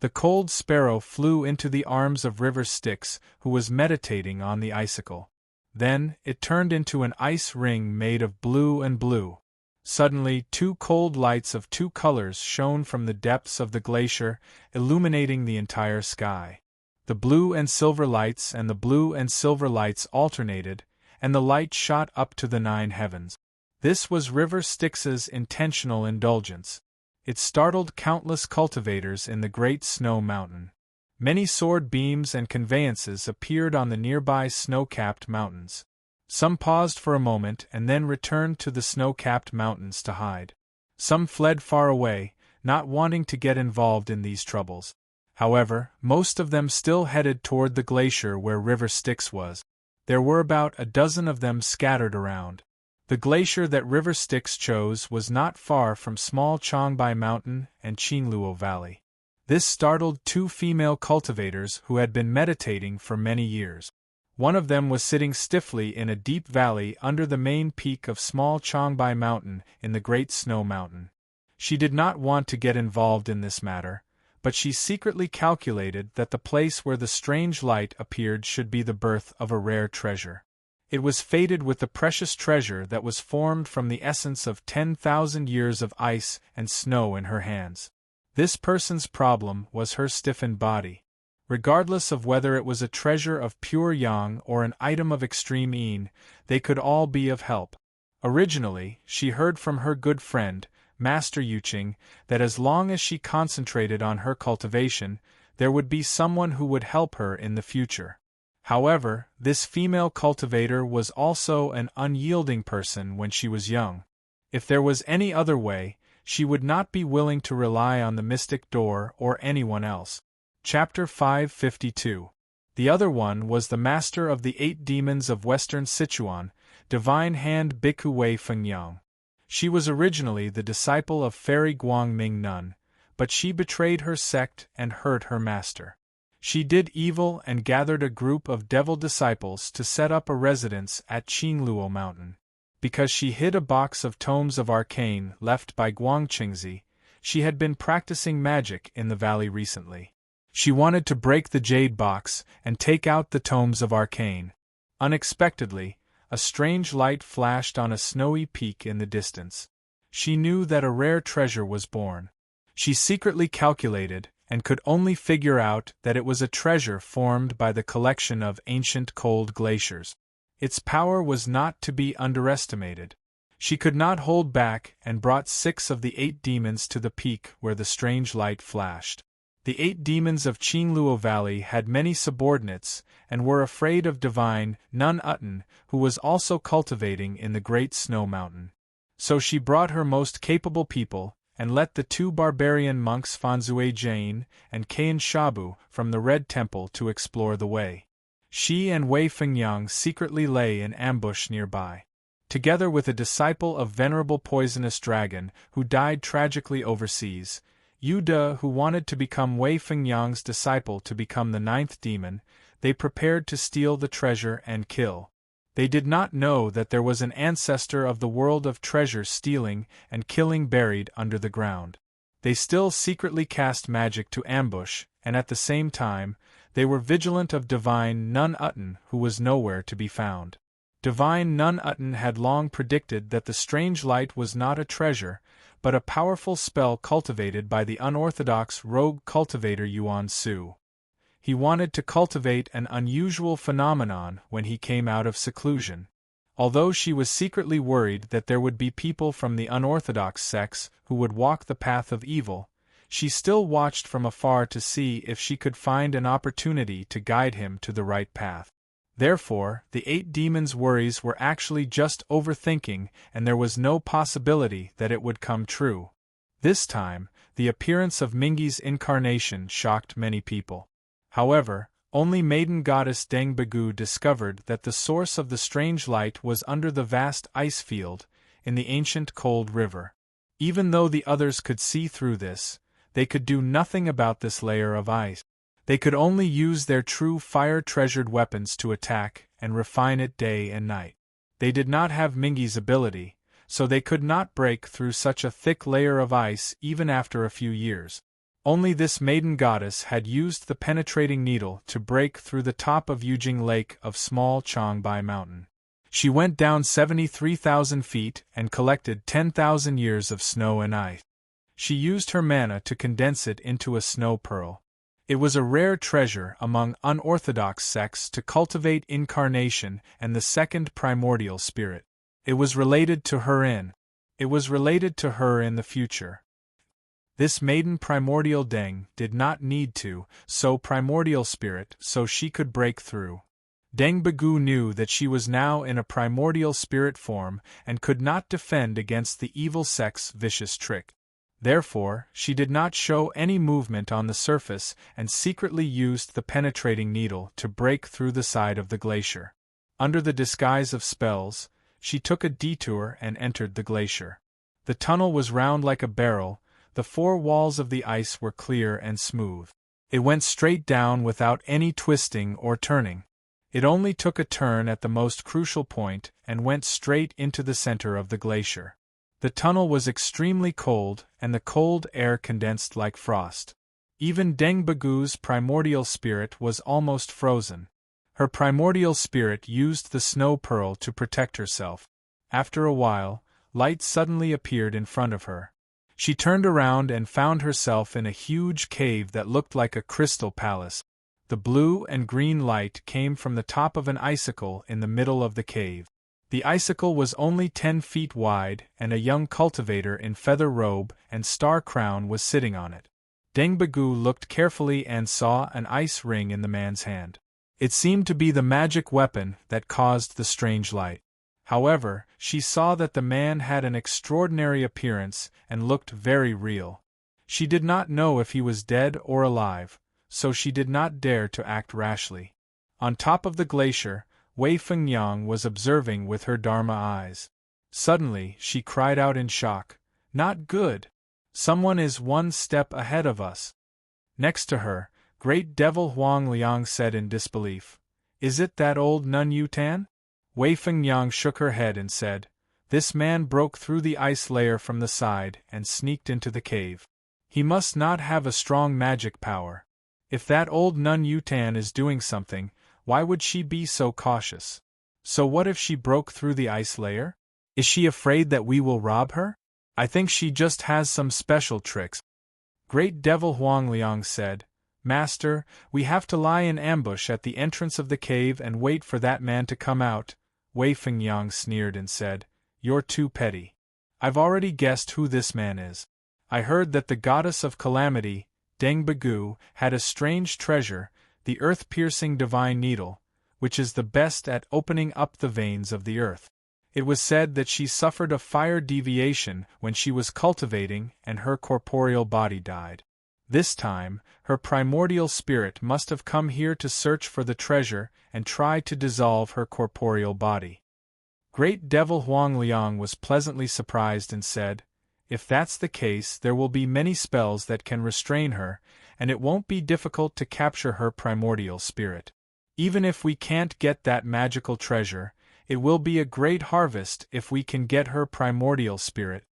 The cold sparrow flew into the arms of River Styx, who was meditating on the icicle. Then, it turned into an ice ring made of blue and blue. Suddenly, two cold lights of two colors shone from the depths of the glacier, illuminating the entire sky. The blue and silver lights and the blue and silver lights alternated, and the light shot up to the 9 heavens. This was River Styx's intentional indulgence. It startled countless cultivators in the great snow mountain. Many sword beams and conveyances appeared on the nearby snow-capped mountains. Some paused for a moment and then returned to the snow-capped mountains to hide. Some fled far away, not wanting to get involved in these troubles. However, most of them still headed toward the glacier where River Styx was. There were about a dozen of them scattered around. The glacier that River Styx chose was not far from small Chongbai Mountain and Qingluo Valley. This startled two female cultivators who had been meditating for many years. One of them was sitting stiffly in a deep valley under the main peak of small Chongbai Mountain in the Great Snow Mountain. She did not want to get involved in this matter, but she secretly calculated that the place where the strange light appeared should be the birth of a rare treasure. It was fated with the precious treasure that was formed from the essence of 10,000 years of ice and snow in her hands. This person's problem was her stiffened body. Regardless of whether it was a treasure of pure yang or an item of extreme yin, they could all be of help. Originally, she heard from her good friend, Master Yuqing, that as long as she concentrated on her cultivation, there would be someone who would help her in the future. However, this female cultivator was also an unyielding person when she was young. If there was any other way, she would not be willing to rely on the mystic door or anyone else. Chapter 552. The other one was the master of the 8 demons of Western Sichuan, Divine Hand Bhikkhu Wei Fengyang. She was originally the disciple of Fairy Guangming Nun, but she betrayed her sect and hurt her master. She did evil and gathered a group of devil disciples to set up a residence at Qingluo Mountain. Because she hid a box of tomes of arcane left by Guangqingzi, she had been practicing magic in the valley recently. She wanted to break the jade box and take out the tomes of arcane. Unexpectedly, a strange light flashed on a snowy peak in the distance. she knew that a rare treasure was born. She secretly calculated, and could only figure out that it was a treasure formed by the collection of ancient cold glaciers. Its power was not to be underestimated. She could not hold back and brought 6 of the 8 demons to the peak where the strange light flashed. The 8 demons of Qingluo Valley had many subordinates, and were afraid of divine Nun Utton, who was also cultivating in the great snow mountain. So she brought her most capable people, and let the 2 barbarian monks Fanzue Jain and Kain Shabu from the Red Temple to explore the way. She and Wei Fengyang secretly lay in ambush nearby. Together with a disciple of venerable poisonous dragon who died tragically overseas, Yu De, who wanted to become Wei Fengyang's disciple to become the 9th demon, they prepared to steal the treasure and kill. They did not know that there was an ancestor of the world of treasure stealing and killing buried under the ground. They still secretly cast magic to ambush, and at the same time, they were vigilant of divine Nun Utton, who was nowhere to be found. Divine Nun Utton had long predicted that the strange light was not a treasure, but a powerful spell cultivated by the unorthodox rogue cultivator Yuan Su. He wanted to cultivate an unusual phenomenon when he came out of seclusion. Although she was secretly worried that there would be people from the unorthodox sects who would walk the path of evil, she still watched from afar to see if she could find an opportunity to guide him to the right path. Therefore, the 8 demons' worries were actually just overthinking, and there was no possibility that it would come true. This time, the appearance of Mingi's incarnation shocked many people. However, only maiden goddess Deng Begu discovered that the source of the strange light was under the vast ice field, in the ancient cold river. Even though the others could see through this, they could do nothing about this layer of ice. They could only use their true fire-treasured weapons to attack and refine it day and night. They did not have Mingi's ability, so they could not break through such a thick layer of ice even after a few years. Only this maiden goddess had used the penetrating needle to break through the top of Yujing Lake of small Changbai Mountain. She went down 73,000 feet and collected 10,000 years of snow and ice. She used her mana to condense it into a snow pearl. It was a rare treasure among unorthodox sects to cultivate incarnation and the second primordial spirit. It was related to her in the future. This maiden primordial Deng did not need to, so primordial spirit, so she could break through. Deng Begu knew that she was now in a primordial spirit form and could not defend against the evil sect's vicious trick. Therefore, she did not show any movement on the surface and secretly used the penetrating needle to break through the side of the glacier. Under the disguise of spells, she took a detour and entered the glacier. The tunnel was round like a barrel, the 4 walls of the ice were clear and smooth. It went straight down without any twisting or turning. It only took a turn at the most crucial point and went straight into the center of the glacier. The tunnel was extremely cold, and the cold air condensed like frost. Even Deng Begu's primordial spirit was almost frozen. Her primordial spirit used the snow pearl to protect herself. After a while, light suddenly appeared in front of her. She turned around and found herself in a huge cave that looked like a crystal palace. The blue and green light came from the top of an icicle in the middle of the cave. The icicle was only 10 feet wide, and a young cultivator in feather robe and star crown was sitting on it. Deng Begu looked carefully and saw an ice ring in the man's hand. It seemed to be the magic weapon that caused the strange light. However, she saw that the man had an extraordinary appearance and looked very real. She did not know if he was dead or alive, so she did not dare to act rashly. On top of the glacier, Wei Fengyang was observing with her Dharma eyes. Suddenly, she cried out in shock, "Not good! Someone is 1 step ahead of us." Next to her, Great Devil Huang Liang said in disbelief, "Is it that old Nun Yutan?" Wei Fengyang shook her head and said, "This man broke through the ice layer from the side and sneaked into the cave. He must not have a strong magic power. If that old Nun Yutan is doing something, why would she be so cautious? So what if she broke through the ice layer? Is she afraid that we will rob her?" I think she just has some special tricks. Great Devil Huangliang said, Master, we have to lie in ambush at the entrance of the cave and wait for that man to come out. Wei Fengyang sneered and said, You're too petty. I've already guessed who this man is. I heard that the goddess of calamity, Deng Bagu, had a strange treasure, the earth-piercing divine needle, which is the best at opening up the veins of the earth. It was said that she suffered a fire deviation when she was cultivating and her corporeal body died. This time, her primordial spirit must have come here to search for the treasure and try to dissolve her corporeal body. Great Devil Huangliang was pleasantly surprised and said, If that's the case, there will be many spells that can restrain her, and it won't be difficult to capture her primordial spirit. Even if we can't get that magical treasure, it will be a great harvest if we can get her primordial spirit.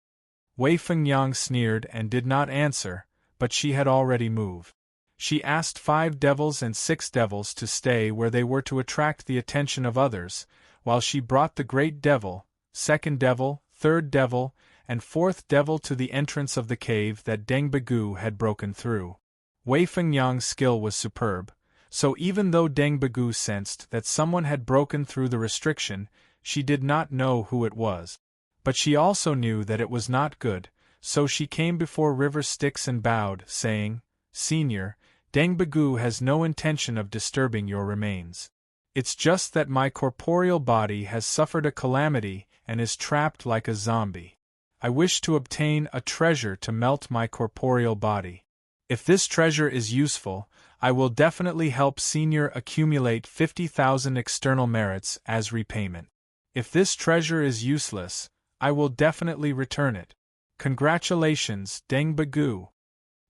Wei Fengyang sneered and did not answer, but she had already moved. She asked 5 devils and 6 devils to stay where they were to attract the attention of others, while she brought the Great Devil, 2nd Devil, 3rd Devil, and 4th Devil to the entrance of the cave that Deng Bagu had broken through. Wei Fengyang's skill was superb, so even though Deng Bagu sensed that someone had broken through the restriction, she did not know who it was. But she also knew that it was not good, so she came before River Styx and bowed, saying, Senior, Deng Bagu has no intention of disturbing your remains. It's just that my corporeal body has suffered a calamity and is trapped like a zombie. I wish to obtain a treasure to melt my corporeal body. If this treasure is useful, I will definitely help Senior accumulate 50,000 external merits as repayment. If this treasure is useless, I will definitely return it. Congratulations, Deng Bagu.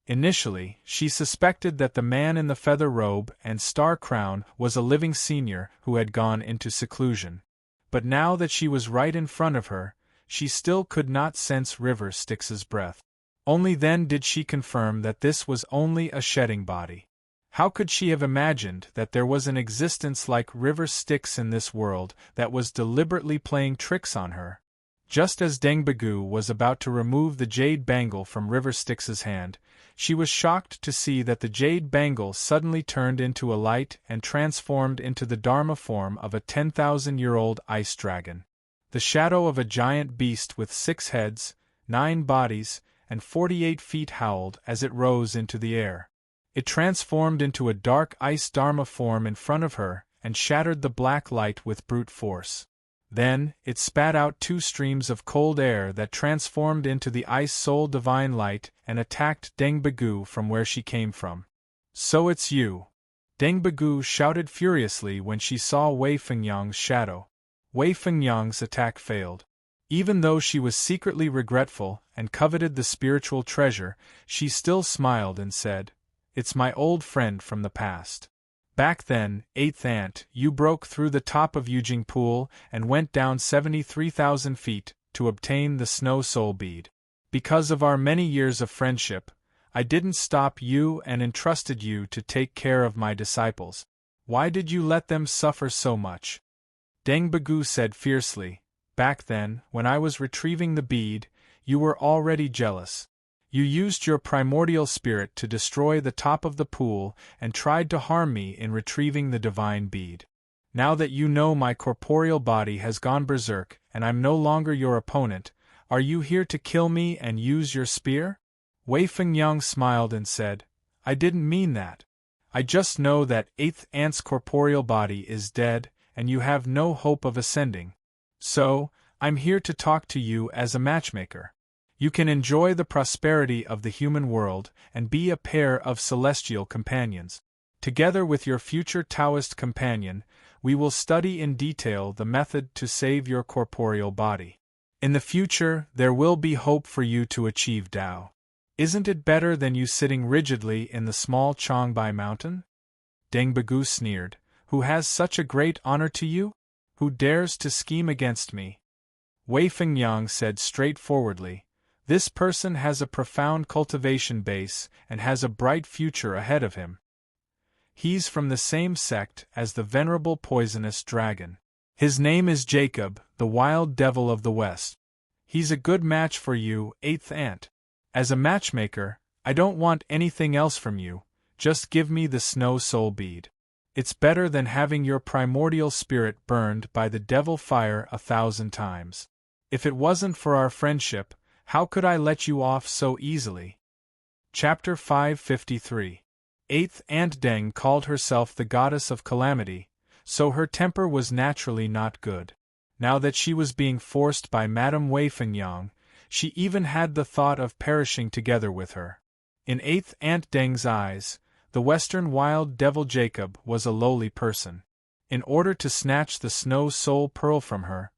Initially, she suspected that the man in the feather robe and star crown was a living senior who had gone into seclusion. But now that she was right in front of her, she still could not sense River Styx's breath. Only then did she confirm that this was only a shedding body. How could she have imagined that there was an existence like River Styx in this world that was deliberately playing tricks on her? Just as Deng Bagu was about to remove the jade bangle from River Styx's hand, she was shocked to see that the jade bangle suddenly turned into a light and transformed into the Dharma form of a 10,000-year-old ice dragon. The shadow of a giant beast with 6 heads, 9 bodies, and 48 feet howled as it rose into the air. It transformed into a dark ice Dharma form in front of her and shattered the black light with brute force. Then, it spat out 2 streams of cold air that transformed into the Ice Soul Divine Light and attacked Deng Bagu from where she came from. So it's you! Deng Bagu shouted furiously when she saw Wei Fengyang's shadow. Wei Fengyang's attack failed. Even though she was secretly regretful and coveted the spiritual treasure, she still smiled and said, It's my old friend from the past. Back then, 8th Ant, you broke through the top of Yujing Pool and went down 73,000 feet to obtain the Snow Soul Bead. Because of our many years of friendship, I didn't stop you and entrusted you to take care of my disciples. Why did you let them suffer so much? Deng Bagu said fiercely, Back then, when I was retrieving the bead, you were already jealous. You used your primordial spirit to destroy the top of the pool and tried to harm me in retrieving the divine bead. Now that you know my corporeal body has gone berserk and I'm no longer your opponent, are you here to kill me and use your spear? Wei Fengyang smiled and said, I didn't mean that. I just know that 8th Ant's corporeal body is dead and you have no hope of ascending. So, I'm here to talk to you as a matchmaker. You can enjoy the prosperity of the human world and be a pair of celestial companions. Together with your future Taoist companion, we will study in detail the method to save your corporeal body. In the future, there will be hope for you to achieve Tao. Isn't it better than you sitting rigidly in the small Changbai mountain? Deng Bagu sneered. Who has such a great honor to you? Who dares to scheme against me? Wei Fengyang said straightforwardly, This person has a profound cultivation base and has a bright future ahead of him. He's from the same sect as the venerable poisonous dragon. His name is Jacob, the wild devil of the West. He's a good match for you, eighth ant. As a matchmaker, I don't want anything else from you, just give me the snow soul bead. It's better than having your primordial spirit burned by the devil fire 1,000 times. If it wasn't for our friendship, how could I let you off so easily? Chapter 553. Eighth Aunt Deng called herself the goddess of calamity, so her temper was naturally not good. Now that she was being forced by Madame Wei Fengyang, she even had the thought of perishing together with her. In eighth Aunt Deng's eyes, the Western wild devil Jacob was a lowly person. In order to snatch the snow soul pearl from her,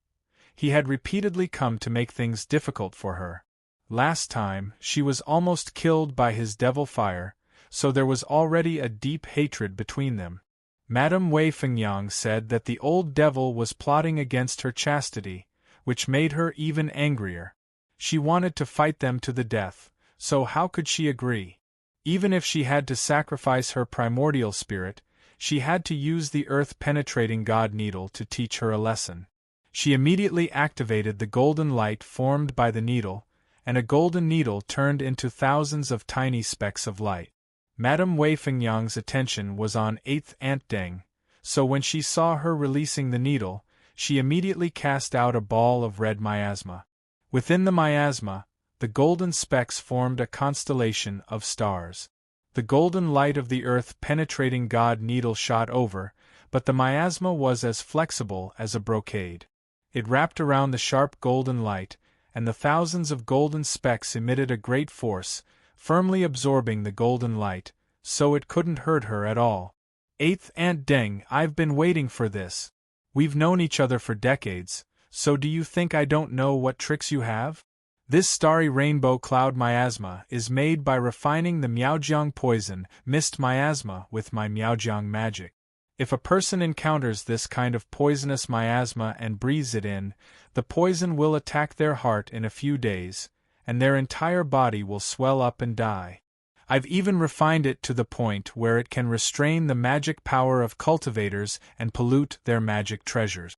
he had repeatedly come to make things difficult for her. Last time, she was almost killed by his devil fire, so there was already a deep hatred between them. Madame Wei Fengyang said that the old devil was plotting against her chastity, which made her even angrier. She wanted to fight them to the death, so how could she agree? Even if she had to sacrifice her primordial spirit, she had to use the earth-penetrating god needle to teach her a lesson. She immediately activated the golden light formed by the needle, and a golden needle turned into thousands of tiny specks of light. Madame Wei Fengyang's attention was on eighth Aunt Deng, so when she saw her releasing the needle, she immediately cast out a ball of red miasma. Within the miasma, the golden specks formed a constellation of stars. The golden light of the earth-penetrating god needle shot over, but the miasma was as flexible as a brocade. It wrapped around the sharp golden light, and the thousands of golden specks emitted a great force, firmly absorbing the golden light, so it couldn't hurt her at all. Eighth Aunt Deng, I've been waiting for this. We've known each other for decades, so do you think I don't know what tricks you have? This starry rainbow cloud miasma is made by refining the Miaojiang poison, mist miasma, with my Miaojiang magic. If a person encounters this kind of poisonous miasma and breathes it in, the poison will attack their heart in a few days, and their entire body will swell up and die. I've even refined it to the point where it can restrain the magic power of cultivators and pollute their magic treasures.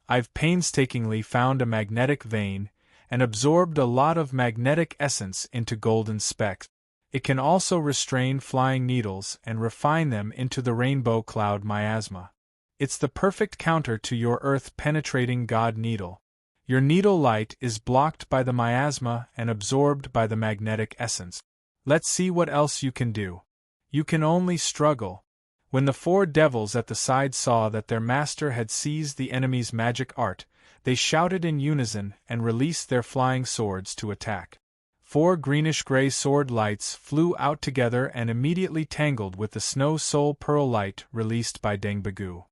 I've painstakingly found a magnetic vein, and absorbed a lot of magnetic essence into golden specks. It can also restrain flying needles and refine them into the rainbow cloud miasma. It's the perfect counter to your earth-penetrating god needle. Your needle light is blocked by the miasma and absorbed by the magnetic essence. Let's see what else you can do. You can only struggle. When the 4 devils at the side saw that their master had seized the enemy's magic art, they shouted in unison and released their flying swords to attack. 4 greenish-gray sword lights flew out together and immediately tangled with the snow soul pearl light released by Deng Bagu.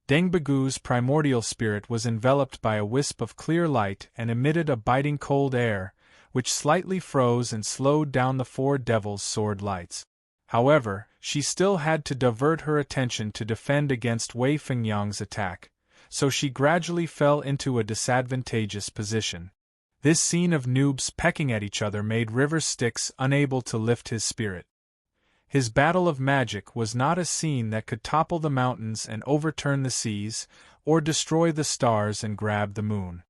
Deng Bagu's primordial spirit was enveloped by a wisp of clear light and emitted a biting cold air, which slightly froze and slowed down the 4 devils' sword lights. However, she still had to divert her attention to defend against Wei Fengyang's attack, so she gradually fell into a disadvantageous position. This scene of noobs pecking at each other made River Styx unable to lift his spirit. His battle of magic was not a scene that could topple the mountains and overturn the seas, or destroy the stars and grab the moon.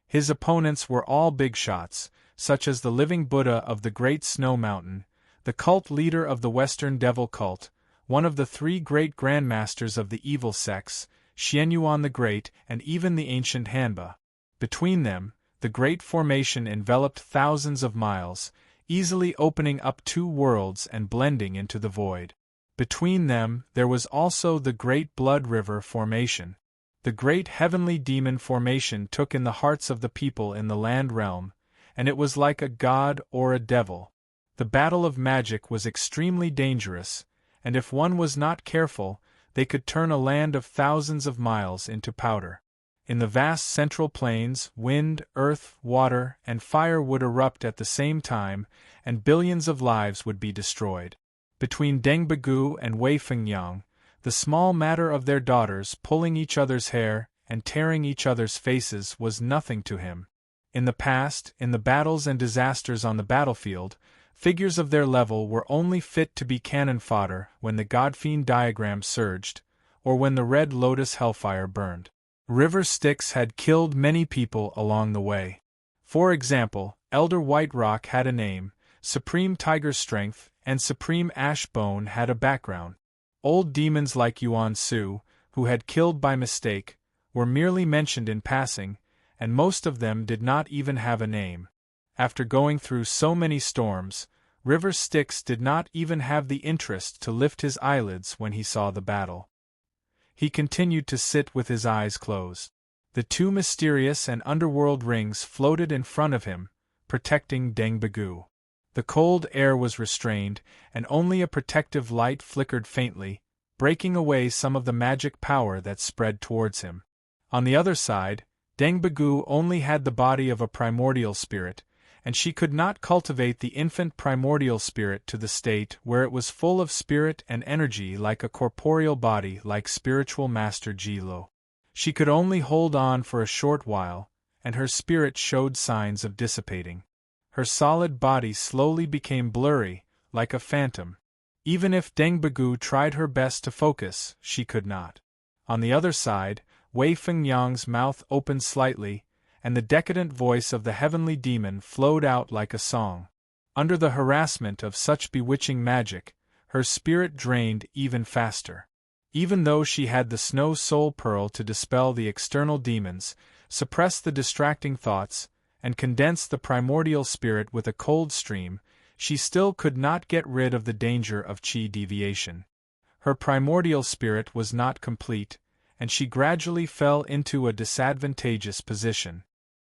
His opponents were all big shots, such as the living Buddha of the Great Snow Mountain, the cult leader of the Western Devil Cult, one of the 3 great grandmasters of the evil sects, Xianyuan the Great, and even the ancient Hanba. Between them, the Great Formation enveloped thousands of miles, easily opening up 2 worlds and blending into the void. Between them, there was also the Great Blood River Formation. The Great Heavenly Demon Formation took in the hearts of the people in the land realm, and it was like a god or a devil. The battle of magic was extremely dangerous, and if one was not careful, they could turn a land of thousands of miles into powder. In the vast central plains, wind, earth, water, and fire would erupt at the same time, and billions of lives would be destroyed. Between Deng Bagu and Wei Fengyang, the small matter of their daughters pulling each other's hair and tearing each other's faces was nothing to him. In the past, in the battles and disasters on the battlefield, figures of their level were only fit to be cannon fodder when the Godfiend diagram surged, or when the Red Lotus hellfire burned. River Styx had killed many people along the way. For example, Elder White Rock had a name, Supreme Tiger Strength, and Supreme Ash Bone had a background. Old demons like Yuan Su, who had killed by mistake, were merely mentioned in passing, and most of them did not even have a name. After going through so many storms, River Styx did not even have the interest to lift his eyelids when he saw the battle. He continued to sit with his eyes closed. The two mysterious and underworld rings floated in front of him, protecting Deng Bagu. The cold air was restrained, and only a protective light flickered faintly, breaking away some of the magic power that spread towards him. On the other side, Deng Bagu only had the body of a primordial spirit, and she could not cultivate the infant primordial spirit to the state where it was full of spirit and energy like a corporeal body like spiritual master Ji-Lo. She could only hold on for a short while, and her spirit showed signs of dissipating. Her solid body slowly became blurry, like a phantom. Even if Deng Bagu tried her best to focus, she could not. On the other side, Wei Fengyang's mouth opened slightly, and the decadent voice of the heavenly demon flowed out like a song. Under the harassment of such bewitching magic, her spirit drained even faster. Even though she had the Snow Soul Pearl to dispel the external demons, suppress the distracting thoughts, and condense the primordial spirit with a cold stream, she still could not get rid of the danger of chi deviation. Her primordial spirit was not complete, and she gradually fell into a disadvantageous position.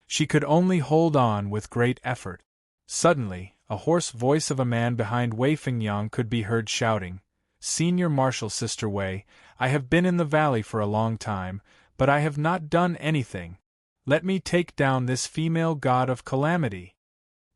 She could only hold on with great effort. Suddenly, a hoarse voice of a man behind Wei Fengyang could be heard shouting, "Senior Marshal Sister Wei, I have been in the valley for a long time, but I have not done anything. Let me take down this female god of calamity."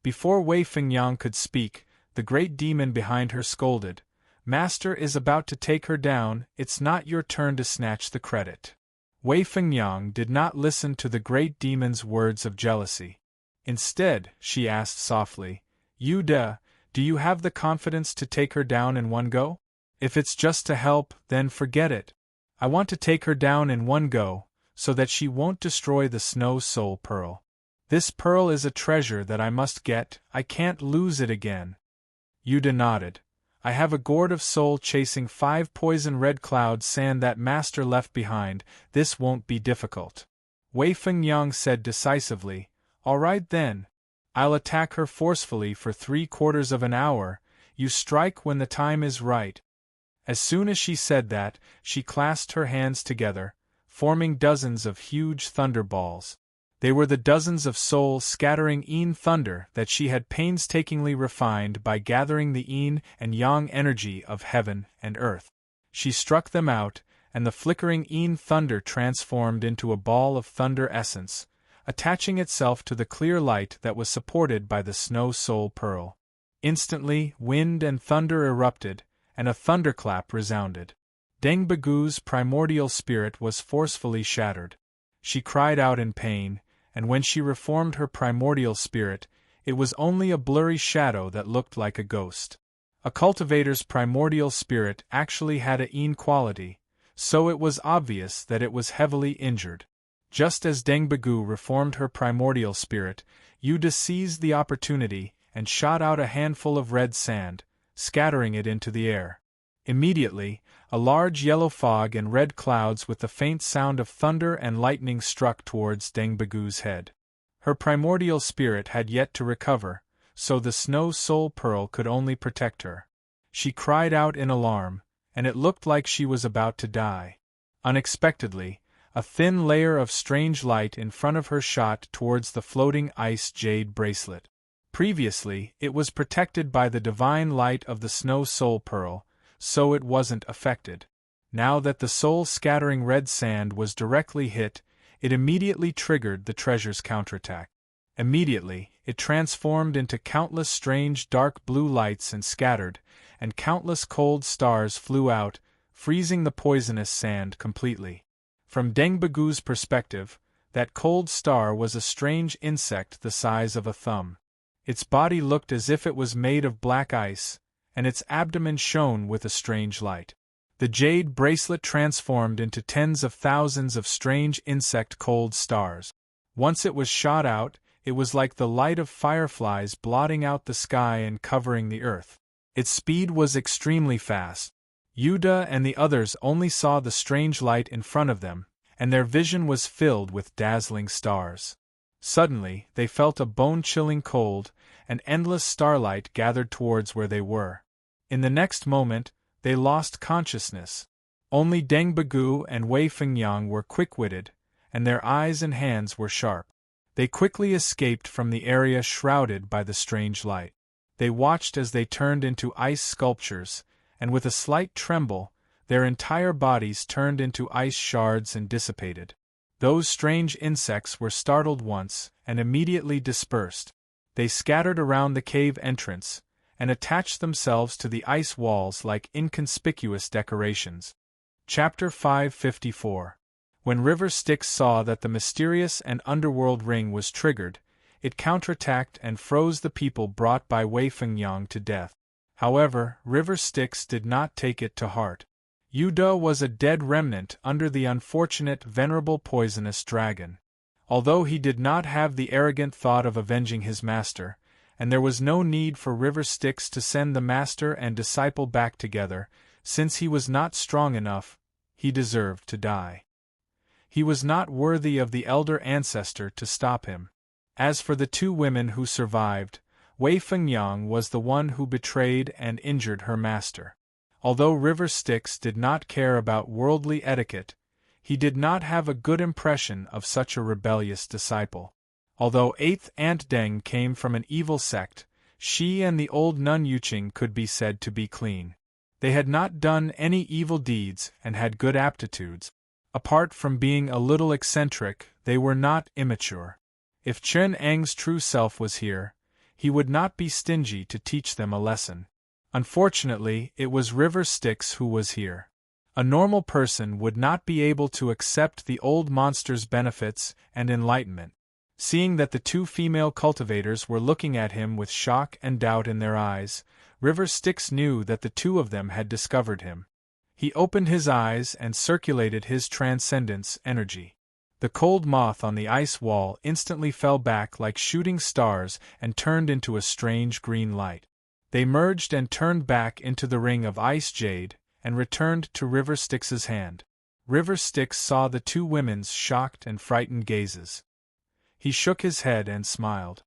Before Wei Fengyang could speak, the great demon behind her scolded, "Master is about to take her down, it's not your turn to snatch the credit." Wei Fengyang did not listen to the great demon's words of jealousy. Instead, she asked softly, "You do you have the confidence to take her down in one go? If it's just to help, then forget it. I want to take her down in one go, so that she won't destroy the Snow Soul Pearl. This pearl is a treasure that I must get, I can't lose it again." Yuda nodded. "I have a gourd of soul chasing 5 poison red cloud sand that master left behind, this won't be difficult." Wei Fengyang said decisively, "All right then. I'll attack her forcefully for 3/4 of an hour, you strike when the time is right." As soon as she said that, she clasped her hands together, forming dozens of huge thunderballs. They were the dozens of soul-scattering yin thunder that she had painstakingly refined by gathering the yin and yang energy of heaven and earth. She struck them out, and the flickering yin thunder transformed into a ball of thunder essence, attaching itself to the clear light that was supported by the Snow Soul Pearl. Instantly, wind and thunder erupted, and a thunderclap resounded. Deng Bagu's primordial spirit was forcefully shattered. She cried out in pain, and when she reformed her primordial spirit, it was only a blurry shadow that looked like a ghost. A cultivator's primordial spirit actually had a yin quality, so it was obvious that it was heavily injured. Just as Deng Bagu reformed her primordial spirit, Yuda seized the opportunity and shot out a handful of red sand, scattering it into the air. Immediately, a large yellow fog and red clouds with the faint sound of thunder and lightning struck towards Deng Bagu's head. Her primordial spirit had yet to recover, so the Snow Soul Pearl could only protect her. She cried out in alarm, and it looked like she was about to die. Unexpectedly, a thin layer of strange light in front of her shot towards the floating ice jade bracelet. Previously, it was protected by the divine light of the Snow Soul Pearl, so it wasn't affected. Now that the soul-scattering red sand was directly hit, it immediately triggered the treasure's counterattack. Immediately, it transformed into countless strange dark blue lights and scattered, and countless cold stars flew out, freezing the poisonous sand completely. From Deng Bagu's perspective, that cold star was a strange insect the size of a thumb. Its body looked as if it was made of black ice, and its abdomen shone with a strange light. The jade bracelet transformed into tens of thousands of strange insect cold stars. Once it was shot out, It was like the light of fireflies blotting out the sky and covering the earth. Its speed was extremely fast. Yuda and the others only saw the strange light in front of them, and their vision was filled with dazzling stars. Suddenly, they felt a bone-chilling cold, and endless starlight gathered towards where they were. In the next moment, they lost consciousness. Only Deng Bagu and Wei Fengyang were quick-witted, and their eyes and hands were sharp. They quickly escaped from the area shrouded by the strange light. They watched as they turned into ice sculptures, and with a slight tremble, their entire bodies turned into ice shards and dissipated. Those strange insects were startled once, and immediately dispersed. They scattered around the cave entrance, and attached themselves to the ice walls like inconspicuous decorations. Chapter 554. When River Styx saw that the mysterious and underworld ring was triggered, it counterattacked and froze the people brought by Wei Fengyang to death. However, River Styx did not take it to heart. Yuda was a dead remnant under the unfortunate venerable poisonous dragon. Although he did not have the arrogant thought of avenging his master, and there was no need for River Styx to send the master and disciple back together, since he was not strong enough, he deserved to die. He was not worthy of the elder ancestor to stop him. As for the two women who survived, Wei Fengyang was the one who betrayed and injured her master. Although River Styx did not care about worldly etiquette, he did not have a good impression of such a rebellious disciple. Although 8th Aunt Deng came from an evil sect, she and the old nun Yuqing could be said to be clean. They had not done any evil deeds and had good aptitudes. Apart from being a little eccentric, they were not immature. If Chen Eng's true self was here, he would not be stingy to teach them a lesson. Unfortunately, it was River Styx who was here. A normal person would not be able to accept the old monster's benefits and enlightenment. Seeing that the two female cultivators were looking at him with shock and doubt in their eyes, River Styx knew that the two of them had discovered him. He opened his eyes and circulated his transcendence energy. The cold moth on the ice wall instantly fell back like shooting stars and turned into a strange green light. They merged and turned back into the ring of ice jade, and returned to River Styx's hand. River Styx saw the two women's shocked and frightened gazes. He shook his head and smiled.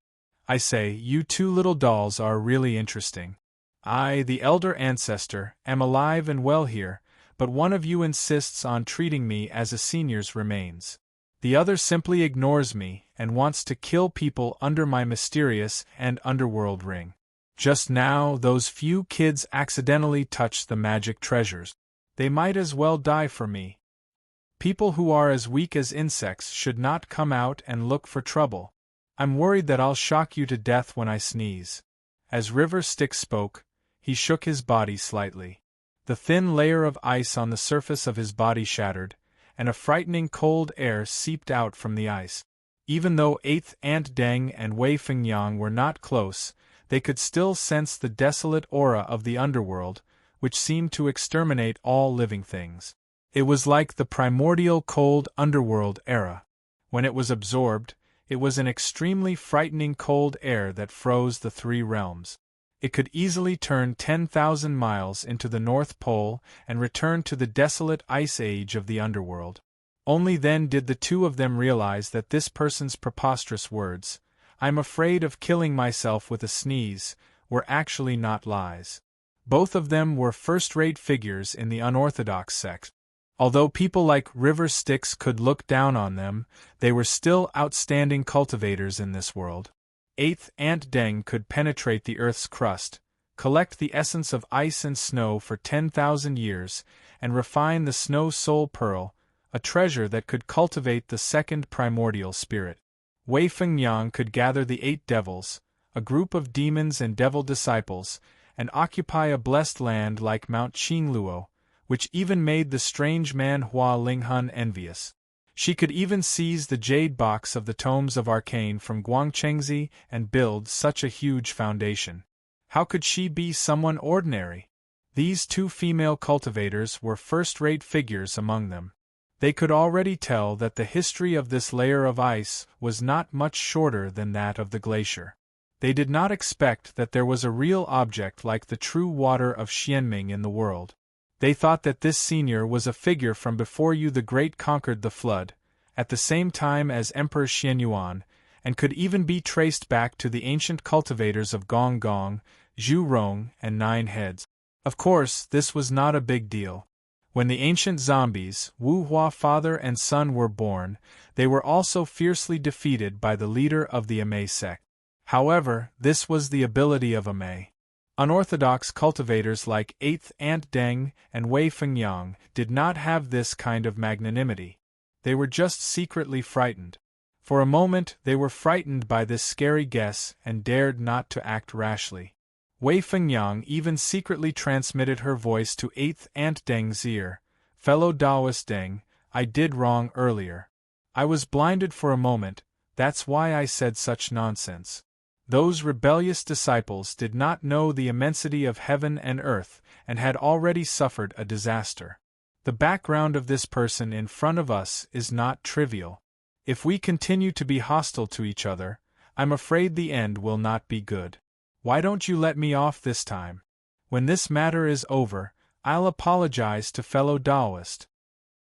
"I say, you two little dolls are really interesting. I, the elder ancestor, am alive and well here, but one of you insists on treating me as a senior's remains. The other simply ignores me and wants to kill people under my mysterious and underworld ring. Just now, those few kids accidentally touched the magic treasures. They might as well die for me. People who are as weak as insects should not come out and look for trouble. I'm worried that I'll shock you to death when I sneeze." As River Styx spoke, he shook his body slightly. The thin layer of ice on the surface of his body shattered, and a frightening cold air seeped out from the ice. Even though 8th Aunt Deng and Wei Fengyang were not close, they could still sense the desolate aura of the underworld, which seemed to exterminate all living things. It was like the primordial cold underworld era. When it was absorbed, it was an extremely frightening cold air that froze the three realms. It could easily turn 10,000 miles into the North Pole and return to the desolate ice age of the underworld. Only then did the two of them realize that this person's preposterous words, "I'm afraid of killing myself with a sneeze," were actually not lies. Both of them were first-rate figures in the unorthodox sect. Although people like River Styx could look down on them, they were still outstanding cultivators in this world. 8th Aunt Deng could penetrate the Earth's crust, collect the essence of ice and snow for 10,000 years, and refine the snow soul pearl, a treasure that could cultivate the second primordial spirit. Wei Fengyang could gather the 8 devils, a group of demons and devil disciples, and occupy a blessed land like Mount Qingluo, which even made the strange man Hua Linghun envious. She could even seize the jade box of the tomes of arcane from Guangchengzi and build such a huge foundation. How could she be someone ordinary? These two female cultivators were first-rate figures among them. They could already tell that the history of this layer of ice was not much shorter than that of the glacier. They did not expect that there was a real object like the true water of Xianming in the world. They thought that this senior was a figure from before you the Great conquered the flood, at the same time as Emperor Xianyuan, and could even be traced back to the ancient cultivators of Gong Gong, Zhu Rong, and Nine Heads. Of course, this was not a big deal. When the ancient zombies, Wu Hua father and son, were born, they were also fiercely defeated by the leader of the Amei sect. However, this was the ability of Amei. Unorthodox cultivators like 8th Aunt Deng and Wei Fengyang did not have this kind of magnanimity. They were just secretly frightened. For a moment they were frightened by this scary guess and dared not to act rashly. Wei Fengyang even secretly transmitted her voice to 8th Aunt Deng's ear. "Fellow Taoist Deng, I did wrong earlier. I was blinded for a moment, that's why I said such nonsense." Those rebellious disciples did not know the immensity of heaven and earth, and had already suffered a disaster. The background of this person in front of us is not trivial. If we continue to be hostile to each other, I'm afraid the end will not be good. Why don't you let me off this time? When this matter is over, I'll apologize to fellow Taoist.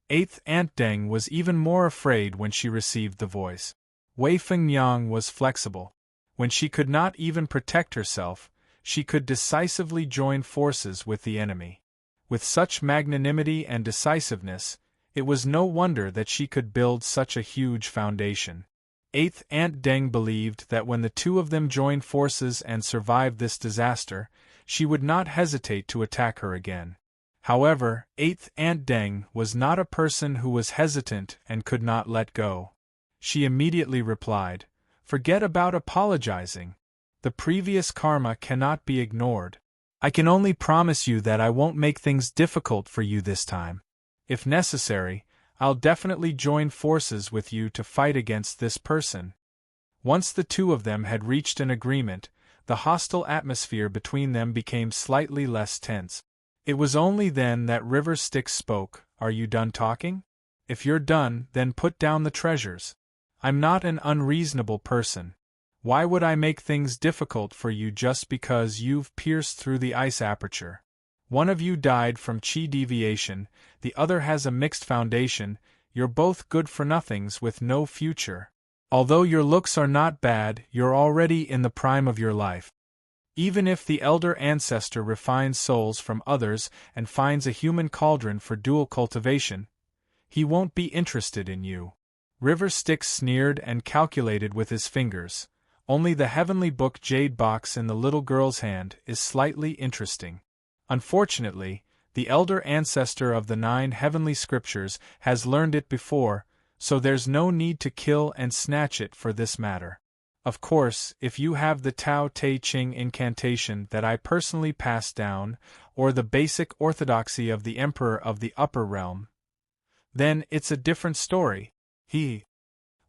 8th Aunt Deng was even more afraid when she received the voice. Wei Fengyang was flexible. When she could not even protect herself, she could decisively join forces with the enemy. With such magnanimity and decisiveness, it was no wonder that she could build such a huge foundation. 8th Aunt Deng believed that when the two of them joined forces and survived this disaster, she would not hesitate to attack her again. However, 8th Aunt Deng was not a person who was hesitant and could not let go. She immediately replied, "Forget about apologizing. The previous karma cannot be ignored. I can only promise you that I won't make things difficult for you this time. If necessary, I'll definitely join forces with you to fight against this person." Once the two of them had reached an agreement, the hostile atmosphere between them became slightly less tense. It was only then that River Styx spoke. "Are you done talking? If you're done, then put down the treasures. I'm not an unreasonable person. Why would I make things difficult for you just because you've pierced through the ice aperture? One of you died from chi deviation, the other has a mixed foundation, you're both good-for-nothings with no future. Although your looks are not bad, you're already in the prime of your life. Even if the elder ancestor refines souls from others and finds a human cauldron for dual cultivation, he won't be interested in you." River Styx sneered and calculated with his fingers. Only the heavenly book jade box in the little girl's hand is slightly interesting. Unfortunately, the elder ancestor of the 9 heavenly scriptures has learned it before, so there's no need to kill and snatch it for this matter. Of course, if you have the Tao Te Ching incantation that I personally passed down, or the basic orthodoxy of the Emperor of the Upper Realm, then it's a different story.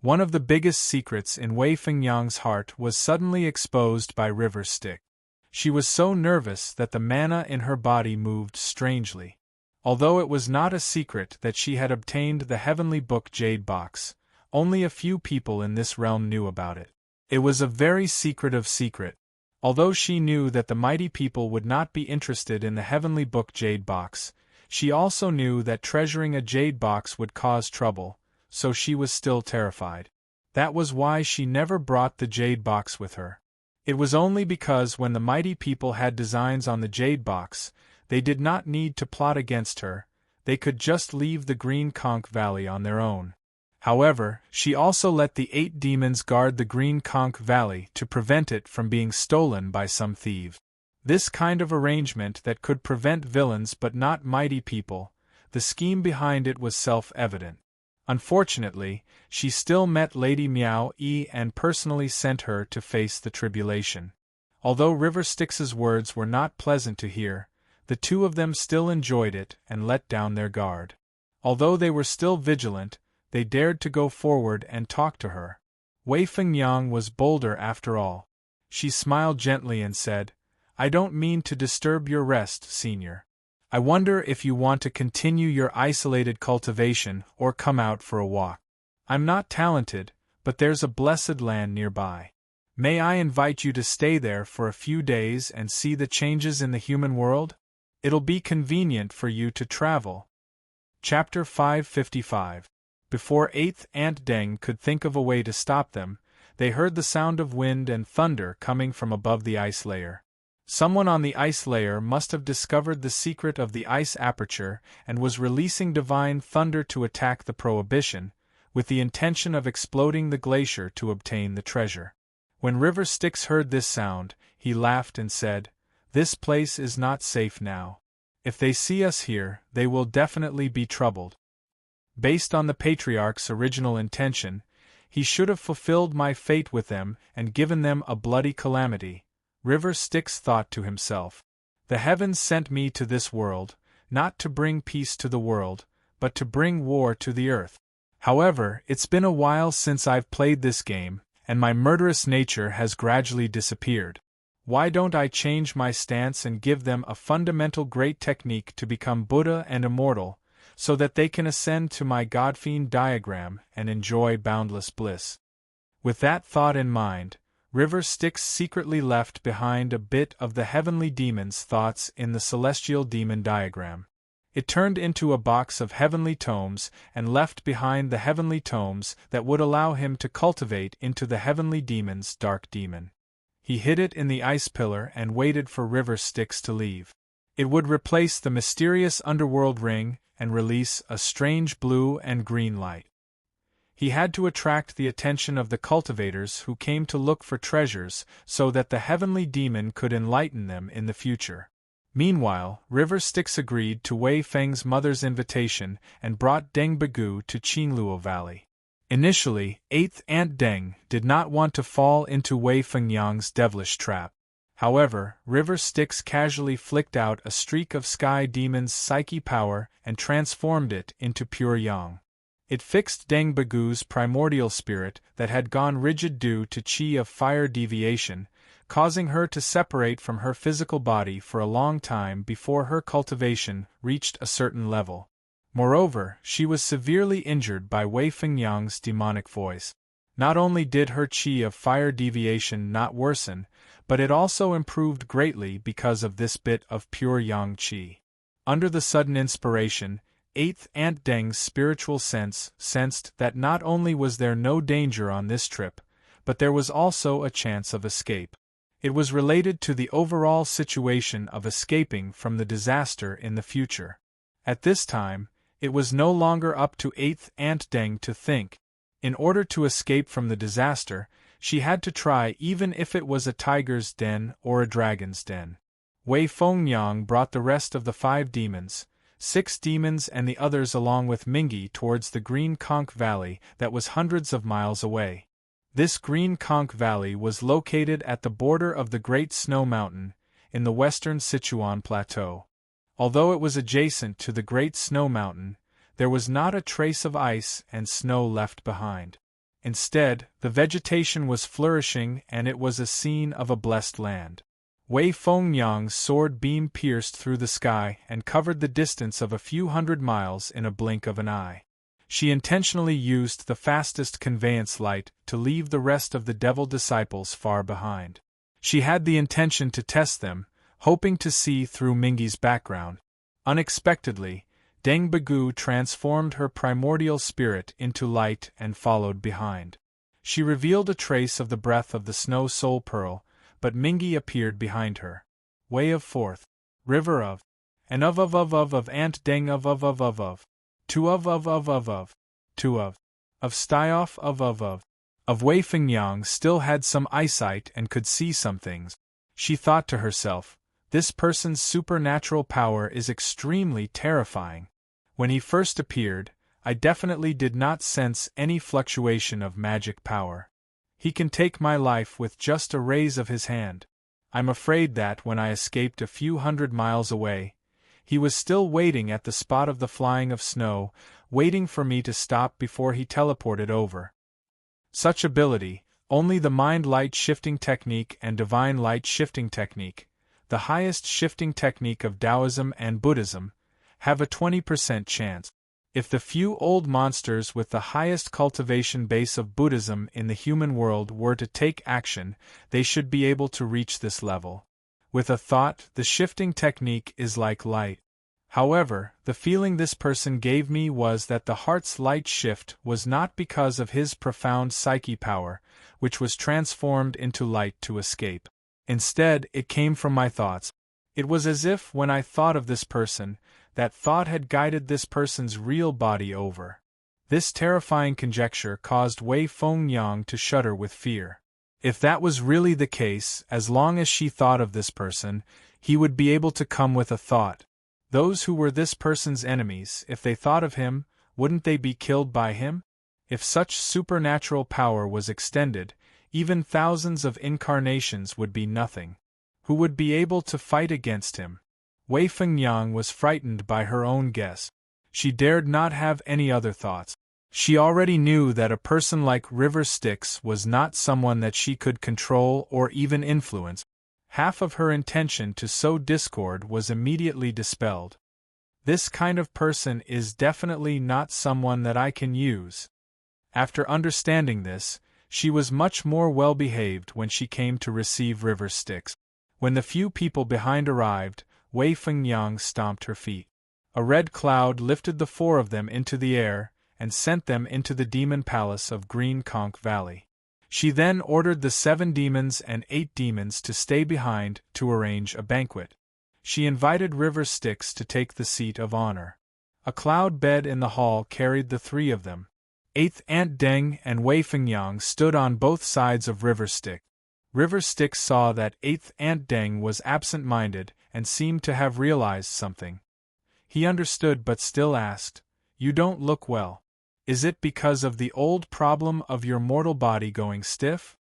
One of the biggest secrets in Wei Fengyang's heart was suddenly exposed by River Styx. She was so nervous that the mana in her body moved strangely. Although it was not a secret that she had obtained the heavenly book jade box, only a few people in this realm knew about it. It was a very secret of secret. Although she knew that the mighty people would not be interested in the heavenly book jade box, she also knew that treasuring a jade box would cause trouble, so she was still terrified. That was why she never brought the jade box with her. It was only because when the mighty people had designs on the jade box, they did not need to plot against her, they could just leave the Green Conch Valley on their own. However, she also let the 8 demons guard the Green Conch Valley to prevent it from being stolen by some thieves. This kind of arrangement that could prevent villains but not mighty people, the scheme behind it was self-evident. Unfortunately, she still met Lady Miao Yi and personally sent her to face the tribulation. Although River Styx's words were not pleasant to hear, the two of them still enjoyed it and let down their guard. Although they were still vigilant, they dared to go forward and talk to her. Wei Fengyang was bolder after all. She smiled gently and said, "I don't mean to disturb your rest, Senior. I wonder if you want to continue your isolated cultivation or come out for a walk. I'm not talented, but there's a blessed land nearby. May I invite you to stay there for a few days and see the changes in the human world? It'll be convenient for you to travel. Chapter 555. Before 8th Aunt Deng could think of a way to stop them, they heard the sound of wind and thunder coming from above the ice layer. Someone on the ice layer must have discovered the secret of the ice aperture and was releasing divine thunder to attack the prohibition, with the intention of exploding the glacier to obtain the treasure. When River Styx heard this sound, he laughed and said, "This place is not safe now. If they see us here, they will definitely be troubled." Based on the Patriarch's original intention, he should have fulfilled my fate with them and given them a bloody calamity, River Styx thought to himself. The heavens sent me to this world, not to bring peace to the world, but to bring war to the earth. However, it's been a while since I've played this game, and my murderous nature has gradually disappeared. Why don't I change my stance and give them a fundamental great technique to become Buddha and immortal, so that they can ascend to my Godfiend diagram and enjoy boundless bliss? With that thought in mind, River Styx secretly left behind a bit of the heavenly demon's thoughts in the celestial demon diagram. It turned into a box of heavenly tomes and left behind the heavenly tomes that would allow him to cultivate into the heavenly demon's dark demon. He hid it in the ice pillar and waited for River Styx to leave. It would replace the mysterious underworld ring and release a strange blue and green light. He had to attract the attention of the cultivators who came to look for treasures so that the heavenly demon could enlighten them in the future. Meanwhile, River Styx agreed to Wei Feng's mother's invitation and brought Deng Bagu to Qingluo Valley. Initially, 8th Aunt Deng did not want to fall into Wei Fengyang's devilish trap. However, River Styx casually flicked out a streak of Sky Demon's psyche power and transformed it into pure yang. It fixed Deng Bagu's primordial spirit that had gone rigid due to Qi of fire deviation, causing her to separate from her physical body for a long time before her cultivation reached a certain level. Moreover, she was severely injured by Wei Fengyang's demonic voice. Not only did her Qi of fire deviation not worsen, but it also improved greatly because of this bit of pure yang Qi. Under the sudden inspiration, 8th Aunt Deng's spiritual sense sensed that not only was there no danger on this trip, but there was also a chance of escape. It was related to the overall situation of escaping from the disaster in the future. At this time, it was no longer up to 8th Aunt Deng to think. In order to escape from the disaster, she had to try even if it was a tiger's den or a dragon's den. Wei Fengyang brought the rest of the 5 demons, 6 demons and the others along with Mingi towards the Green Conch Valley that was hundreds of miles away. This Green Conch Valley was located at the border of the Great Snow Mountain, in the western Sichuan Plateau. Although it was adjacent to the Great Snow Mountain, there was not a trace of ice and snow left behind. Instead, the vegetation was flourishing and it was a scene of a blessed land. Wei Fengyang's sword beam pierced through the sky and covered the distance of a few hundred miles in a blink of an eye. She intentionally used the fastest conveyance light to leave the rest of the devil disciples far behind. She had the intention to test them, hoping to see through Mingi's background. Unexpectedly, Deng Bagu transformed her primordial spirit into light and followed behind. She revealed a trace of the breath of the Snow Soul Pearl, but Mingi appeared behind her. Way of 4th, River of, and of Aunt Deng of, two of, two of Styoff of Wei Fengyang still had some eyesight and could see some things. She thought to herself, this person's supernatural power is extremely terrifying. When he first appeared, I definitely did not sense any fluctuation of magic power. He can take my life with just a raise of his hand. I'm afraid that when I escaped a few hundred miles away, he was still waiting at the spot of the flying of snow, waiting for me to stop before he teleported over. Such ability, only the mind light shifting technique and divine light shifting technique, the highest shifting technique of Taoism and Buddhism, have a 20% chance. If the few old monsters with the highest cultivation base of Buddhism in the human world were to take action, they should be able to reach this level. With a thought, the shifting technique is like light. However, the feeling this person gave me was that the heart's light shift was not because of his profound psyche power, which was transformed into light to escape. Instead, it came from my thoughts. It was as if, when I thought of this person, that thought had guided this person's real body over. This terrifying conjecture caused Wei Fengyang to shudder with fear. If that was really the case, as long as she thought of this person, he would be able to come with a thought. Those who were this person's enemies, if they thought of him, wouldn't they be killed by him? If such supernatural power was extended, even thousands of incarnations would be nothing. Who would be able to fight against him? Wei Fengyang was frightened by her own guess. She dared not have any other thoughts. She already knew that a person like River Styx was not someone that she could control or even influence. Half of her intention to sow discord was immediately dispelled. This kind of person is definitely not someone that I can use. After understanding this, she was much more well-behaved when she came to receive River Styx. When the few people behind arrived, Wei Fengyang stomped her feet. A red cloud lifted the four of them into the air and sent them into the demon palace of Green Conch Valley. She then ordered the 7 demons and 8 demons to stay behind to arrange a banquet. She invited River Styx to take the seat of honor. A cloud bed in the hall carried the 3 of them. 8th Aunt Deng and Wei Fengyang stood on both sides of River Styx. River Styx saw that 8th Aunt Deng was absent-minded and seemed to have realized something. He understood but still asked, "You don't look well. Is it because of the old problem of your mortal body going stiff?"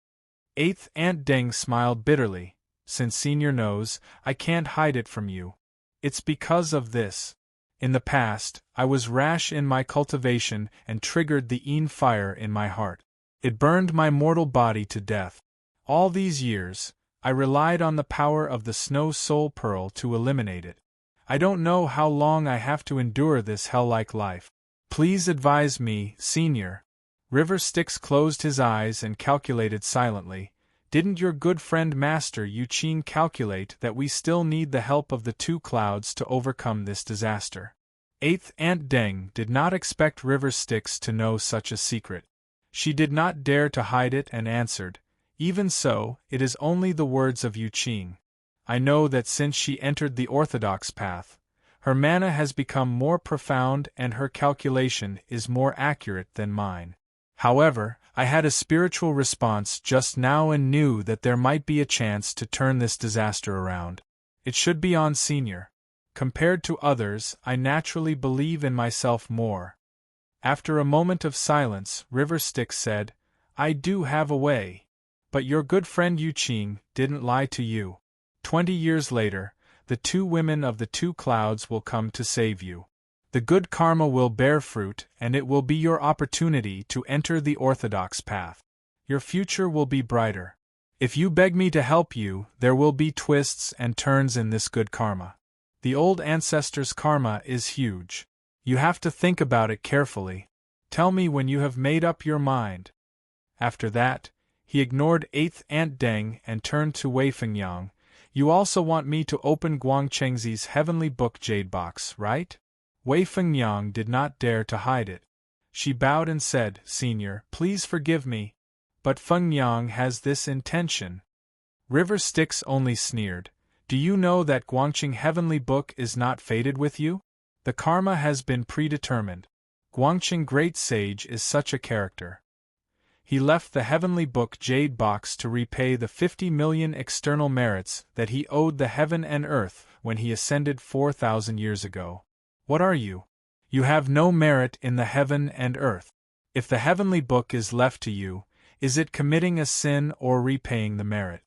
8th Aunt Deng smiled bitterly. "Since Senior knows, I can't hide it from you. It's because of this. In the past, I was rash in my cultivation and triggered the Yin fire in my heart. It burned my mortal body to death. All these years, I relied on the power of the Snow Soul Pearl to eliminate it. I don't know how long I have to endure this hell-like life. Please advise me, Senior." River Styx closed his eyes and calculated silently. "Didn't your good friend Master Yu Qing calculate that we still need the help of the 2 clouds to overcome this disaster?" 8th Aunt Deng did not expect River Styx to know such a secret. She did not dare to hide it and answered, "Even so, it is only the words of Yu Qing. I know that since she entered the orthodox path, her mana has become more profound and her calculation is more accurate than mine. However, I had a spiritual response just now and knew that there might be a chance to turn this disaster around. It should be on Senior. Compared to others, I naturally believe in myself more." After a moment of silence, River Styx said, "I do have a way. But your good friend Yu Qing didn't lie to you. 20 years later, the 2 women of the 2 clouds will come to save you. The good karma will bear fruit, and it will be your opportunity to enter the orthodox path. Your future will be brighter. If you beg me to help you, there will be twists and turns in this good karma. The old ancestors' karma is huge. You have to think about it carefully. Tell me when you have made up your mind." After that, he ignored 8th Aunt Deng and turned to Wei Fengyang. "You also want me to open Guangchengzi's heavenly book jade box, right?" Wei Fengyang did not dare to hide it. She bowed and said, "Senior, please forgive me, but Fengyang has this intention." River Styx only sneered. "Do you know that Guangcheng heavenly book is not fated with you? The karma has been predetermined. Guangcheng Great Sage is such a character. He left the heavenly book jade box to repay the 50 million external merits that he owed the heaven and earth when he ascended 4,000 years ago. What are you? You have no merit in the heaven and earth. If the heavenly book is left to you, is it committing a sin or repaying the merit?"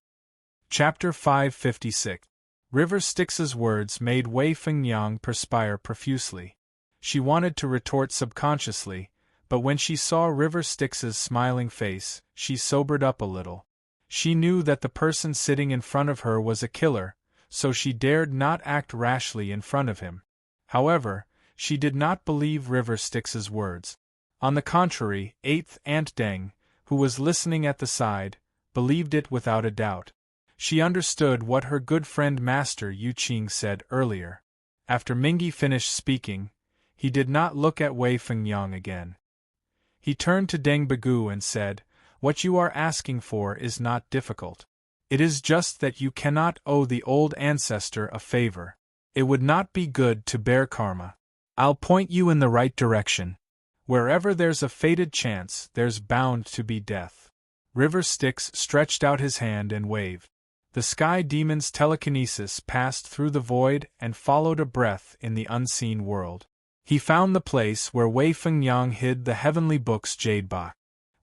Chapter 556. River Styx's words made Wei Fengyang perspire profusely. She wanted to retort subconsciously, but when she saw River Styx's smiling face, she sobered up a little. She knew that the person sitting in front of her was a killer, so she dared not act rashly in front of him. However, she did not believe River Styx's words. On the contrary, 8th Aunt Deng, who was listening at the side, believed it without a doubt. She understood what her good friend Master Yu Qing said earlier. After Mingi finished speaking, he did not look at Wei Fengyang again. He turned to Deng Bigu and said, "What you are asking for is not difficult. It is just that you cannot owe the old ancestor a favor. It would not be good to bear karma. I'll point you in the right direction. Wherever there's a fated chance, there's bound to be death." River Styx stretched out his hand and waved. The Sky Demon's telekinesis passed through the void and followed a breath in the unseen world. He found the place where Wei Fengyang hid the heavenly book's jade box.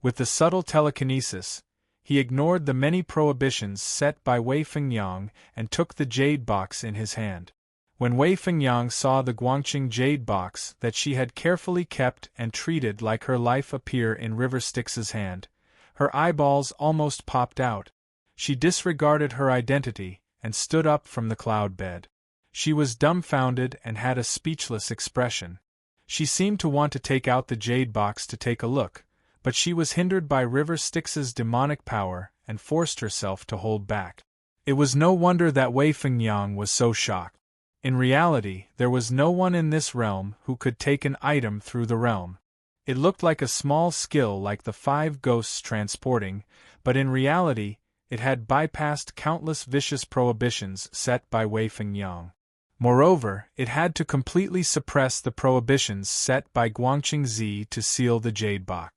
With the subtle telekinesis, he ignored the many prohibitions set by Wei Fengyang and took the jade box in his hand. When Wei Fengyang saw the Guangqing jade box that she had carefully kept and treated like her life appear in River Styx's hand, her eyeballs almost popped out. She disregarded her identity and stood up from the cloud bed. She was dumbfounded and had a speechless expression. She seemed to want to take out the jade box to take a look, but she was hindered by River Styx's demonic power and forced herself to hold back. It was no wonder that Wei Fengyang was so shocked. In reality, there was no one in this realm who could take an item through the realm. It looked like a small skill like the 5 ghosts transporting, but in reality, it had bypassed countless vicious prohibitions set by Wei Fengyang. Moreover, it had to completely suppress the prohibitions set by Guangqing Zi to seal the jade box.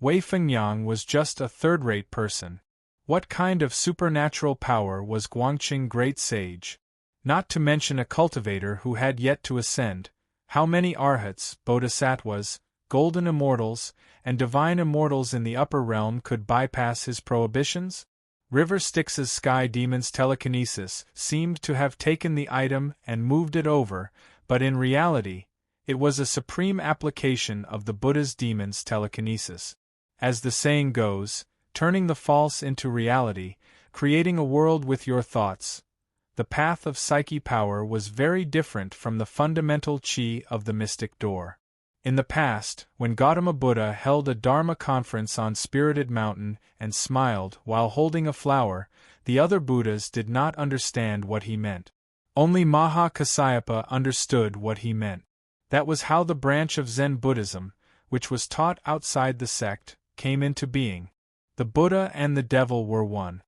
Wei Fengyang was just a third-rate person. What kind of supernatural power was Guangqing Great Sage? Not to mention a cultivator who had yet to ascend. How many arhats, bodhisattvas, golden immortals, and divine immortals in the upper realm could bypass his prohibitions? River Styx's Sky Demon's telekinesis seemed to have taken the item and moved it over, but in reality, it was a supreme application of the Buddha's demon's telekinesis. As the saying goes, turning the false into reality, creating a world with your thoughts. The path of psyche power was very different from the fundamental chi of the mystic door. In the past, when Gautama Buddha held a Dharma conference on Spirited Mountain and smiled while holding a flower, the other Buddhas did not understand what he meant. Only Maha Kasyapa understood what he meant. That was how the branch of Zen Buddhism, which was taught outside the sect, came into being. The Buddha and the devil were one.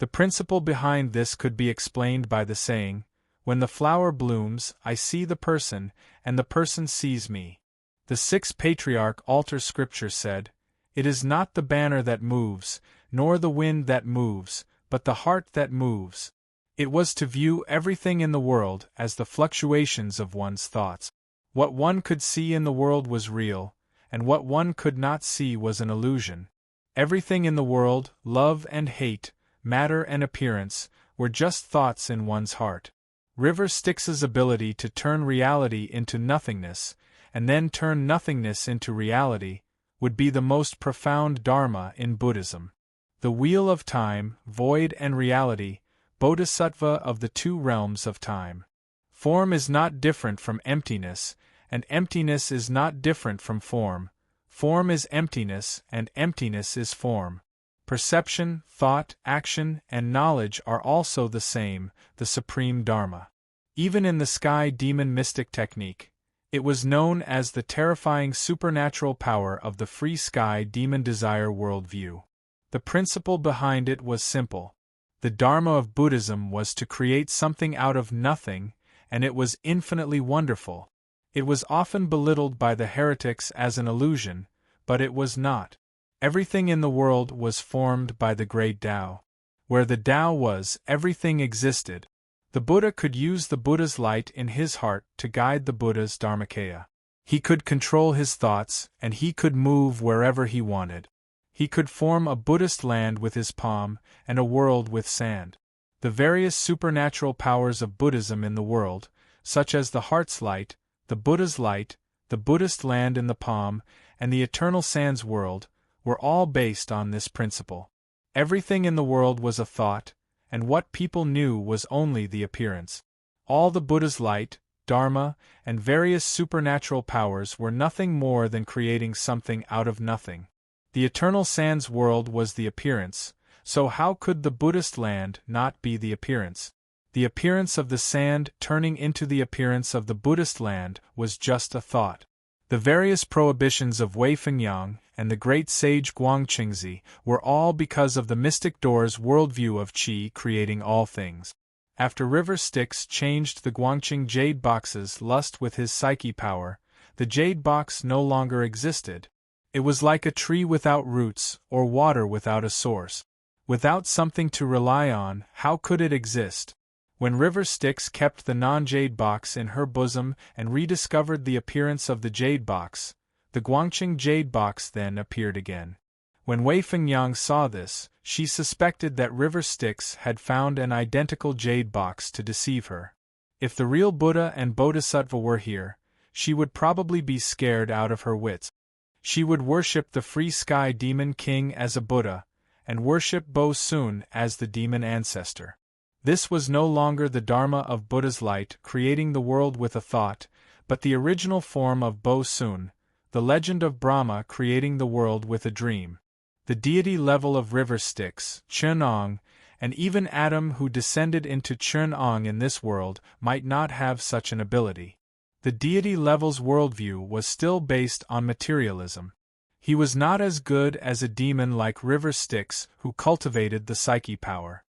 The principle behind this could be explained by the saying, "When the flower blooms, I see the person, and the person sees me." The 6th Patriarch Altar Scripture said, "It is not the banner that moves, nor the wind that moves, but the heart that moves." It was to view everything in the world as the fluctuations of one's thoughts. What one could see in the world was real, and what one could not see was an illusion. Everything in the world, love and hate, matter and appearance, were just thoughts in one's heart. River Styx's ability to turn reality into nothingness, and then turn nothingness into reality, would be the most profound dharma in Buddhism. The wheel of time, void and reality, bodhisattva of the 2 realms of time. Form is not different from emptiness, and emptiness is not different from form. Form is emptiness, and emptiness is form. Perception, thought, action, and knowledge are also the same, the supreme dharma. Even in the Sky Demon mystic technique, it was known as the terrifying supernatural power of the free Sky Demon desire worldview. The principle behind it was simple. The Dharma of Buddhism was to create something out of nothing, and it was infinitely wonderful. It was often belittled by the heretics as an illusion, but it was not. Everything in the world was formed by the great Tao. Where the Tao was, everything existed. The Buddha could use the Buddha's light in his heart to guide the Buddha's Dharmakaya. He could control his thoughts, and he could move wherever he wanted. He could form a Buddhist land with his palm, and a world with sand. The various supernatural powers of Buddhism in the world, such as the heart's light, the Buddha's light, the Buddhist land in the palm, and the eternal sands world, were all based on this principle. Everything in the world was a thought, and what people knew was only the appearance. All the Buddha's light, Dharma, and various supernatural powers were nothing more than creating something out of nothing. The eternal sands world was the appearance, so how could the Buddhist land not be the appearance? The appearance of the sand turning into the appearance of the Buddhist land was just a thought. The various prohibitions of Wei Fengyang and the great sage Guangqingzi were all because of the mystic door's worldview of qi creating all things. After River Styx changed the Guangqing jade box's lust with his psyche power, the jade box no longer existed. It was like a tree without roots or water without a source. Without something to rely on, how could it exist? When River Styx kept the non-jade box in her bosom and rediscovered the appearance of the jade box, the Guangqing jade box then appeared again. When Wei Fengyang saw this, she suspected that River Styx had found an identical jade box to deceive her. If the real Buddha and Bodhisattva were here, she would probably be scared out of her wits. She would worship the Free Sky Demon King as a Buddha, and worship Bo Sun as the demon ancestor. This was no longer the Dharma of Buddha's light creating the world with a thought, but the original form of Bo Sun, the legend of Brahma creating the world with a dream. The deity level of River Styx, Chunong, and even Adam who descended into Chunong in this world might not have such an ability. The deity level's worldview was still based on materialism. He was not as good as a demon like River Styx who cultivated the psyche power.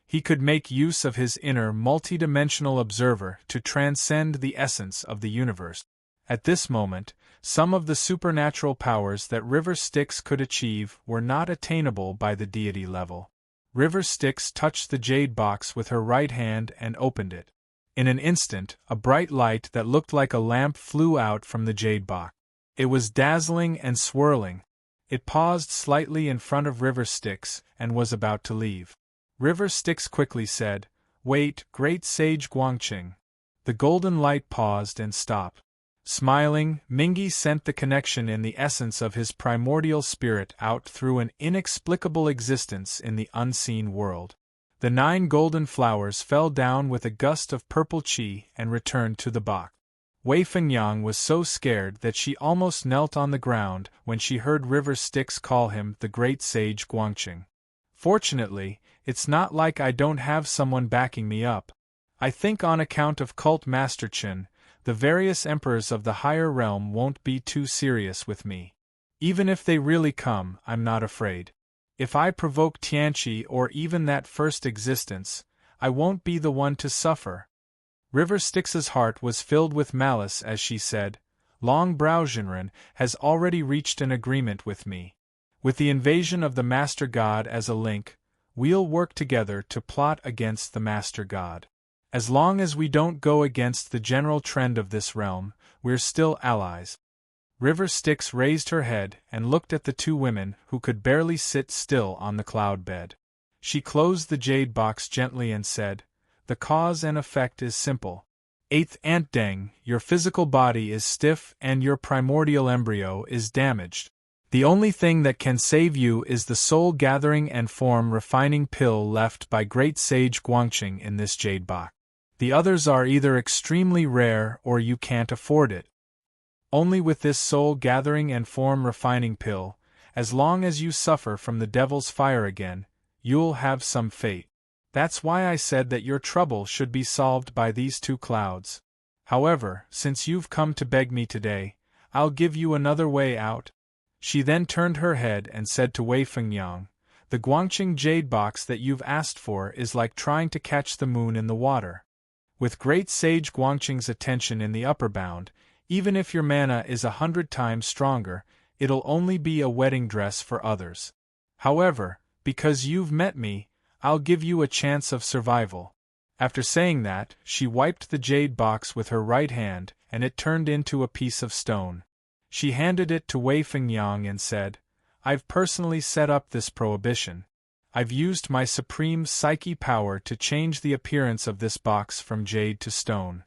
He could make use of his inner multidimensional observer to transcend the essence of the universe. At this moment, some of the supernatural powers that River Styx could achieve were not attainable by the deity level. River Styx touched the jade box with her right hand and opened it. In an instant, a bright light that looked like a lamp flew out from the jade box. It was dazzling and swirling. It paused slightly in front of River Styx and was about to leave. River Styx quickly said, "Wait, great sage Guangqing." The golden light paused and stopped. Smiling, Mingi sent the connection in the essence of his primordial spirit out through an inexplicable existence in the unseen world. The 9 golden flowers fell down with a gust of purple qi and returned to the box. Wei Fengyang was so scared that she almost knelt on the ground when she heard River Styx call him the great sage Guangqing. Fortunately, it's not like I don't have someone backing me up. I think on account of Cult Master Chen, the various emperors of the higher realm won't be too serious with me. Even if they really come, I'm not afraid. If I provoke Tianqi or even that first existence, I won't be the one to suffer. River Styx's heart was filled with malice as she said, Long Brow Jinren has already reached an agreement with me. With the invasion of the Master God as a link, we'll work together to plot against the Master God. As long as we don't go against the general trend of this realm, we're still allies. River Styx raised her head and looked at the 2 women who could barely sit still on the cloud bed. She closed the jade box gently and said, "The cause and effect is simple. 8th Ant Deng, your physical body is stiff and your primordial embryo is damaged. The only thing that can save you is the soul-gathering and form-refining pill left by great sage Guangqing in this jade box. The others are either extremely rare or you can't afford it. Only with this soul-gathering and form-refining pill, as long as you suffer from the devil's fire again, you'll have some fate. That's why I said that your trouble should be solved by these 2 clouds. However, since you've come to beg me today, I'll give you another way out." She then turned her head and said to Wei Fengyang, "The Guangqing jade box that you've asked for is like trying to catch the moon in the water. With great sage Guangqing's attention in the upper bound, even if your mana is 100 times stronger, it'll only be a wedding dress for others. However, because you've met me, I'll give you a chance of survival." After saying that, she wiped the jade box with her right hand, and it turned into a piece of stone. She handed it to Wei Fengyang and said, "I've personally set up this prohibition. I've used my supreme psyche power to change the appearance of this box from jade to stone.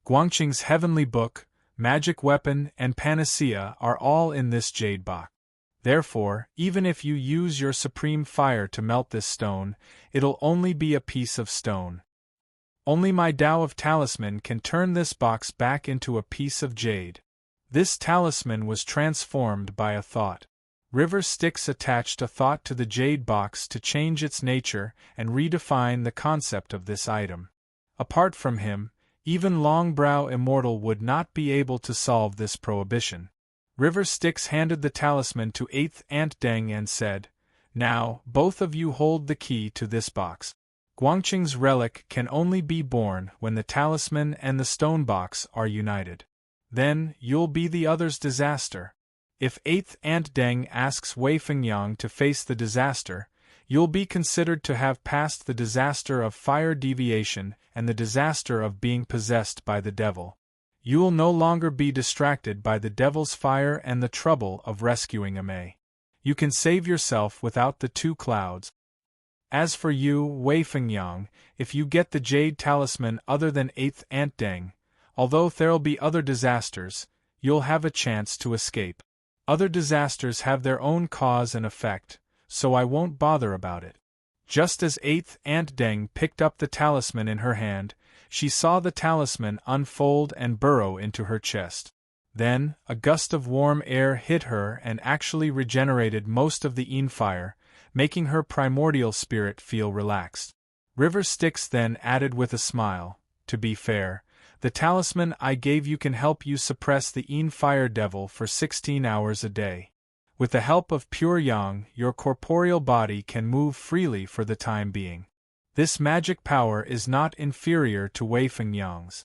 Guangqing's heavenly book, magic weapon, and panacea are all in this jade box. Therefore, even if you use your supreme fire to melt this stone, it'll only be a piece of stone. Only my Tao of Talisman can turn this box back into a piece of jade. This talisman was transformed by a thought. River Styx attached a thought to the jade box to change its nature and redefine the concept of this item. Apart from him, even Longbrow Immortal would not be able to solve this prohibition. River Styx handed the talisman to 8th Ant Deng and said, "Now, both of you hold the key to this box. Guangqing's relic can only be born when the talisman and the stone box are united. Then, you'll be the other's disaster. If 8th Ant Deng asks Wei Fengyang to face the disaster, you'll be considered to have passed the disaster of fire deviation and the disaster of being possessed by the devil. You'll no longer be distracted by the devil's fire and the trouble of rescuing Amei. You can save yourself without the 2 clouds. As for you, Wei Fengyang, if you get the jade talisman other than 8th Ant Deng, although there'll be other disasters, you'll have a chance to escape. Other disasters have their own cause and effect, so I won't bother about it." Just as 8th Ant Deng picked up the talisman in her hand, she saw the talisman unfold and burrow into her chest. Then, a gust of warm air hit her and actually regenerated most of the Yin fire, making her primordial spirit feel relaxed. River Styx then added with a smile, "To be fair, the talisman I gave you can help you suppress the Yin fire devil for 16 hours a day. With the help of pure yang, your corporeal body can move freely for the time being. This magic power is not inferior to Wei Fengyang's."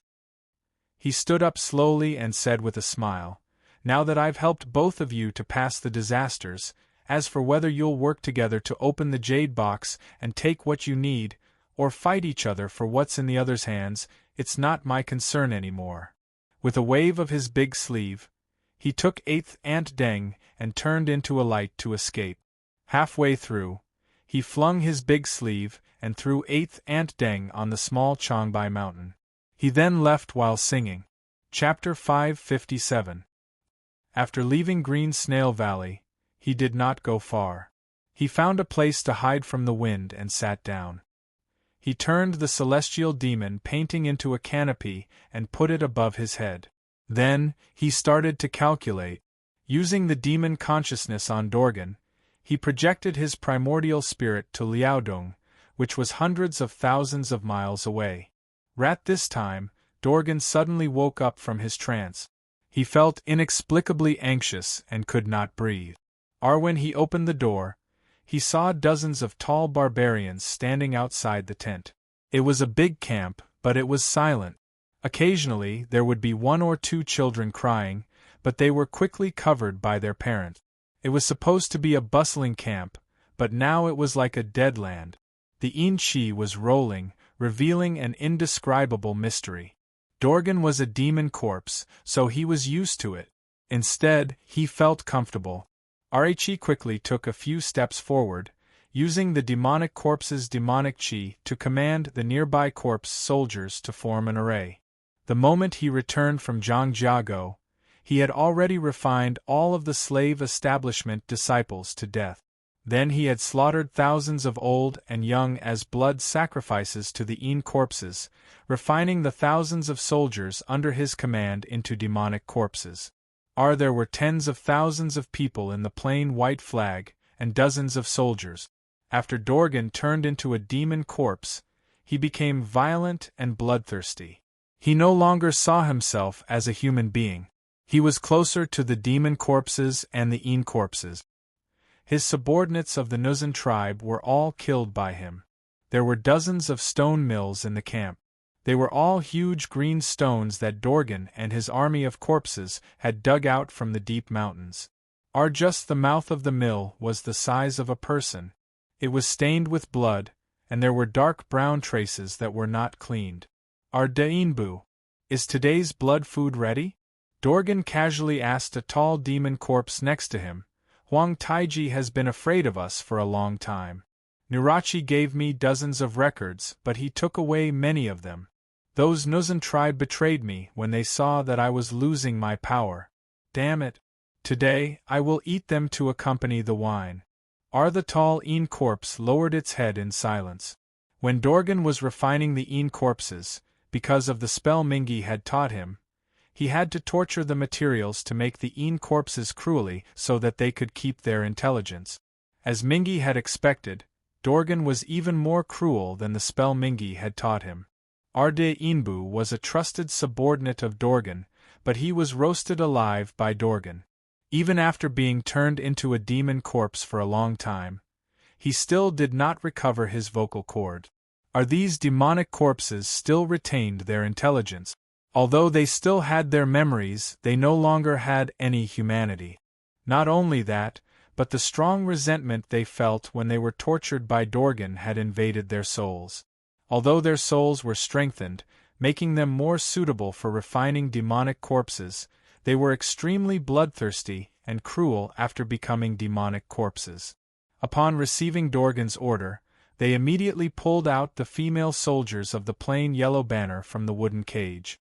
He stood up slowly and said with a smile, "Now that I've helped both of you to pass the disasters, as for whether you'll work together to open the jade box and take what you need, or fight each other for what's in the other's hands, it's not my concern anymore." With a wave of his big sleeve, he took 8th Ant Deng and turned into a light to escape. Halfway through, he flung his big sleeve and threw 8th Ant Deng on the small Changbai mountain. He then left while singing. Chapter 557. After leaving Green Snail Valley, he did not go far. He found a place to hide from the wind and sat down. He turned the celestial demon painting into a canopy and put it above his head. Then, he started to calculate. Using the demon consciousness on Dorgan, he projected his primordial spirit to Liaodong, which was hundreds of thousands of miles away. At this time, Dorgan suddenly woke up from his trance. He felt inexplicably anxious and could not breathe. When he opened the door, he saw dozens of tall barbarians standing outside the tent. It was a big camp, but it was silent. Occasionally, there would be 1 or 2 children crying, but they were quickly covered by their parents. It was supposed to be a bustling camp, but now it was like a dead land. The Yin Qi was rolling, revealing an indescribable mystery. Dorgan was a demon corpse, so he was used to it. Instead, he felt comfortable. Archie quickly took a few steps forward, using the demonic corpse's demonic qi to command the nearby corpse soldiers to form an array. The moment he returned from Zhangjiago, he had already refined all of the slave establishment disciples to death. Then he had slaughtered thousands of old and young as blood sacrifices to the Yin corpses, refining the thousands of soldiers under his command into demonic corpses. There were tens of thousands of people in the plain white flag, and dozens of soldiers. After Dorgan turned into a demon corpse, he became violent and bloodthirsty. He no longer saw himself as a human being. He was closer to the demon corpses and the Yin corpses. His subordinates of the Nuzan tribe were all killed by him. There were dozens of stone mills in the camp. They were all huge green stones that Dorgan and his army of corpses had dug out from the deep mountains. Just the mouth of the mill was the size of a person. It was stained with blood, and there were dark brown traces that were not cleaned. Dainbu, is today's blood food ready? Dorgan casually asked a tall demon corpse next to him. Huang Taiji has been afraid of us for a long time. Nirachi gave me dozens of records, but he took away many of them. Those Nuzan tribe betrayed me when they saw that I was losing my power. Damn it. Today, I will eat them to accompany the wine. The tall Een corpse lowered its head in silence. When Dorgan was refining the Een corpses, because of the spell Mingi had taught him, he had to torture the materials to make the Een corpses cruelly so that they could keep their intelligence. As Mingi had expected, Dorgan was even more cruel than the spell Mingi had taught him. Arde Inbu was a trusted subordinate of Dorgan, but he was roasted alive by Dorgan. Even after being turned into a demon corpse for a long time, he still did not recover his vocal cord. These demonic corpses still retained their intelligence. Although they still had their memories, they no longer had any humanity. Not only that, but the strong resentment they felt when they were tortured by Dorgan had invaded their souls. Although their souls were strengthened, making them more suitable for refining demonic corpses, they were extremely bloodthirsty and cruel after becoming demonic corpses. Upon receiving Dorgan's order, they immediately pulled out the female soldiers of the plain yellow banner from the wooden cage.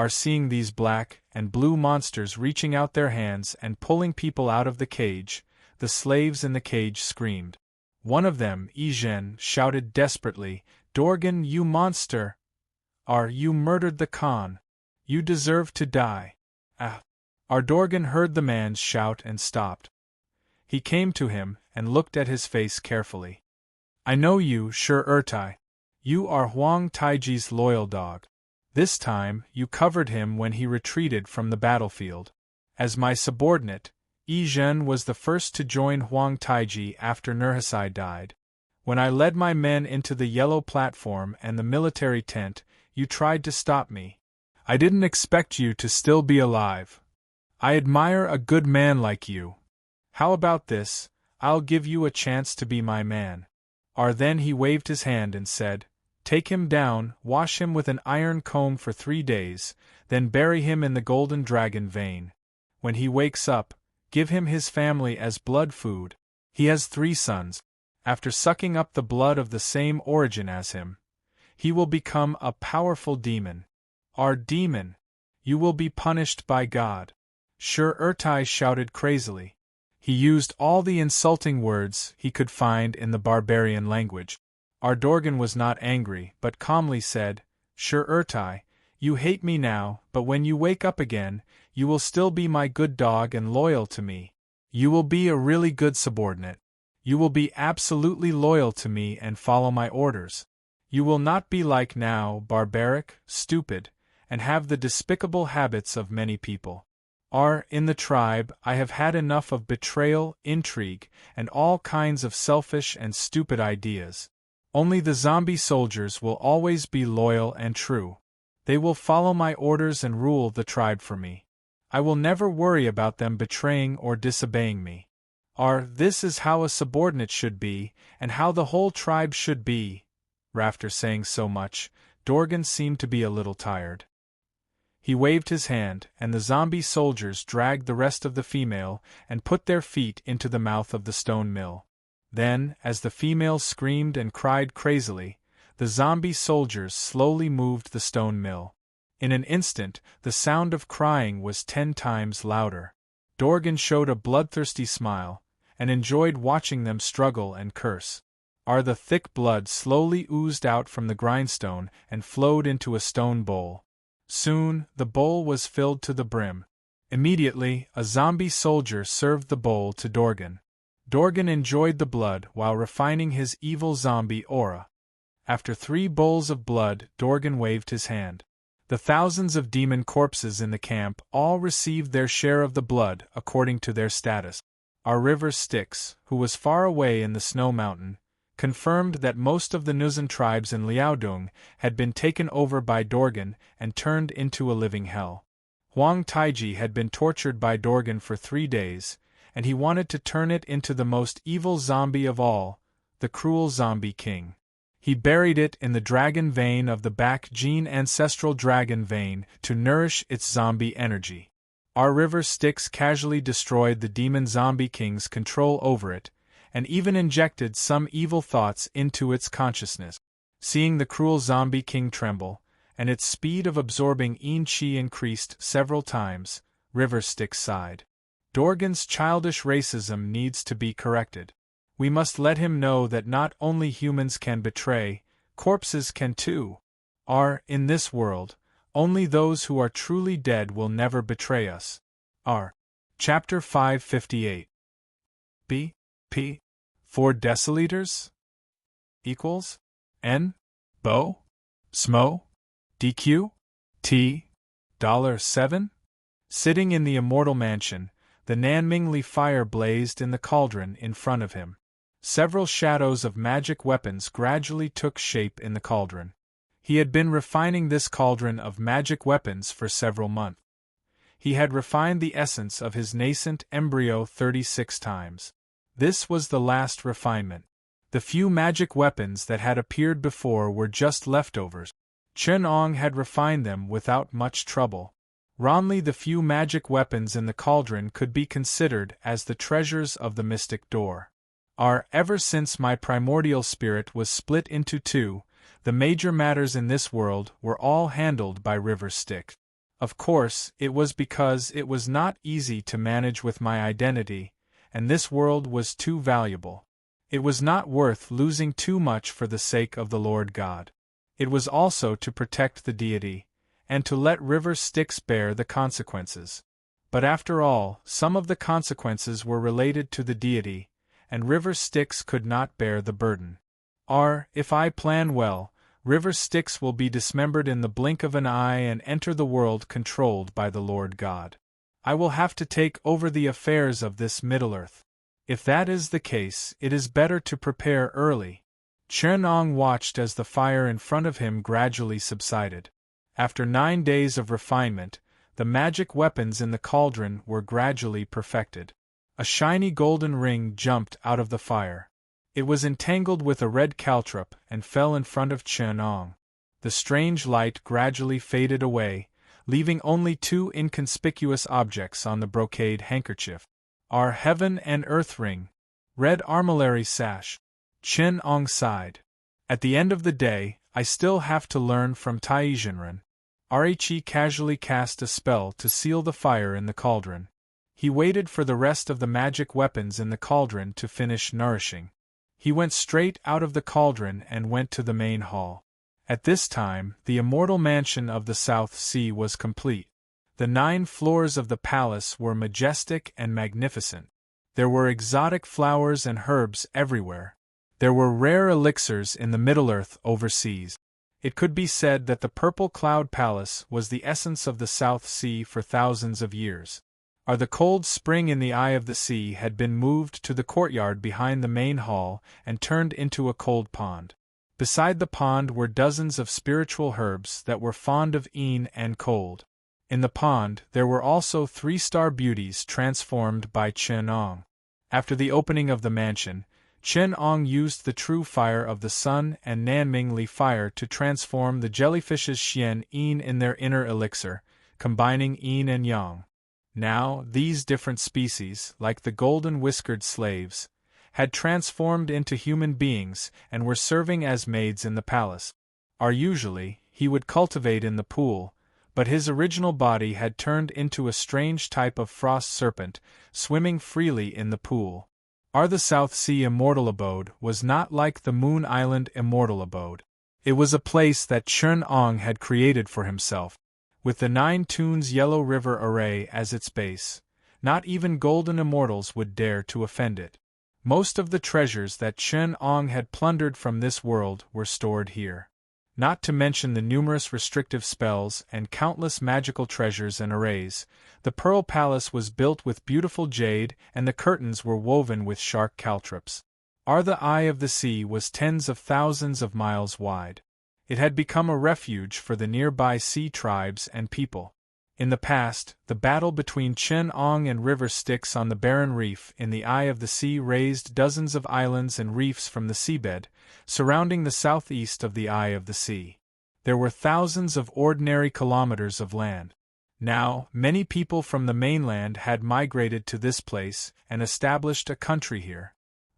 Seeing these black and blue monsters reaching out their hands and pulling people out of the cage, the slaves in the cage screamed. One of them, Izhen, shouted desperately, "Dorgan, you monster! You murdered the Khan! You deserve to die!" Dorgan heard the man's shout and stopped. He came to him and looked at his face carefully. "I know you, Shi-Ertai. You are Huang Taiji's loyal dog. This time, you covered him when he retreated from the battlefield. As my subordinate, Yi Zhen was the first to join Huang Taiji after Nurhasai died. When I led my men into the yellow platform and the military tent, you tried to stop me. I didn't expect you to still be alive. I admire a good man like you. How about this? I'll give you a chance to be my man." Then he waved his hand and said, "Take him down, wash him with an iron comb for 3 days, then bury him in the golden dragon vein. When he wakes up, give him his family as blood food. He has 3 sons. After sucking up the blood of the same origin as him, he will become a powerful demon. Our demon! You will be punished by God." Shi-Ertai shouted crazily. He used all the insulting words he could find in the barbarian language. Dorgan was not angry, but calmly said, "Shi-Ertai, you hate me now, but when you wake up again, you will still be my good dog and loyal to me. You will be a really good subordinate. You will be absolutely loyal to me and follow my orders. You will not be like now, barbaric, stupid, and have the despicable habits of many people. In the tribe, I have had enough of betrayal, intrigue, and all kinds of selfish and stupid ideas. Only the zombie soldiers will always be loyal and true. They will follow my orders and rule the tribe for me. I will never worry about them betraying or disobeying me. This is how a subordinate should be, and how the whole tribe should be." After saying so much, Dorgan seemed to be a little tired. He waved his hand, and the zombie soldiers dragged the rest of the female and put their feet into the mouth of the stone mill. Then, as the females screamed and cried crazily, the zombie soldiers slowly moved the stone mill. In an instant, the sound of crying was 10 times louder. Dorgan showed a bloodthirsty smile, and enjoyed watching them struggle and curse. The thick blood slowly oozed out from the grindstone and flowed into a stone bowl. Soon, the bowl was filled to the brim. Immediately, a zombie soldier served the bowl to Dorgan. Dorgan enjoyed the blood while refining his evil zombie aura. After 3 bowls of blood, Dorgan waved his hand. The thousands of demon corpses in the camp all received their share of the blood according to their status. River Styx, who was far away in the snow mountain, confirmed that most of the Nuzan tribes in Liaodong had been taken over by Dorgan and turned into a living hell. Huang Taiji had been tortured by Dorgan for 3 days, and he wanted to turn it into the most evil zombie of all, the cruel zombie king. He buried it in the dragon vein of the Back Gene ancestral dragon vein to nourish its zombie energy. River Styx casually destroyed the demon zombie king's control over it, and even injected some evil thoughts into its consciousness. Seeing the cruel zombie king tremble, and its speed of absorbing Yin Qi increased several times, River Styx sighed. Dorgan's childish racism needs to be corrected. We must let him know that not only humans can betray, corpses can too. In this world, only those who are truly dead will never betray us. Chapter 558. B.P. 4 deciliters? Equals? N? Bo? Smo? DQ? T? $7? Sitting in the immortal mansion, the Nanmingli fire blazed in the cauldron in front of him. Several shadows of magic weapons gradually took shape in the cauldron. He had been refining this cauldron of magic weapons for several months. He had refined the essence of his nascent embryo 36 times. This was the last refinement. The few magic weapons that had appeared before were just leftovers. Chen-Ong had refined them without much trouble. Ronly, the few magic weapons in the cauldron could be considered as the treasures of the mystic door. Ever since my primordial spirit was split into two, the major matters in this world were all handled by River Styx. Of course, it was because it was not easy to manage with my identity, and this world was too valuable. It was not worth losing too much for the sake of the Lord God. It was also to protect the deity, and to let River Styx bear the consequences. But after all, some of the consequences were related to the deity, and River Styx could not bear the burden. If I plan well, River Styx will be dismembered in the blink of an eye and enter the world controlled by the Lord God. I will have to take over the affairs of this Middle-earth. If that is the case, it is better to prepare early. Chen-Ong watched as the fire in front of him gradually subsided. After 9 days of refinement, the magic weapons in the cauldron were gradually perfected. A shiny golden ring jumped out of the fire. It was entangled with a red caltrop and fell in front of Chen-Ong. The strange light gradually faded away, leaving only 2 inconspicuous objects on the brocade handkerchief. Our heaven and earth ring. Red armillary sash. Chen-Ong sighed. At the end of the day, I still have to learn from Taizhenren. Arichi casually cast a spell to seal the fire in the cauldron. He waited for the rest of the magic weapons in the cauldron to finish nourishing. He went straight out of the cauldron and went to the main hall. At this time, the immortal mansion of the South Sea was complete. The 9 floors of the palace were majestic and magnificent. There were exotic flowers and herbs everywhere. There were rare elixirs in the Middle-earth overseas. It could be said that the Purple Cloud Palace was the essence of the South Sea for thousands of years. The cold spring in the eye of the sea had been moved to the courtyard behind the main hall and turned into a cold pond. Beside the pond were dozens of spiritual herbs that were fond of een and cold. In the pond there were also 3-star beauties transformed by Chen-Ong. After the opening of the mansion, Chen-Ong used the true fire of the sun and Nanmingli fire to transform the jellyfish's Xian een in their inner elixir, combining yin and yang. Now, these different species, like the golden-whiskered slaves, had transformed into human beings and were serving as maids in the palace. Usually, he would cultivate in the pool, but his original body had turned into a strange type of frost serpent, swimming freely in the pool. The South Sea Immortal Abode was not like the Moon Island Immortal Abode. It was a place that Chen-Ong had created for himself. With the 9 tunes Yellow River Array as its base, not even golden immortals would dare to offend it. Most of the treasures that Chen-Ong had plundered from this world were stored here. Not to mention the numerous restrictive spells and countless magical treasures and arrays, the Pearl Palace was built with beautiful jade and the curtains were woven with shark caltrops. The Eye of the Sea was tens of thousands of miles wide. It had become a refuge for the nearby sea tribes and people. In the past, the battle between Chen-Ong and River Styx on the barren reef in the Eye of the Sea raised dozens of islands and reefs from the seabed, surrounding the southeast of the Eye of the Sea. There were thousands of ordinary kilometers of land. Now, many people from the mainland had migrated to this place and established a country here.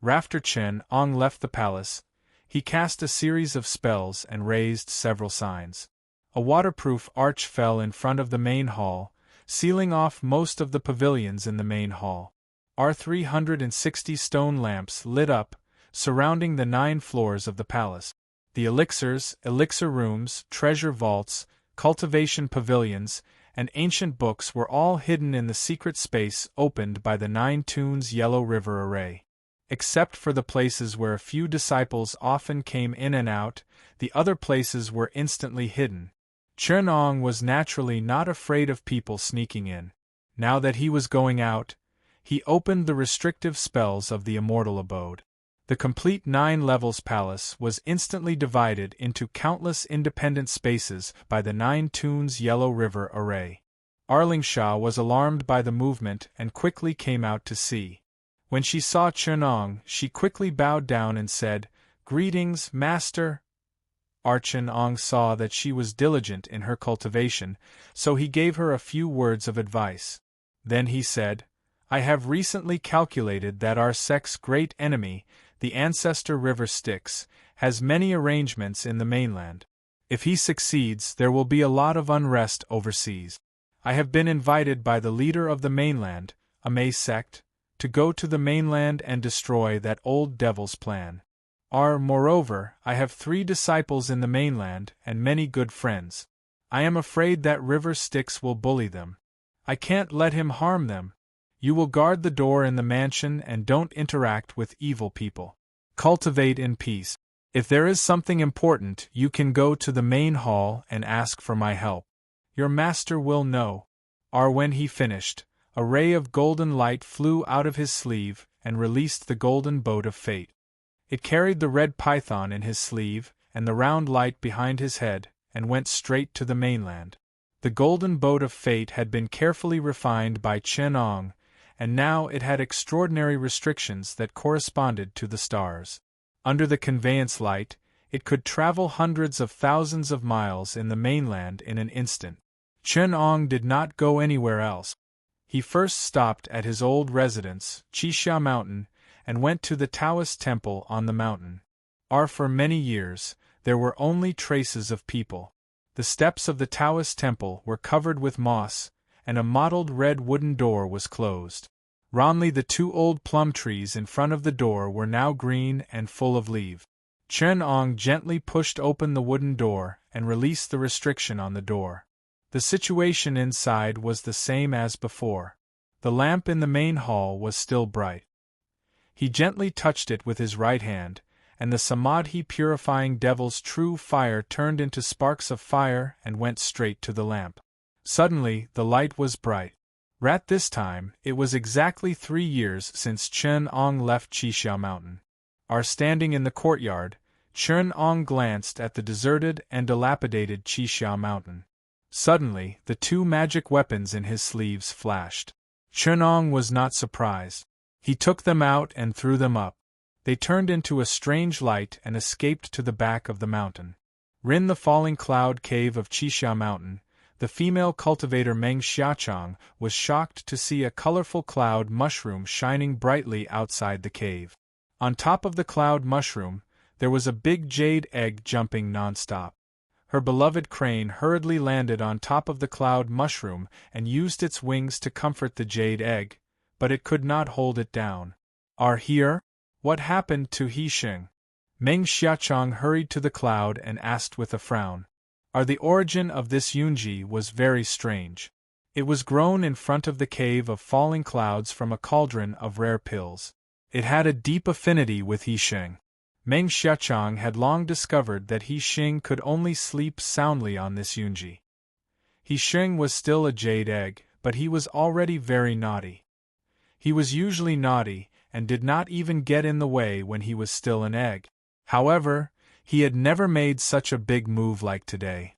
After Chen-Ong left the palace, he cast a series of spells and raised several signs. A waterproof arch fell in front of the main hall, sealing off most of the pavilions in the main hall. Our 360 stone lamps lit up, surrounding the 9 floors of the palace. The elixirs, elixir rooms, treasure vaults, cultivation pavilions, and ancient books were all hidden in the secret space opened by the 9 tunes Yellow River array. Except for the places where a few disciples often came in and out, the other places were instantly hidden. Chen was naturally not afraid of people sneaking in. Now that he was going out, he opened the restrictive spells of the immortal abode. The complete 9 levels palace was instantly divided into countless independent spaces by the 9 tunes Yellow River array. Arlingshaw was alarmed by the movement and quickly came out to see. When she saw Chen, she quickly bowed down and said, "Greetings, master." Chen saw that she was diligent in her cultivation, so he gave her a few words of advice. Then he said, "I have recently calculated that our sect's great enemy, the ancestor River Styx, has many arrangements in the mainland. If he succeeds, there will be a lot of unrest overseas. I have been invited by the leader of the mainland, a May sect, to go to the mainland and destroy that old devil's plan. Moreover, I have 3 disciples in the mainland and many good friends. I am afraid that River Styx will bully them. I can't let him harm them. You will guard the door in the mansion and don't interact with evil people. Cultivate in peace. If there is something important, you can go to the main hall and ask for my help. Your master will know." When he finished, a ray of golden light flew out of his sleeve and released the golden boat of fate. It carried the red python in his sleeve and the round light behind his head, and went straight to the mainland. The golden boat of fate had been carefully refined by Chen, and now it had extraordinary restrictions that corresponded to the stars. Under the conveyance light, it could travel hundreds of thousands of miles in the mainland in an instant. Chen did not go anywhere else. He first stopped at his old residence, Qixia Mountain, and went to the Taoist temple on the mountain. For many years, there were only traces of people. The steps of the Taoist temple were covered with moss, and a mottled red wooden door was closed. Ronly, the 2 old plum trees in front of the door were now green and full of leaves. Chen gently pushed open the wooden door and released the restriction on the door. The situation inside was the same as before. The lamp in the main hall was still bright. He gently touched it with his right hand, and the Samadhi purifying devil's true fire turned into sparks of fire and went straight to the lamp. Suddenly, the light was bright. At this time, it was exactly 3 years since Chen left Qixia Mountain. Standing in the courtyard, Chen glanced at the deserted and dilapidated Qixia Mountain. Suddenly, the 2 magic weapons in his sleeves flashed. Chen was not surprised. He took them out and threw them up. They turned into a strange light and escaped to the back of the mountain. In the falling cloud cave of Qixia Mountain, the female cultivator Meng Xiaochang was shocked to see a colorful cloud mushroom shining brightly outside the cave. On top of the cloud mushroom, there was a big jade egg jumping nonstop. Her beloved crane hurriedly landed on top of the cloud mushroom and used its wings to comfort the jade egg, but it could not hold it down. Here? What happened to Hixing? Meng Xiaochang hurried to the cloud and asked with a frown. The origin of this Yunji was very strange. It was grown in front of the cave of falling clouds from a cauldron of rare pills. It had a deep affinity with Hixing. Meng Xiaochang had long discovered that Hixing could only sleep soundly on this Yunji. Hixing was still a jade egg, but he was already very naughty. He was usually naughty, and did not even get in the way when he was still an egg. However, he had never made such a big move like today.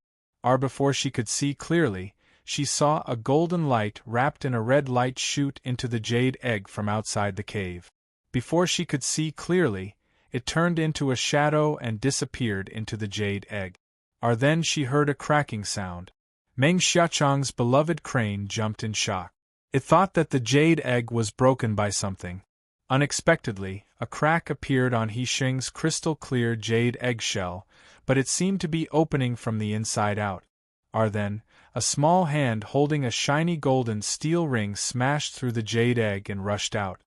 Before she could see clearly, she saw a golden light wrapped in a red light shoot into the jade egg from outside the cave. Before she could see clearly, it turned into a shadow and disappeared into the jade egg. Then she heard a cracking sound. Meng Xiaochang's beloved crane jumped in shock. It thought that the jade egg was broken by something. Unexpectedly, a crack appeared on Hixing's crystal-clear jade eggshell, but it seemed to be opening from the inside out. Then, a small hand holding a shiny golden steel ring smashed through the jade egg and rushed out.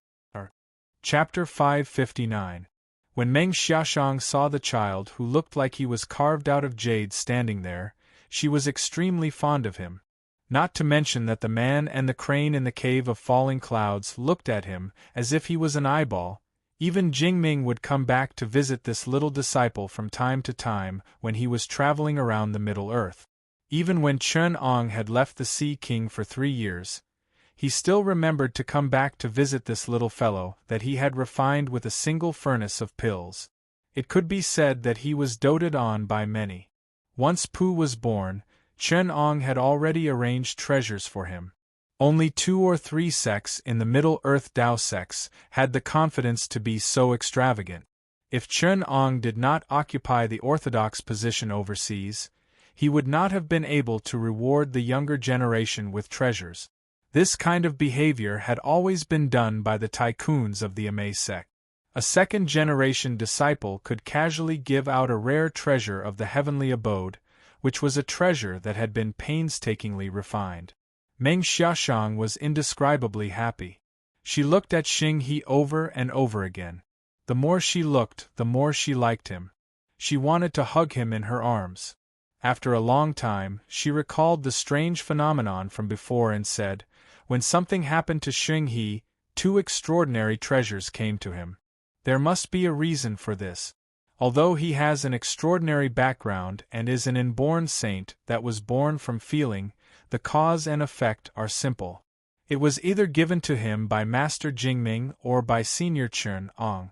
Chapter 559. When Meng Xiaoshang saw the child who looked like he was carved out of jade standing there, she was extremely fond of him. Not to mention that the man and the crane in the cave of falling clouds looked at him as if he was an eyeball. Even Jingming would come back to visit this little disciple from time to time when he was traveling around the Middle Earth. Even when Chen Ong had left the Sea King for 3 years, he still remembered to come back to visit this little fellow that he had refined with a single furnace of pills. It could be said that he was doted on by many. Once Pu was born, Chen Ong had already arranged treasures for him. Only 2 or 3 sects in the Middle Earth Dao sects had the confidence to be so extravagant. If Chen Ong did not occupy the orthodox position overseas, he would not have been able to reward the younger generation with treasures. This kind of behavior had always been done by the tycoons of the Amei sect. A second-generation disciple could casually give out a rare treasure of the heavenly abode, which was a treasure that had been painstakingly refined. Meng Xiaoshang was indescribably happy. She looked at Xing He over and over again. The more she looked, the more she liked him. She wanted to hug him in her arms. After a long time, she recalled the strange phenomenon from before and said, when something happened to Xing He, 2 extraordinary treasures came to him. There must be a reason for this. Although he has an extraordinary background and is an inborn saint that was born from feeling, the cause and effect are simple. It was either given to him by Master Jingming or by Senior Chen Ong.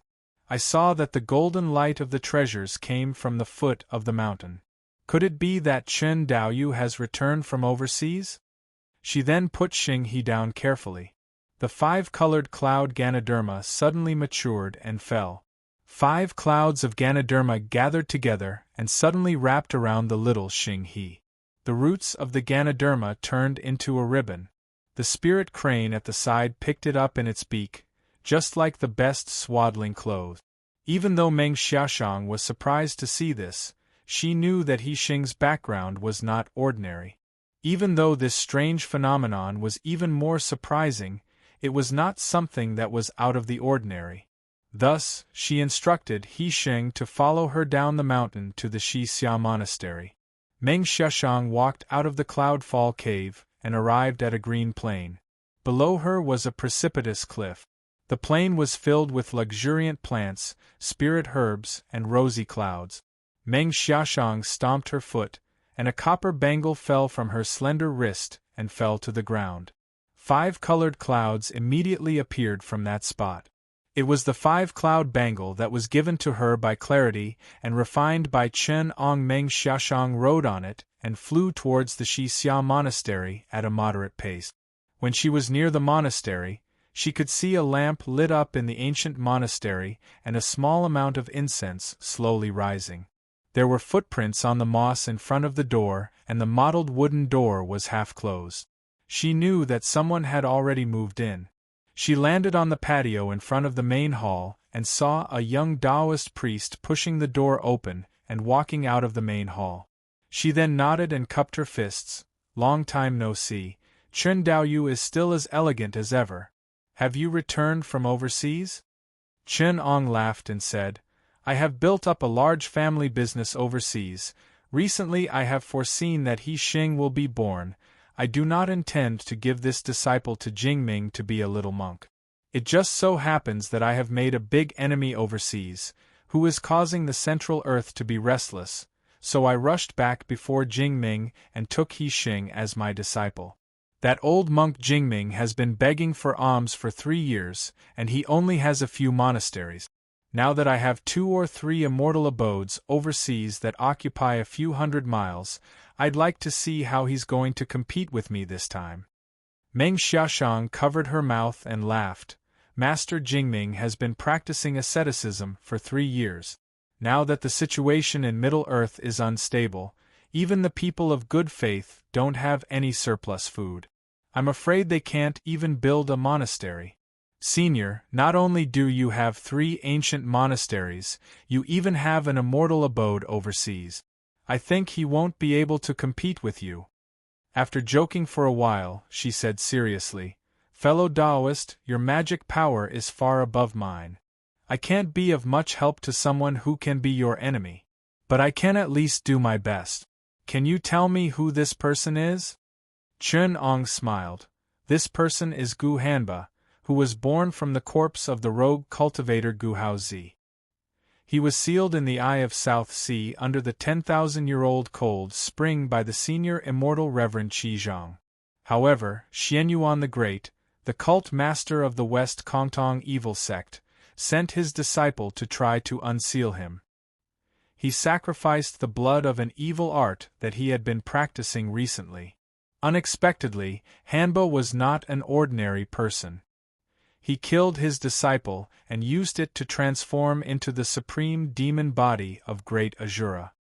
I saw that the golden light of the treasures came from the foot of the mountain. Could it be that Chen Daoyu has returned from overseas? She then put Xing He down carefully. The 5-colored cloud Ganoderma suddenly matured and fell. 5 clouds of Ganoderma gathered together and suddenly wrapped around the little Xing He. The roots of the Ganoderma turned into a ribbon. The spirit crane at the side picked it up in its beak, just like the best swaddling clothes. Even though Meng Xiaoshang was surprised to see this, she knew that He Xing's background was not ordinary. Even though this strange phenomenon was even more surprising, it was not something that was out of the ordinary. Thus, she instructed He Xing to follow her down the mountain to the Xixia Monastery. Meng Xiaoshang walked out of the Cloudfall Cave and arrived at a green plain. Below her was a precipitous cliff. The plain was filled with luxuriant plants, spirit herbs, and rosy clouds. Meng Xiaoshang stomped her foot, and a copper bangle fell from her slender wrist and fell to the ground. 5 colored clouds immediately appeared from that spot. It was the 5-cloud bangle that was given to her by Clarity and refined by Chen Ong. Meng Xiaoshang rode on it and flew towards the Xixia Monastery at a moderate pace. When she was near the monastery, she could see a lamp lit up in the ancient monastery and a small amount of incense slowly rising. There were footprints on the moss in front of the door, and the mottled wooden door was half closed. She knew that someone had already moved in. She landed on the patio in front of the main hall and saw a young Taoist priest pushing the door open and walking out of the main hall. She then nodded and cupped her fists. Long time no see. Chen Daoyu is still as elegant as ever. Have you returned from overseas? Chen Ong laughed and said, I have built up a large family business overseas. Recently I have foreseen that He Xing will be born. I do not intend to give this disciple to Jingming to be a little monk. It just so happens that I have made a big enemy overseas, who is causing the Central Earth to be restless, so I rushed back before Jingming and took He Xing as my disciple. That old monk Jingming has been begging for alms for 3 years, and he only has a few monasteries. Now that I have 2 or 3 immortal abodes overseas that occupy a few hundred miles, I'd like to see how he's going to compete with me this time. Meng Xiaoshang covered her mouth and laughed. Master Jingming has been practicing asceticism for 3 years. Now that the situation in Middle Earth is unstable, even the people of good faith don't have any surplus food. I'm afraid they can't even build a monastery. Senior, not only do you have 3 ancient monasteries, you even have an immortal abode overseas. I think he won't be able to compete with you. After joking for a while, she said seriously, Fellow Taoist, your magic power is far above mine. I can't be of much help to someone who can be your enemy. But I can at least do my best. Can you tell me who this person is? Chun Ong smiled. This person is Gu Hanba, who was born from the corpse of the rogue cultivator Gu Haozi. He was sealed in the Eye of South Sea under the 10,000-year-old cold spring by the senior immortal Reverend Qi Zhang. However, Xianyuan the Great, the cult master of the West Kongtong evil sect, sent his disciple to try to unseal him. He sacrificed the blood of an evil art that he had been practicing recently. Unexpectedly, Hanba was not an ordinary person. He killed his disciple and used it to transform into the supreme demon body of Great Azura.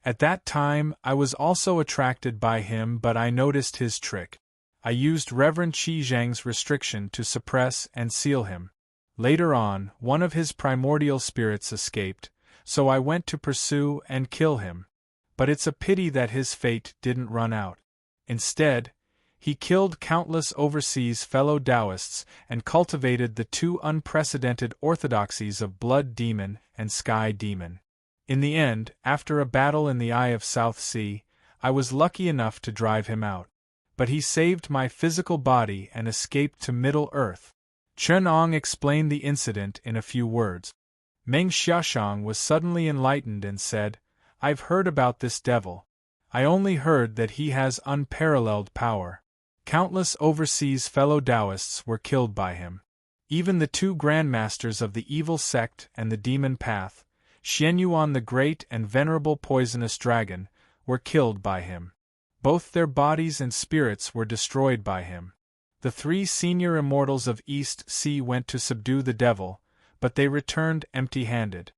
At that time, I was also attracted by him, but I noticed his trick. I used Reverend Qi Zhang's restriction to suppress and seal him. Later on, one of his primordial spirits escaped, so I went to pursue and kill him. But it's a pity that his fate didn't run out. Instead, he killed countless overseas fellow Taoists and cultivated the two unprecedented orthodoxies of Blood Demon and Sky Demon. In the end, after a battle in the Eye of South Sea, I was lucky enough to drive him out. But he saved my physical body and escaped to Middle Earth. Chun Ong explained the incident in a few words. Meng Xiaoshang was suddenly enlightened and said, I've heard about this devil. I only heard that he has unparalleled power. Countless overseas fellow Taoists were killed by him. Even the two grandmasters of the evil sect and the demon path, Xianyuan the Great and Venerable Poisonous Dragon, were killed by him. Both their bodies and spirits were destroyed by him. The three senior immortals of East Sea went to subdue the devil, but they returned empty-handed.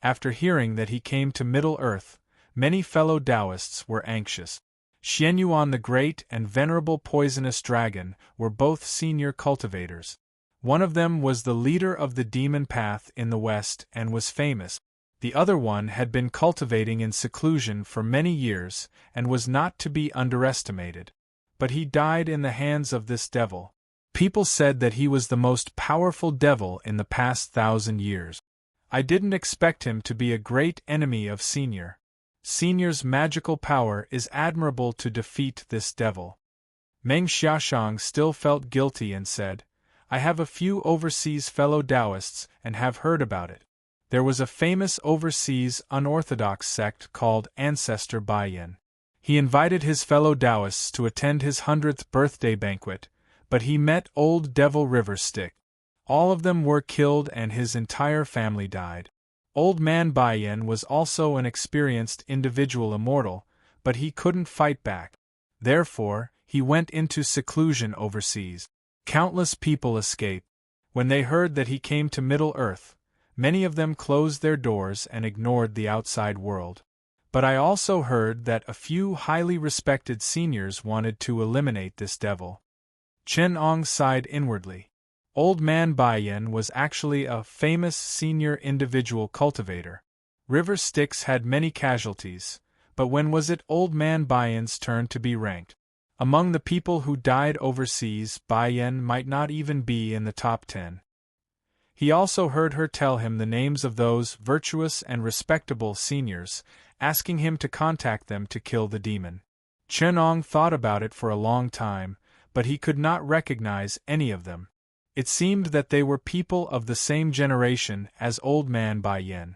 After hearing that he came to Middle Earth, many fellow Taoists were anxious. Xianyuan the Great and Venerable Poisonous Dragon were both senior cultivators. One of them was the leader of the demon path in the West and was famous. The other one had been cultivating in seclusion for many years and was not to be underestimated. But he died in the hands of this devil. People said that he was the most powerful devil in the past 1,000 years. I didn't expect him to be a great enemy of Senior. Senior's magical power is admirable to defeat this devil. Meng Xiaoshang still felt guilty and said, I have a few overseas fellow Taoists and have heard about it. There was a famous overseas unorthodox sect called Ancestor Baiyan. He invited his fellow Taoists to attend his 100th birthday banquet, but he met Old Devil River Stick. All of them were killed and his entire family died. Old Man Baiyan was also an experienced individual immortal, but he couldn't fight back. Therefore, he went into seclusion overseas. Countless people escaped. When they heard that he came to Middle Earth, many of them closed their doors and ignored the outside world. But I also heard that a few highly respected seniors wanted to eliminate this devil. Chen Ong sighed inwardly. Old Man Baiyan was actually a famous senior individual cultivator. River Styx had many casualties, but when was it Old Man Baiyan's turn to be ranked? Among the people who died overseas, Baiyan might not even be in the top 10. He also heard her tell him the names of those virtuous and respectable seniors, asking him to contact them to kill the demon. Chen Ong thought about it for a long time, but he could not recognize any of them. It seemed that they were people of the same generation as Old Man Baiyan.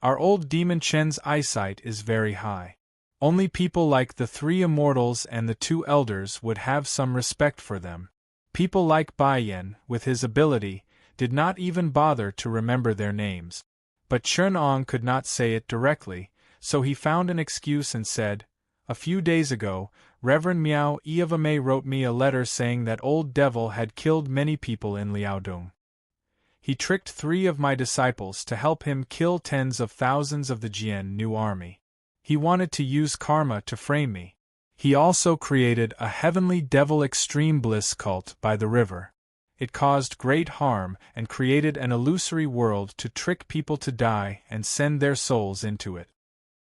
Our old demon Chen's eyesight is very high. Only people like the three immortals and the two elders would have some respect for them. People like Baiyan, with his ability, did not even bother to remember their names. But Chen Ong could not say it directly, so he found an excuse and said, A few days ago, Reverend Miao Iavame wrote me a letter saying that Old Devil had killed many people in Liaodong. He tricked 3 of my disciples to help him kill tens of thousands of the Jian new army. He wanted to use karma to frame me. He also created a heavenly devil extreme bliss cult by the river. It caused great harm and created an illusory world to trick people to die and send their souls into it.